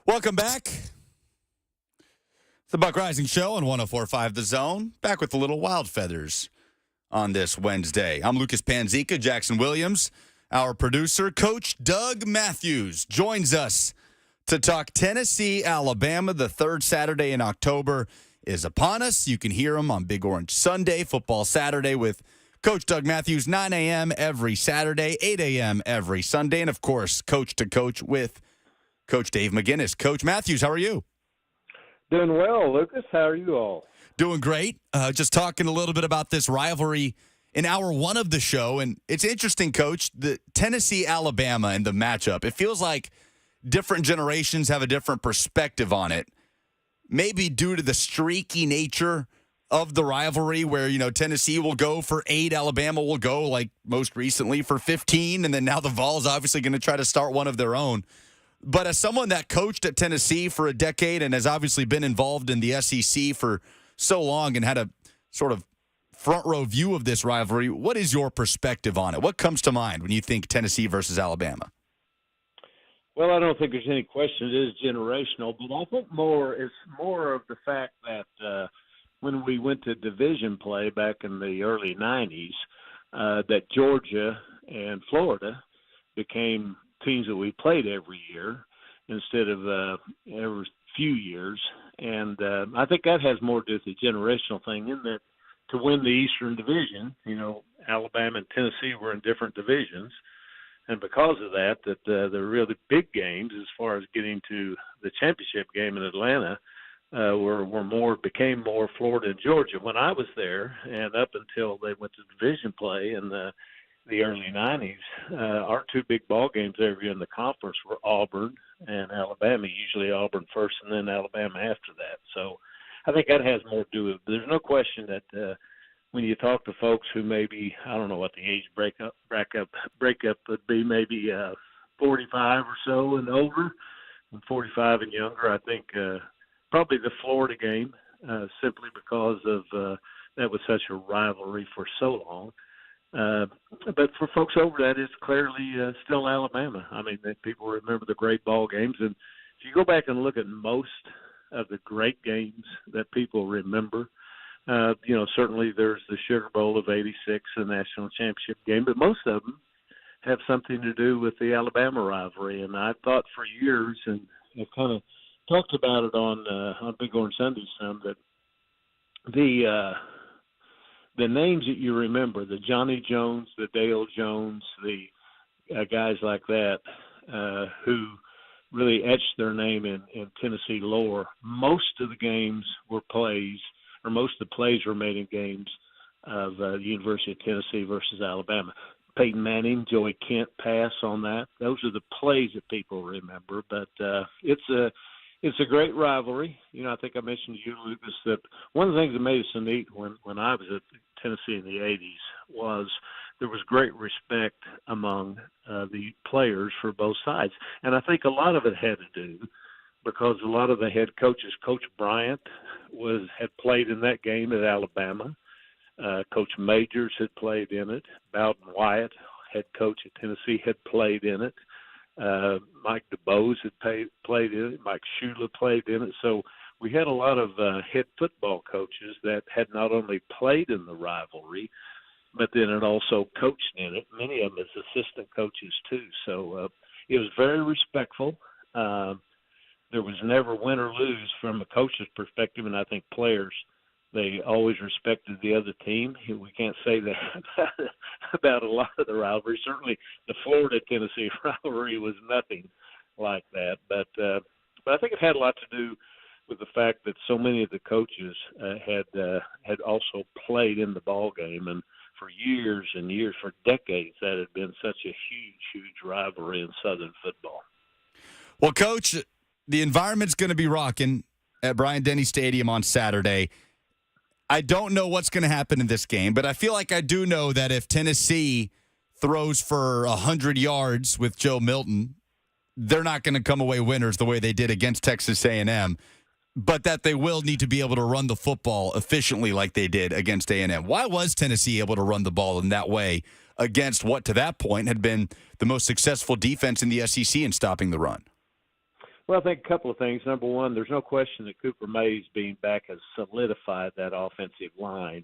Welcome back. It's the Buck Rising Show on 104.5 The Zone. Back with the little wild feathers on this Wednesday. I'm Lucas Panzica. Jackson Williams, our producer. Coach Doug Mathews joins us to talk Tennessee, Alabama. The third Saturday in October is upon us. You can hear him on Big Orange Sunday, Football Saturday with Coach Doug Mathews, 9 a.m. every Saturday, 8 a.m. every Sunday. And, of course, Coach to Coach with Coach Dave McGinnis. Coach Mathews, how are you? Doing well, Lucas. How are you all? Doing great. Just talking a little bit about this rivalry in hour one of the show. And it's interesting, Coach, the Tennessee-Alabama and the matchup. It feels like different generations have a different perspective on it. Maybe due to the streaky nature of the rivalry where, Tennessee will go for 8, Alabama will go, like most recently, for 15, and then now the Vols obviously going to try to start one of their own. But as someone that coached at Tennessee for a decade and has obviously been involved in the SEC for so long and had a sort of front row view of this rivalry, what is your perspective on it? What comes to mind when you think Tennessee versus Alabama? Well, I don't think there's any question it is generational, but I think it's more of the fact that when we went to division play back in the early 90s, that Georgia and Florida became teams that we played every year instead of every few years. And I think that has more to do with the generational thing in that to win the Eastern Division, Alabama and Tennessee were in different divisions. And because of that, the really big games as far as getting to the championship game in Atlanta became more Florida and Georgia when I was there. And up until they went to division play in the early 90s, our two big ball games every year in the conference were Auburn and Alabama, usually Auburn first and then Alabama after that. So I think that has more to do with it. There's no question that when you talk to folks who maybe, I don't know what the age breakup would be, maybe 45 or so and older, and 45 and younger, I think probably the Florida game, simply because of that was such a rivalry for so long. But for folks over that, it's clearly still Alabama. I mean, people remember the great ball games. And if you go back and look at most of the great games that people remember, certainly there's the Sugar Bowl of '86, the national championship game, but most of them have something to do with the Alabama rivalry. And I thought for years, and I've kind of talked about it on Big Orange Sunday some, that the names that you remember, the Johnny Jones, the Dale Jones, the guys like that who really etched their name in Tennessee lore, most of the games were plays, or most of the plays were made in games of the University of Tennessee versus Alabama. Peyton Manning, Joey Kent pass on that. Those are the plays that people remember. But it's a great rivalry. I think I mentioned to you, Lucas, that one of the things that made it so neat when I was at Tennessee in the 80s was there was great respect among the players for both sides. And I think a lot of it had to do because a lot of the head coaches, Coach Bryant had played in that game at Alabama. Coach Majors had played in it. Bowden Wyatt, head coach at Tennessee, had played in it. Mike DuBose had played in it. Mike Shula played in it. So we had a lot of head football coaches that had not only played in the rivalry, but then had also coached in it, many of them as assistant coaches too. So it was very respectful. There was never win or lose from a coach's perspective, and I think players, they always respected the other team. We can't say that about a lot of the rivalries. Certainly the Florida-Tennessee rivalry was nothing like that. But I think it had a lot to do with the fact that so many of the coaches had also played in the ball game. And for years and years, for decades, that had been such a huge, huge rivalry in Southern football. Well, Coach, the environment's going to be rocking at Bryant-Denny Stadium on Saturday. I don't know what's going to happen in this game, but I feel like I do know that if Tennessee throws for 100 yards with Joe Milton, they're not going to come away winners the way they did against Texas A&M, but that they will need to be able to run the football efficiently like they did against A&M. Why was Tennessee able to run the ball in that way against what to that point had been the most successful defense in the SEC in stopping the run? Well, I think a couple of things. Number one, there's no question that Cooper Mays being back has solidified that offensive line.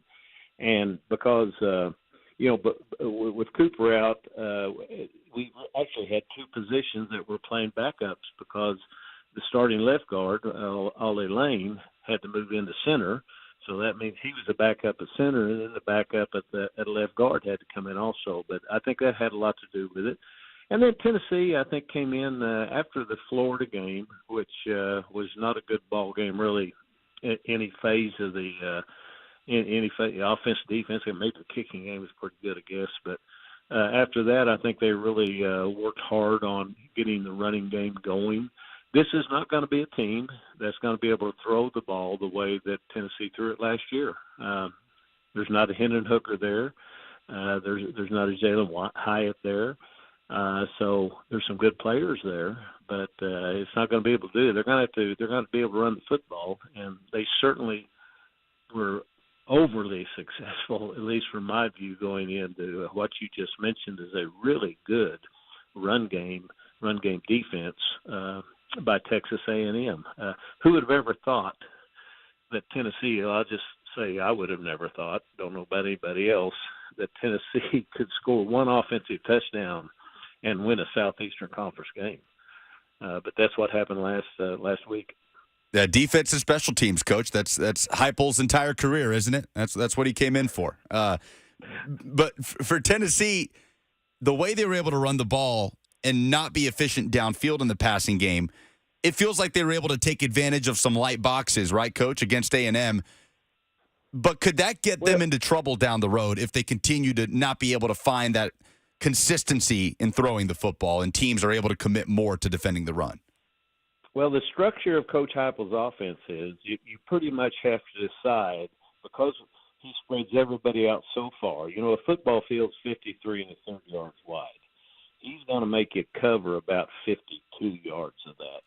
And because, but with Cooper out, we actually had two positions that were playing backups because the starting left guard, Ollie Lane, had to move into center. So that means he was a backup at center, and then the backup at left guard had to come in also. But I think that had a lot to do with it. And then Tennessee, I think, came in after the Florida game, which was not a good ball game, really, in any phase of the offense, defense. Maybe the kicking game was pretty good, I guess. But after that, I think they really worked hard on getting the running game going. This is not going to be a team that's going to be able to throw the ball the way that Tennessee threw it last year. There's not a Hendon Hooker there. There's not a Jalen Hyatt there. So there's some good players there, but it's not going to be able to do it. They're going to be able to run the football, and they certainly were overly successful, at least from my view, going into what you just mentioned is a really good run game defense by Texas A&M. Who would have ever thought that Tennessee? I'll just say I would have never thought. Don't know about anybody else that Tennessee could score one offensive touchdown and win a Southeastern Conference game. But that's what happened last week. Defense and special teams, Coach. That's Heupel's entire career, isn't it? That's what he came in for. But for Tennessee, the way they were able to run the ball and not be efficient downfield in the passing game, it feels like they were able to take advantage of some light boxes, right, Coach, against A&M. But could that get them into trouble down the road if they continue to not be able to find that consistency in throwing the football and teams are able to commit more to defending the run? Well, the structure of Coach Heupel's offense is you pretty much have to decide, because he spreads everybody out so far. A football field's 53 1/3 yards wide. He's going to make you cover about 52 yards of that.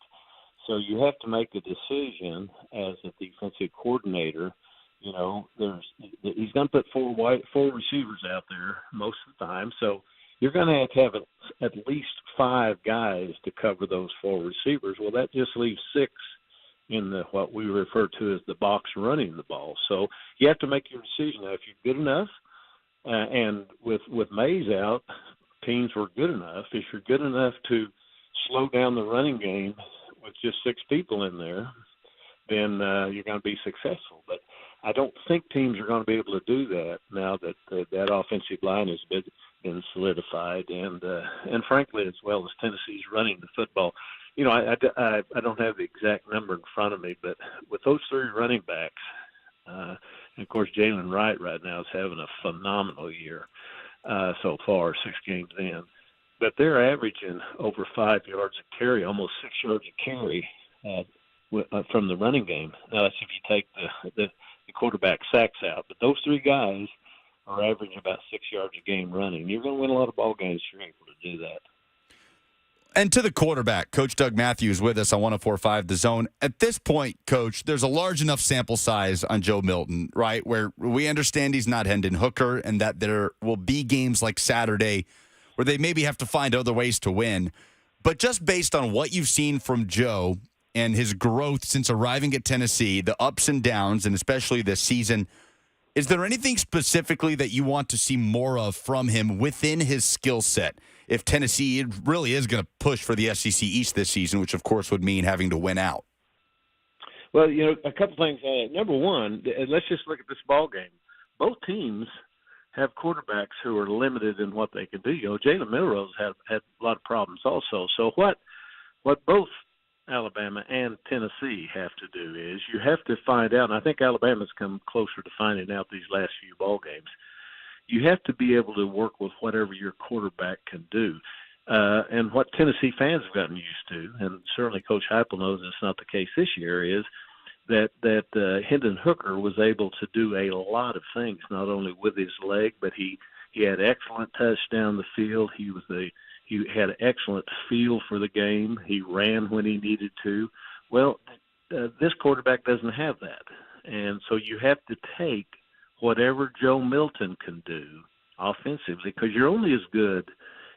So you have to make a decision as a defensive coordinator. He's going to put four receivers out there most of the time. So you're going to have at least 5 guys to cover those 4 receivers. Well, that just leaves 6 in what we refer to as the box running the ball. So you have to make your decision. Now, if you're good enough, and with Mays out, teams were good enough. If you're good enough to slow down the running game with just 6 people in there, then you're going to be successful. But I don't think teams are going to be able to do that now that that offensive line has been solidified, and frankly, as well as Tennessee's running the football. I don't have the exact number in front of me, but with those 3 running backs, and of course Jalen Wright right now is having a phenomenal year so far, 6 games in. But they're averaging over 5 yards a carry, almost 6 yards a carry from the running game. Now that's if you take the quarterback sacks out. But those 3 guys are averaging about 6 yards a game running. You're going to win a lot of ball games if you're able to do that. And to the quarterback, Coach Doug Mathews with us on 104.5 The Zone. At this point, Coach, there's a large enough sample size on Joe Milton, right, where we understand he's not Hendon Hooker and that there will be games like Saturday where they maybe have to find other ways to win. But just based on what you've seen from Joe and his growth since arriving at Tennessee, the ups and downs, and especially this season, is there anything specifically that you want to see more of from him within his skill set if Tennessee really is going to push for the SEC East this season, which, of course, would mean having to win out? Well, a couple things. Number one, let's just look at this ball game. Both teams have quarterbacks who are limited in what they can do. Jalen Milrose had a lot of problems also. So what both Alabama and Tennessee have to do is you have to find out, and I think Alabama's come closer to finding out these last few ball games. You have to be able to work with whatever your quarterback can do. And what Tennessee fans have gotten used to, and certainly Coach Heupel knows it's not the case this year, is that Hendon Hooker was able to do a lot of things, not only with his leg, but he had excellent touch down the field. He had an excellent feel for the game. He ran when he needed to. Well, this quarterback doesn't have that. And so you have to take whatever Joe Milton can do offensively, because you're only as good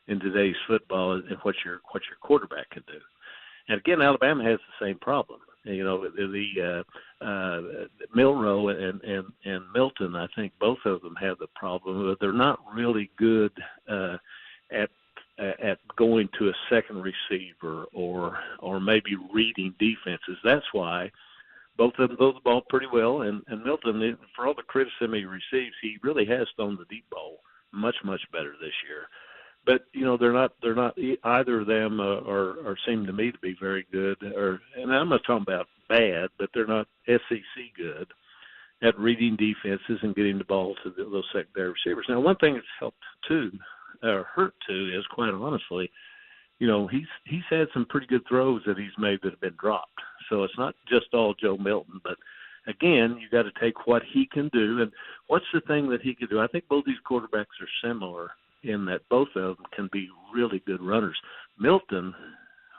in today's football as what your quarterback can do. And again, Alabama has the same problem. You know, the Milroe and Milton, I think both of them have the problem, but they're not really good at going to a second receiver or maybe reading defenses. That's why both of them throw the ball pretty well. And Milton, for all the criticism he receives, he really has thrown the deep ball much better this year. But you know, they're not either of them are seem to me to be very good. And I'm not talking about bad, but they're not SEC good at reading defenses and getting the ball to those secondary receivers. Now, one thing that's helped too, or hurt too, is quite honestly, you know, he's had some pretty good throws that he's made that have been dropped. So it's not just all Joe Milton, but again, you got to take what he can do. And what's the thing that he can do? I think both these quarterbacks are similar in that both of them can be really good runners. Milton,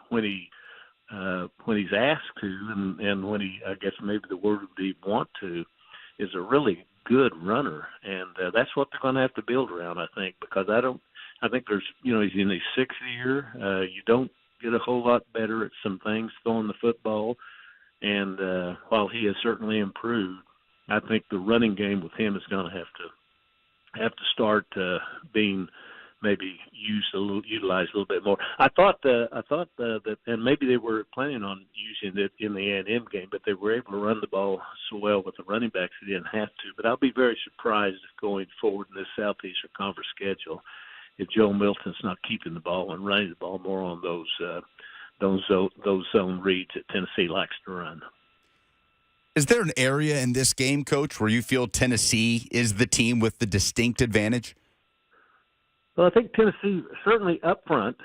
when he's asked to, and when he, I guess maybe the word would be want to, is a really good runner, and that's what they're going to have to build around, I think, because I think there's, you know, he's in his sixth year. You don't get a whole lot better at some things throwing the football, and while he has certainly improved, I think the running game with him is going to have to start being maybe utilized a little bit more. I thought that, and maybe they were planning on using it in the A&M game, but they were able to run the ball so well with the running backs they didn't have to. But I'll be very surprised if going forward in this Southeastern Conference schedule, if Joe Milton's not keeping the ball and running the ball more on those zone reads that Tennessee likes to run. Is there an area in this game, Coach, where you feel Tennessee is the team with the distinct advantage? Well, I think Tennessee certainly up front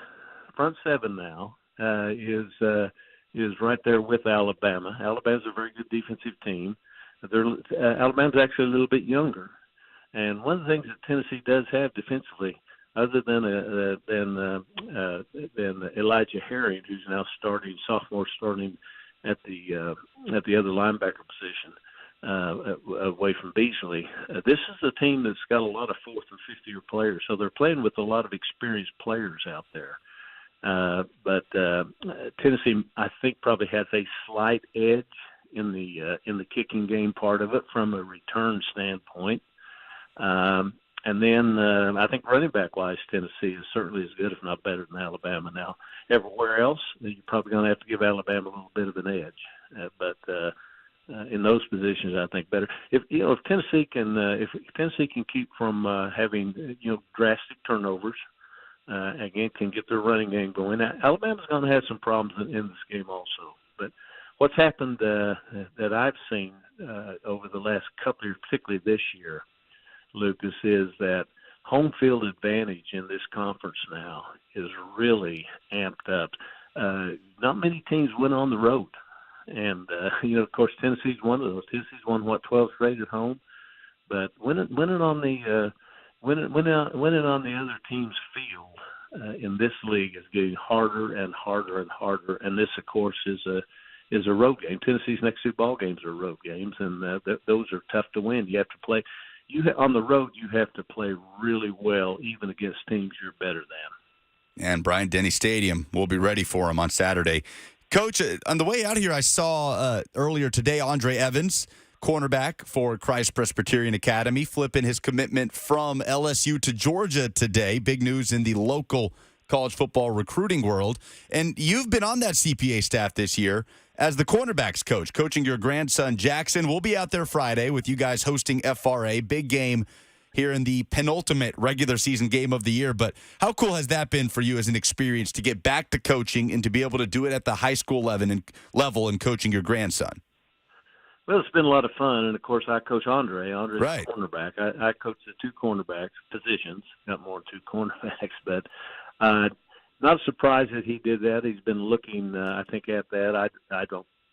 seven now is right there with Alabama. Alabama's a very good defensive team. Alabama's actually a little bit younger, and one of the things that Tennessee does have defensively, other than Elijah Herring, who's now sophomore starting at the other linebacker position away from Beasley. This is a team that's got a lot of fourth and fifth year players, so they're playing with a lot of experienced players out there. But Tennessee, I think, probably has a slight edge in the kicking game part of it from a return standpoint. And then I think running back wise, Tennessee is certainly as good, if not better, than Alabama. Now, everywhere else, you're probably going to have to give Alabama a little bit of an edge. But in those positions, I think better. If Tennessee can keep from having drastic turnovers, again, can get their running game going. Now, Alabama's going to have some problems in this game also. But what's happened that I've seen over the last couple of years, particularly this year, Lucas, is that home field advantage in this conference now is really amped up. Not many teams win on the road. And, of course, Tennessee's one of those. Tennessee's won, 12 straight at home. But winning on the other team's field in this league is getting harder and harder and harder. And this, of course, is a road game. Tennessee's next two ball games are road games, and those are tough to win. You have to play. On the road, you have to play really well, even against teams you're better than. And Bryant-Denny Stadium will be ready for him on Saturday. Coach, on the way out here, I saw earlier today Andre Evans, cornerback for Christ Presbyterian Academy, flipping his commitment from LSU to Georgia today. Big news in the local college football recruiting world. And you've been on that CPA staff this year as the cornerbacks coach, coaching your grandson Jackson. We'll be out there Friday with you guys hosting FRA. Big game here in the penultimate regular season game of the year. But how cool has that been for you as an experience to get back to coaching and to be able to do it at the high school level and coaching your grandson? Well, it's been a lot of fun. And, of course, I coach Andre. Andre's right. A cornerback. I coach the two cornerbacks positions, not more than two cornerbacks. But not surprised that he did that. He's been looking, I think, at that.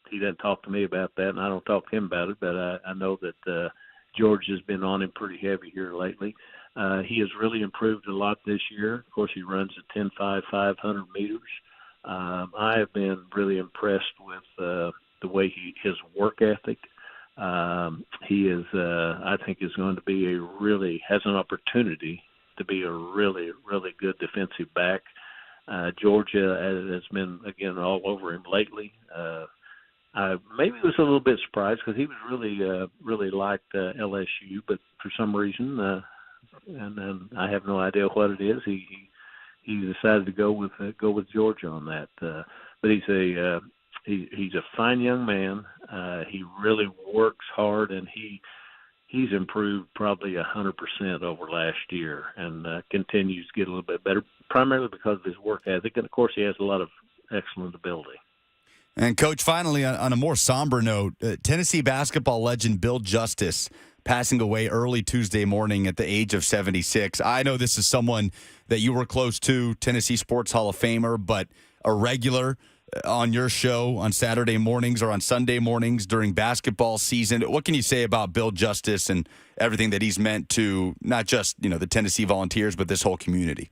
He doesn't talk to me about that, and I don't talk to him about it. But I know that George has been on him pretty heavy here lately. He has really improved a lot this year. Of course, he runs a 10.5, 500 meters. I have been really impressed with the way his work ethic. He is, I think, is going to be has an opportunity to be a really, really good defensive back. Georgia has been, again, all over him lately. I maybe was a little bit surprised because he was really liked LSU, but for some reason, and I have no idea what it is, he decided to go with Georgia on that. But he's a fine young man. He really works hard, and he's improved probably 100% over last year, and continues to get a little bit better, primarily because of his work ethic, and of course he has a lot of excellent ability. And, Coach, finally, on a more somber note, Tennessee basketball legend Bill Justice passing away early Tuesday morning at the age of 76. I know this is someone that you were close to, Tennessee Sports Hall of Famer, but a regular on your show on Saturday mornings or on Sunday mornings during basketball season. What can you say about Bill Justice and everything that he's meant to not just, the Tennessee Volunteers, but this whole community?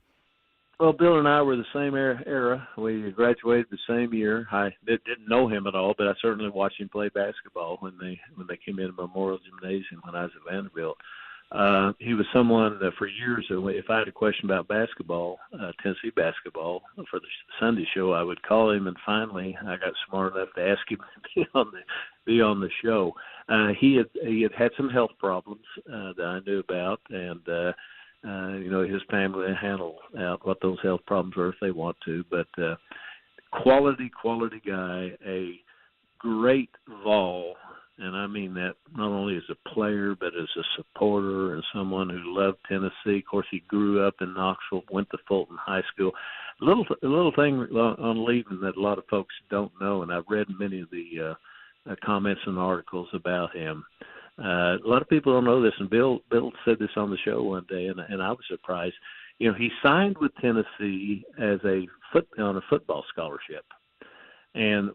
Well, Bill and I were the same era. We graduated the same year. I didn't know him at all, but I certainly watched him play basketball when they came into Memorial Gymnasium when I was at Vanderbilt. He was someone that for years, if I had a question about basketball, Tennessee basketball, for the Sunday show, I would call him, and finally I got smart enough to ask him to be on the show. He had some health problems that I knew about, and his family handle out what those health problems are if they want to. But quality guy, a great Vol, and I mean that not only as a player but as a supporter and someone who loved Tennessee. Of course, he grew up in Knoxville, went to Fulton High School. A little thing on leaving that a lot of folks don't know, and I've read many of the comments and articles about him. A lot of people don't know this, and Bill said this on the show one day, and I was surprised. He signed with Tennessee as on a football scholarship, and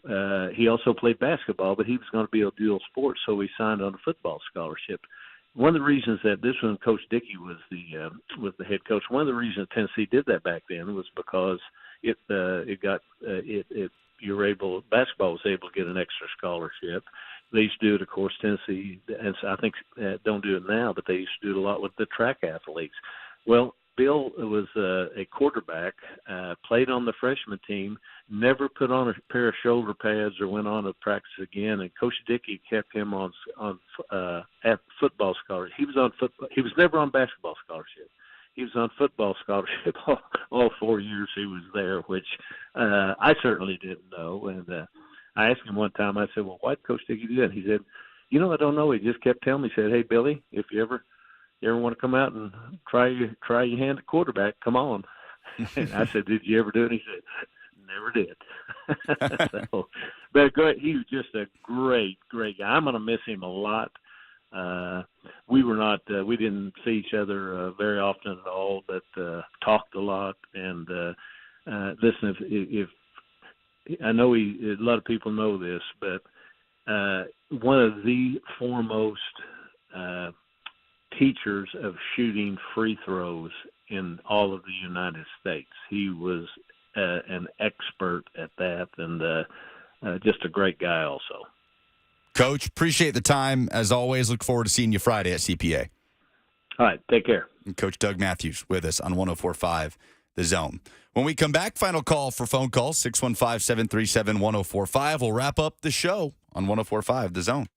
he also played basketball, but he was going to be a dual sport, so he signed on a football scholarship. One of the reasons that this one, Coach Dickey was the head coach. One of the reasons Tennessee did that back then was because basketball was able to get an extra scholarship. They used to do it, of course, Tennessee, and I think don't do it now, but they used to do it a lot with the track athletes. Well, Bill was a quarterback, played on the freshman team, never put on a pair of shoulder pads or went on to practice again, and Coach Dickey kept him on football scholarship. He was never on basketball scholarship. He was on football scholarship all 4 years he was there, which I certainly didn't know. And I asked him one time, I said, well, why did Coach Dickey do that? He said, I don't know. He just kept telling me, he said, hey, Billy, if you ever want to come out and try your hand at quarterback, come on. And I said, did you ever do it? And he said, never did. But he was just a great guy. I'm going to miss him a lot. We didn't see each other very often at all, but talked a lot. And listen, if I know a lot of people know this, but one of the foremost teachers of shooting free throws in all of the United States. He was an expert at that, and just a great guy also. Coach, appreciate the time. As always, look forward to seeing you Friday at CPA. All right, take care. And Coach Doug Mathews with us on 104.5 The Zone. When we come back, final call for phone calls, 615-737-1045. We'll wrap up the show on 104.5 The Zone.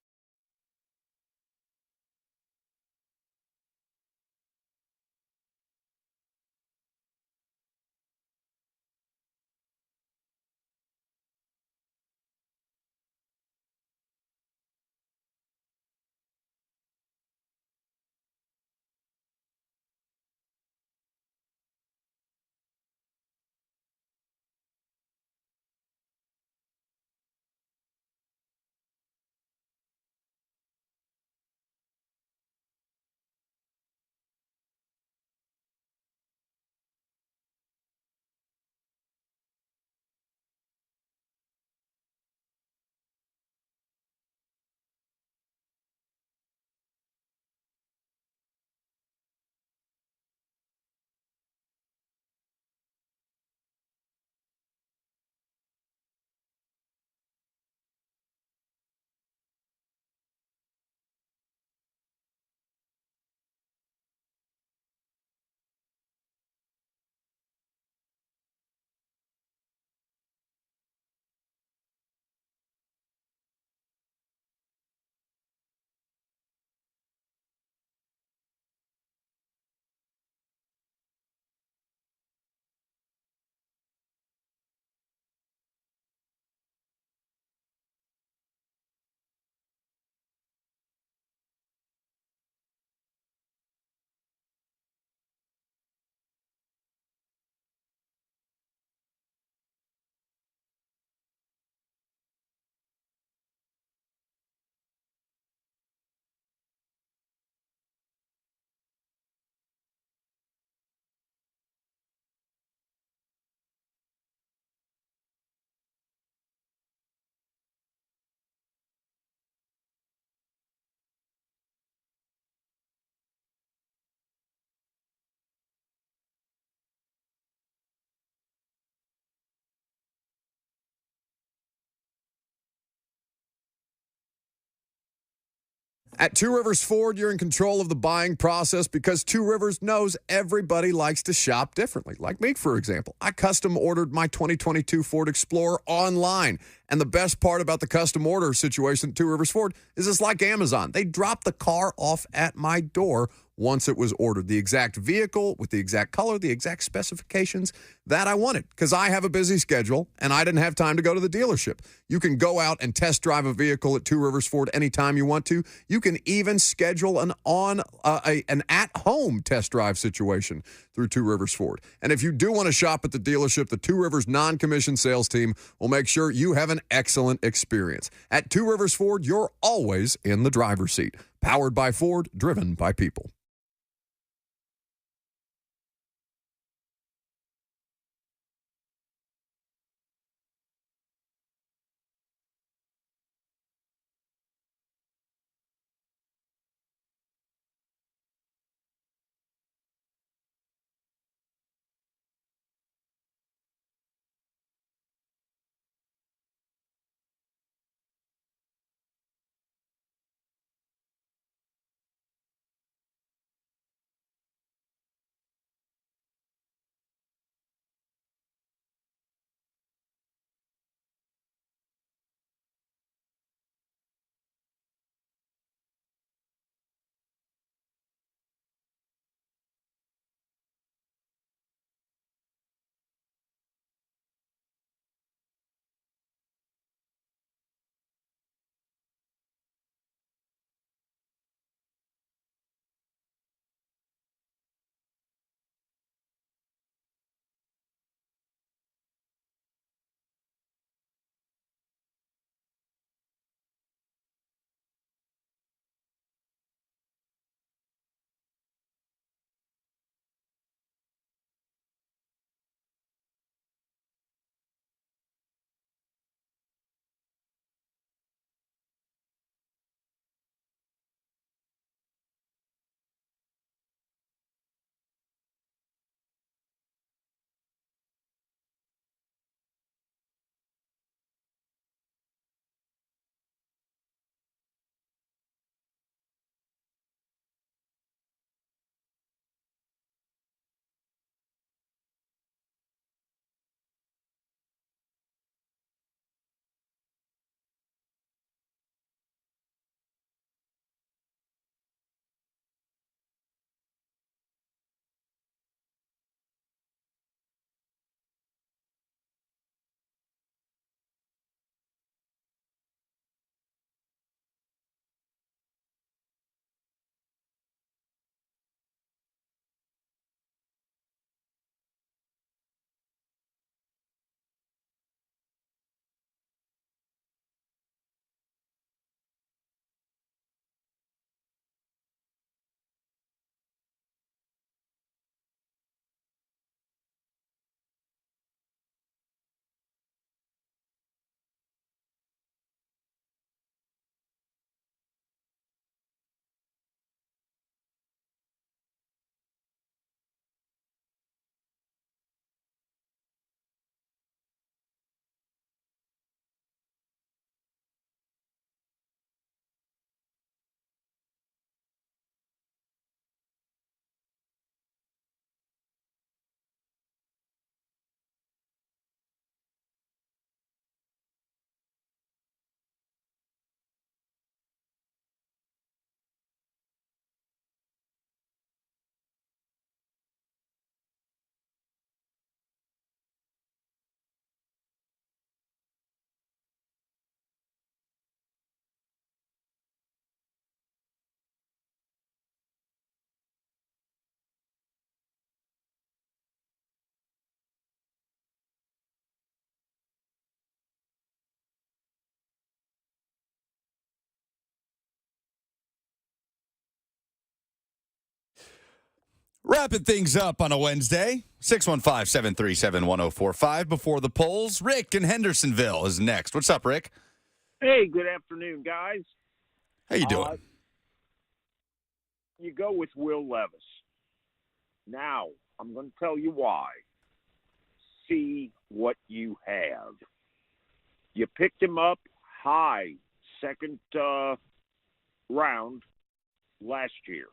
At Two Rivers Ford, you're in control of the buying process because Two Rivers knows everybody likes to shop differently. Like me, for example. I custom ordered my 2022 Ford Explorer online. And the best part about the custom order situation at Two Rivers Ford is it's like Amazon. They drop the car off at my door once it was ordered. The exact vehicle with the exact color, the exact specifications that I wanted because I have a busy schedule and I didn't have time to go to the dealership. You can go out and test drive a vehicle at Two Rivers Ford anytime you want to. You can even schedule an at-home test drive situation through Two Rivers Ford. And if you do want to shop at the dealership, the Two Rivers non-commissioned sales team will make sure you have an excellent experience. At Two Rivers Ford, you're always in the driver's seat. Powered by Ford, driven by people. Wrapping things up on a Wednesday, 615-737-1045 before the polls. Rick in Hendersonville is next. What's up, Rick? Hey, good afternoon, guys. How you doing? You go with Will Levis. Now, I'm going to tell you why. See what you have. You picked him up high, second round last year.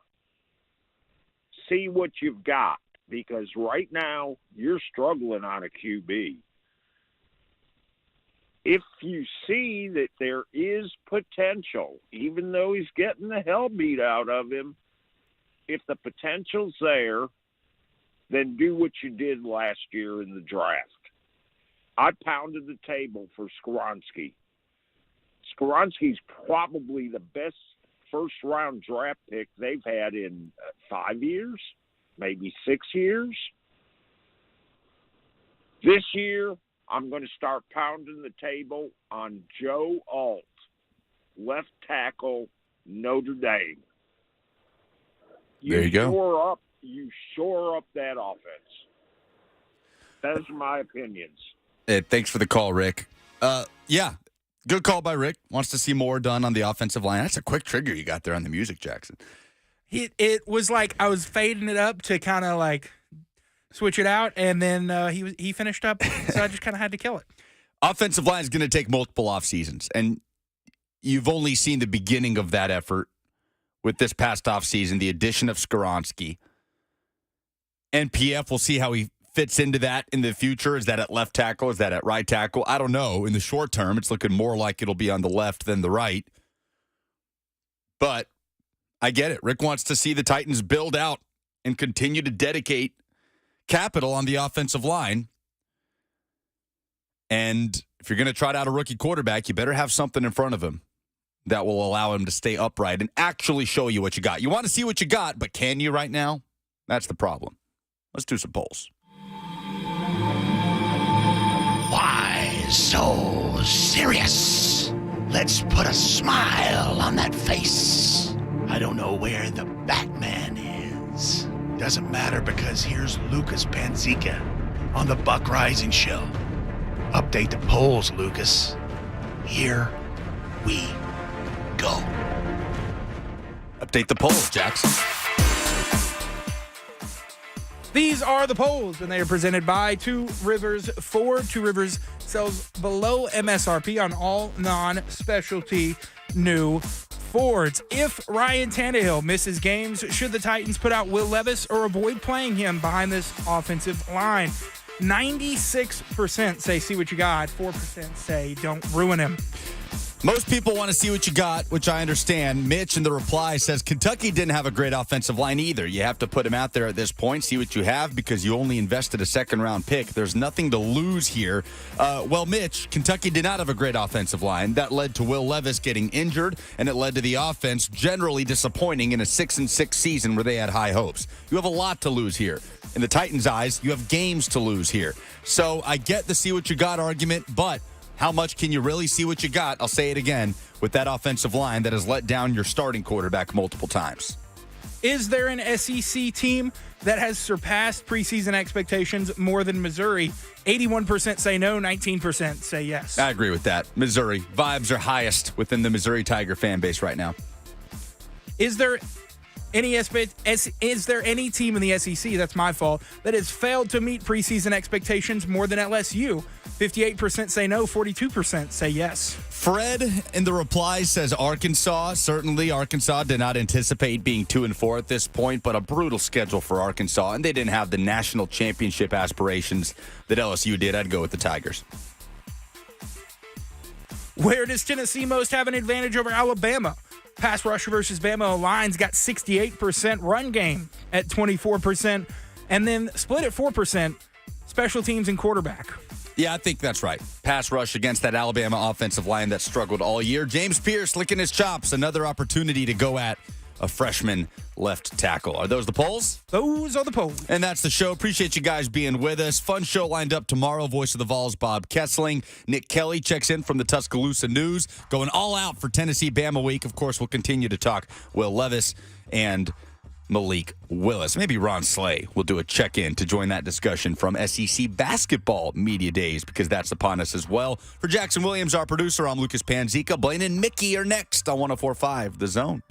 See what you've got, because right now you're struggling on a QB. If you see that there is potential, even though he's getting the hell beat out of him, if the potential's there, then do what you did last year in the draft. I pounded the table for Skoronski. Skoronski's probably the best first-round draft pick they've had in 5 years, maybe 6 years. This year, I'm going to start pounding the table on Joe Alt, left tackle, Notre Dame. There you go. You shore up that offense. Those are my opinions. Hey, thanks for the call, Rick. Yeah, good call by Rick. Wants to see more done on the offensive line. That's a quick trigger you got there on the music, Jackson. It was like I was fading it up to kind of like switch it out, and then he finished up, so I just kind of had to kill it. Offensive line is going to take multiple off seasons, and you've only seen the beginning of that effort with this past off season, the addition of Skoronski. NPF, we'll see how he fits into that in the future. Is that at left tackle? Is that at right tackle? I don't know. In the short term, it's looking more like it'll be on the left than the right. But I get it. Rick wants to see the Titans build out and continue to dedicate capital on the offensive line. And if you're going to trot out a rookie quarterback, you better have something in front of him that will allow him to stay upright and actually show you what you got. You want to see what you got, but can you right now? That's the problem. Let's do some polls. Why so serious? Let's put a smile on that face. I don't know where the Batman is. Doesn't matter, because here's Lucas Panzica on the Buck Rising Show. Update the polls, Lucas. Here we go. Update the polls, Jackson. These are the polls, and they are presented by Two Rivers Ford. Two Rivers sells below MSRP on all non-specialty new Fords. If Ryan Tannehill misses games, should the Titans put out Will Levis or avoid playing him behind this offensive line? 96% say see what you got. 4% say don't ruin him. Most people want to see what you got, which I understand. Mitch in the reply says Kentucky didn't have a great offensive line either. You have to put him out there at this point, see what you have, because you only invested a second-round pick. There's nothing to lose here. Well, Mitch, Kentucky did not have a great offensive line. That led to Will Levis getting injured, and it led to the offense generally disappointing in a 6-6 season where they had high hopes. You have a lot to lose here. In the Titans' eyes, you have games to lose here. So I get the see what you got argument, but how much can you really see what you got? I'll say it again, with that offensive line that has let down your starting quarterback multiple times. Is there an SEC team that has surpassed preseason expectations more than Missouri? 81% say no, 19% say yes. I agree with that. Missouri. Vibes are highest within the Missouri Tiger fan base right now. Is there any team in the SEC, that's my fault, that has failed to meet preseason expectations more than LSU? 58% say no, 42% say yes. Fred in the reply says Arkansas. Certainly, Arkansas did not anticipate being 2-4 at this point, but a brutal schedule for Arkansas, and they didn't have the national championship aspirations that LSU did. I'd go with the Tigers. Where does Tennessee most have an advantage over Alabama? Pass rush versus Bama line's got 68%, run game at 24%, and then split at 4%, special teams and quarterback. Yeah, I think that's right. Pass rush against that Alabama offensive line that struggled all year. James Pierce licking his chops. Another opportunity to go at a freshman left tackle. Are those the polls? Those are the polls. And that's the show. Appreciate you guys being with us. Fun show lined up tomorrow. Voice of the Vols, Bob Kessling. Nick Kelly checks in from the Tuscaloosa News. Going all out for Tennessee Bama Week. Of course, we'll continue to talk Will Levis and Malik Willis. Maybe Ron Slay will do a check-in to join that discussion from SEC Basketball Media Days, because that's upon us as well. For Jackson Williams, our producer, I'm Lucas Panzica. Blaine and Mickey are next on 104.5 The Zone.